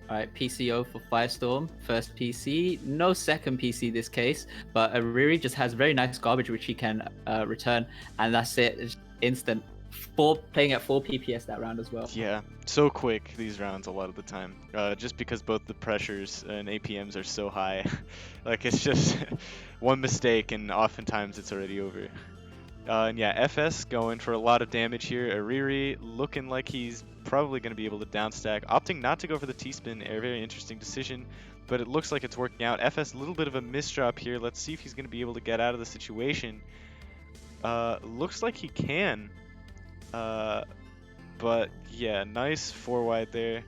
Alright, PCO for Firestorm, first PC, no second PC this case, but Riri just has very nice garbage which he can return, and that's it, it's instant. Playing at 4 PPS that round as well. Yeah, so quick these rounds a lot of the time, just because both the pressures and APMs are so high. Like, it's just one mistake and oftentimes it's already over. And yeah, FS going for a lot of damage here. Riri looking like he's probably going to be able to downstack, opting not to go for the T-spin. A very interesting decision, but it looks like it's working out. FS a little bit of a misdrop here. Let's see if he's going to be able to get out of the situation. Looks like he can, but yeah, nice 4 wide there,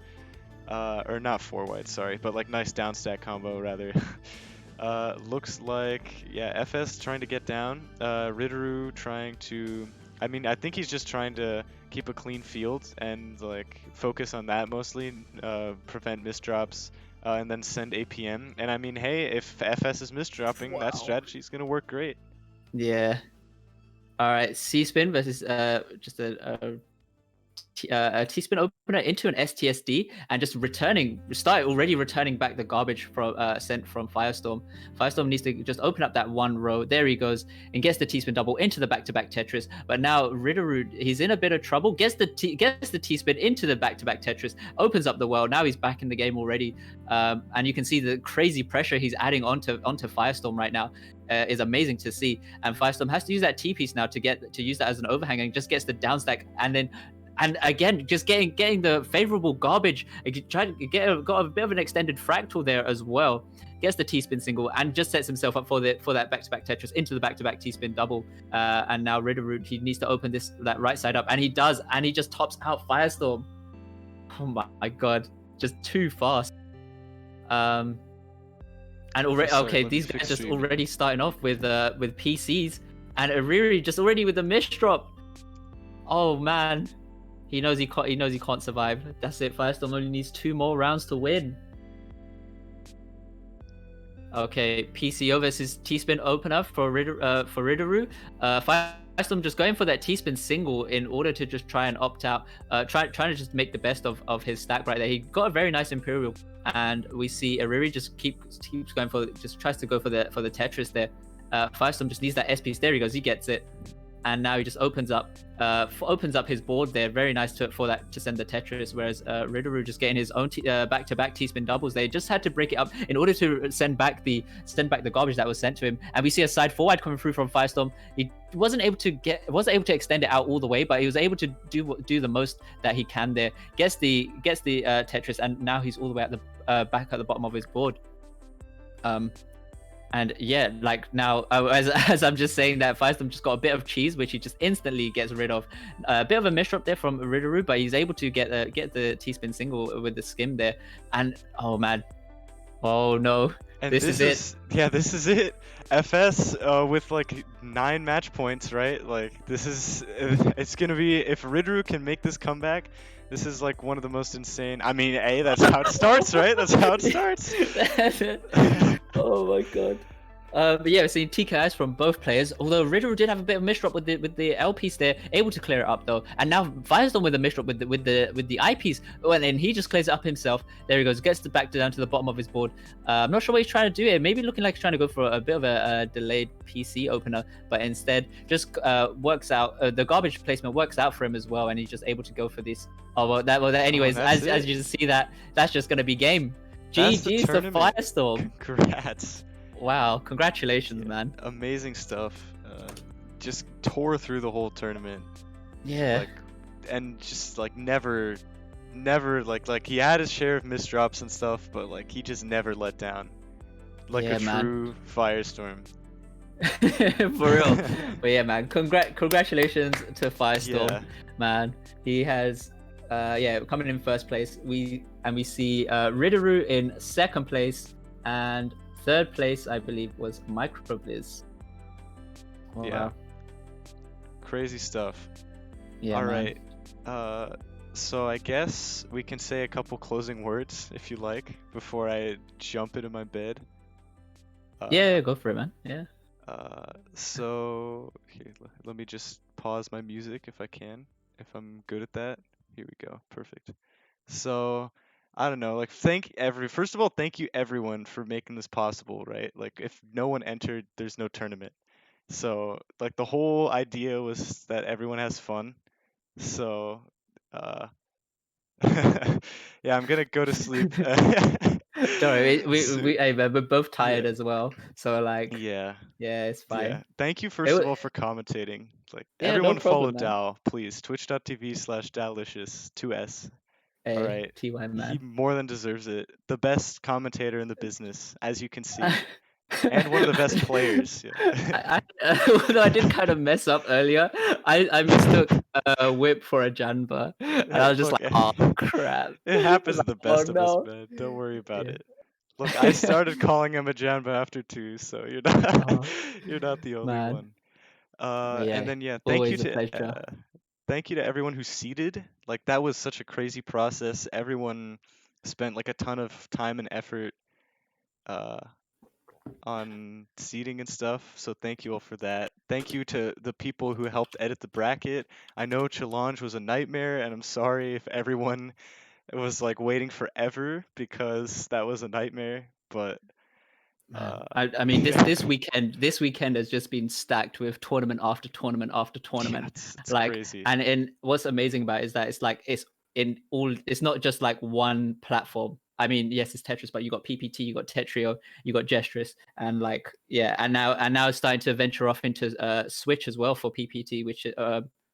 or not 4 wide, sorry, but like nice downstack combo rather. Looks like, yeah, FS trying to get down, Ritaroo trying to I mean, I think he's just trying to keep a clean field and like focus on that mostly, prevent misdrops, and then send APM. And I mean, hey, if FS is misdropping, that Wow. strategy's gonna work great. Yeah. All right. C-spin versus just a T-spin opener into an STSD and just already returning back the garbage from sent from Firestorm. Firestorm needs to just open up that one row. There he goes and gets the T-spin double into the back-to-back Tetris. But now Ritaroo, he's in a bit of trouble. Gets the T-spin into the back-to-back Tetris. Opens up the world. Now he's back in the game already, and you can see the crazy pressure he's adding onto Firestorm right now. Is amazing to see, and Firestorm has to use that T piece now to use that as an overhang, and just gets the down stack, and again, just getting the favorable garbage. Got a bit of an extended fractal there as well. Gets the T-spin single and just sets himself up for that back-to-back Tetris into the back-to-back T-spin double. And now Ritaroo, he needs to open that right side up, and he does, and he just tops out Firestorm. Oh my god, just too fast. And already, these guys just already starting off with PCs, and Ariri just already with the misdrop. Oh man. He knows he can't survive. That's it. Firestorm only needs 2 more rounds to win. Okay, PCO versus T-spin opener for Ritaroo. Firestorm just going for that T-spin single in order to just try and opt out. Trying to just make the best of his stack right there. He got a very nice Imperial, and we see Ariri just keeps going tries to go for the Tetris there. Firestorm just needs that S piece. There he goes. He gets it. And now he just opens up his board there. Very nice to send the Tetris. Whereas Ritaroo just getting his own back-to-back T-spin doubles. They just had to break it up in order to send back the garbage that was sent to him. And we see a side forward coming through from Firestorm. He wasn't able to extend it out all the way, but he was able to do the most that he can there. Gets the Tetris, and now he's all the way at the back at the bottom of his board. And yeah, like now, as I'm just saying that, Firestorm just got a bit of cheese, which he just instantly gets rid of. A bit of a misdrop there from Ritaroo, but he's able to get the T-spin single with the skim there. And oh man, oh no, and this is it. Yeah, this is it. FS with like 9 match points, right? Like it's gonna be, if Ritaroo can make this comeback, this is like one of the most insane. I mean, that's how it starts, right? That's how it starts. Oh my god. But yeah, we're seeing TKIs from both players. Although Ritaroo did have a bit of misdrop with the L piece there, able to clear it up though. And now Firestorm with a misdrop with the I piece. Oh, and then he just clears it up himself. There he goes, gets down to the bottom of his board. I'm not sure what he's trying to do here. Maybe looking like he's trying to go for a bit of a delayed PC opener, but instead just works out. The garbage placement works out for him as well, and he's just able to go for this. Anyways, as you see that's just gonna be game. GG's to Firestorm. Congrats. Wow, congratulations, man. Amazing stuff. Just tore through the whole tournament. Yeah. And just like never like he had his share of misdrops and stuff, but like he just never let down. Like a true Firestorm. For real. But yeah, man, congratulations to Firestorm, man. He has coming in first place. We see Ritaroo in second place, and third place, I believe, was Microblaze. Oh, yeah. Wow. Crazy stuff. Yeah. All right. So I guess we can say a couple closing words if you like before I jump into my bed. Yeah, go for it, man. Yeah. So here, let me just pause my music if I can. If I'm good at that. Here we go. Perfect. So I don't know, like first of all, thank you everyone for making this possible, right? Like if no one entered, there's no tournament. So like the whole idea was that everyone has fun. So yeah, I'm gonna go to sleep. Sorry, we're both tired as well. So like yeah, it's fine. Yeah. Thank you first of all for commentating. Like everyone follow Dal, please. Twitch.tv/Dalicious 2S. Hey, all right. TY, man. He more than deserves it. The best commentator in the business, as you can see. And one of the best players. Yeah. Although I did kind of mess up earlier, I mistook Whip for Ajamba, and I was just like, oh crap. It happens to the best of us, man. Don't worry about it. Look, I started calling him Ajamba after 2, so you're not the only one. But And yeah, then yeah, always a pleasure. thank you to everyone who seeded. Like that was such a crazy process. Everyone spent like a ton of time and effort uh, on seeding and stuff. So thank you all for that. Thank you to the people who helped edit the bracket. I know challenge was a nightmare, and I'm sorry if everyone was like waiting forever because that was a nightmare. But Man, uh, I mean this weekend has just been stacked with tournament after tournament after yeah, tournament. it's Like, crazy. and what's amazing about it is that it's not just like one platform. I mean, yes, it's Tetris, but you got PPT, you got Tetrio, you got Jstris, and like yeah, and now it's starting to venture off into Switch as well for PPT, which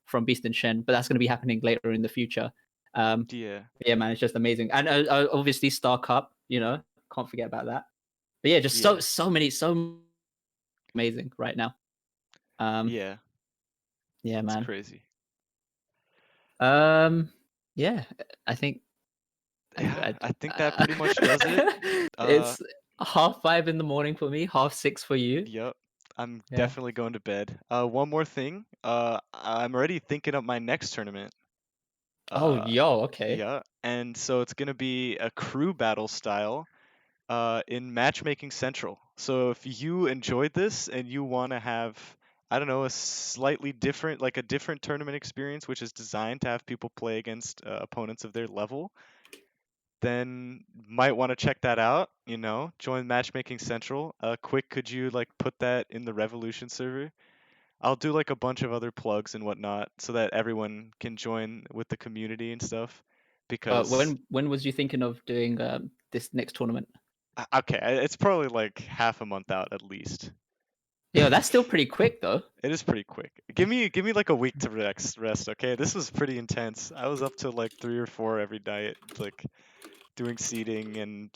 from Beast and Shen, but that's going to be happening later in the future. Um, Yeah, yeah, man, it's just amazing, and obviously Star Cup, can't forget about that. But yeah, just yeah, so amazing right now. Um, yeah. yeah, It's man. crazy. Um, yeah, I think Yeah, I, I think that I, pretty much does it. Uh, it's 5:30 in the morning for me, 6:30 for you. yep. I'm Yeah. definitely going to bed. One more thing. I'm already thinking of my next tournament. Oh, Uh, yo, okay. yeah, and so it's gonna be a crew battle style, in Matchmaking Central. So if you enjoyed this and you want to have, I don't know, a slightly different, like a different tournament experience, which is designed to have people play against opponents of their level, then might want to check that out. Join Matchmaking Central. Quick, could you like put that in the Revolution server? I'll do like a bunch of other plugs and whatnot so that everyone can join with the community and stuff. Because When was you thinking of doing this next tournament? okay, it's probably like half a month out at least. Yeah, that's still pretty quick though. It is pretty quick. Give me like a week to rest, okay? This was pretty intense. I was up to like 3 or 4 every night, like doing seating and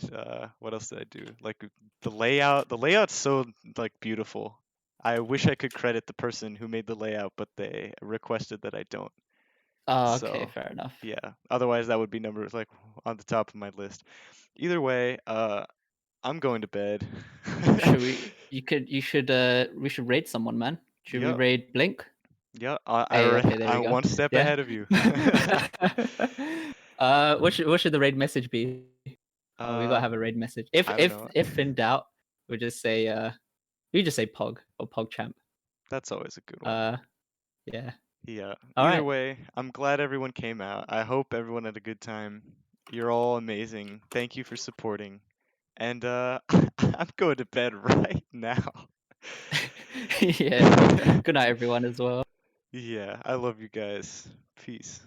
what else did I do? Like the layout. The layout's so like beautiful. I wish I could credit the person who made the layout, but they requested that I don't. Oh, okay, So fair enough. yeah, otherwise that would be number like on the top of my list. Either way, I'm going to bed. Should we? We should raid someone, man. Should we Yep, raid Blink? yep. Hey, okay, there we I'm go. one step Yeah. ahead of you. What should the raid message be? Oh, we gotta uh, have a raid message. If I don't if know. if in doubt, we just say we just say Pog or PogChamp. That's always a good one. Uh, yeah. Yeah. All Either right. way, I'm glad everyone came out. I hope everyone had a good time. You're all amazing. Thank you for supporting. And I'm going to bed right now. Yeah. Good night, everyone, as well. Yeah, I love you guys. Peace.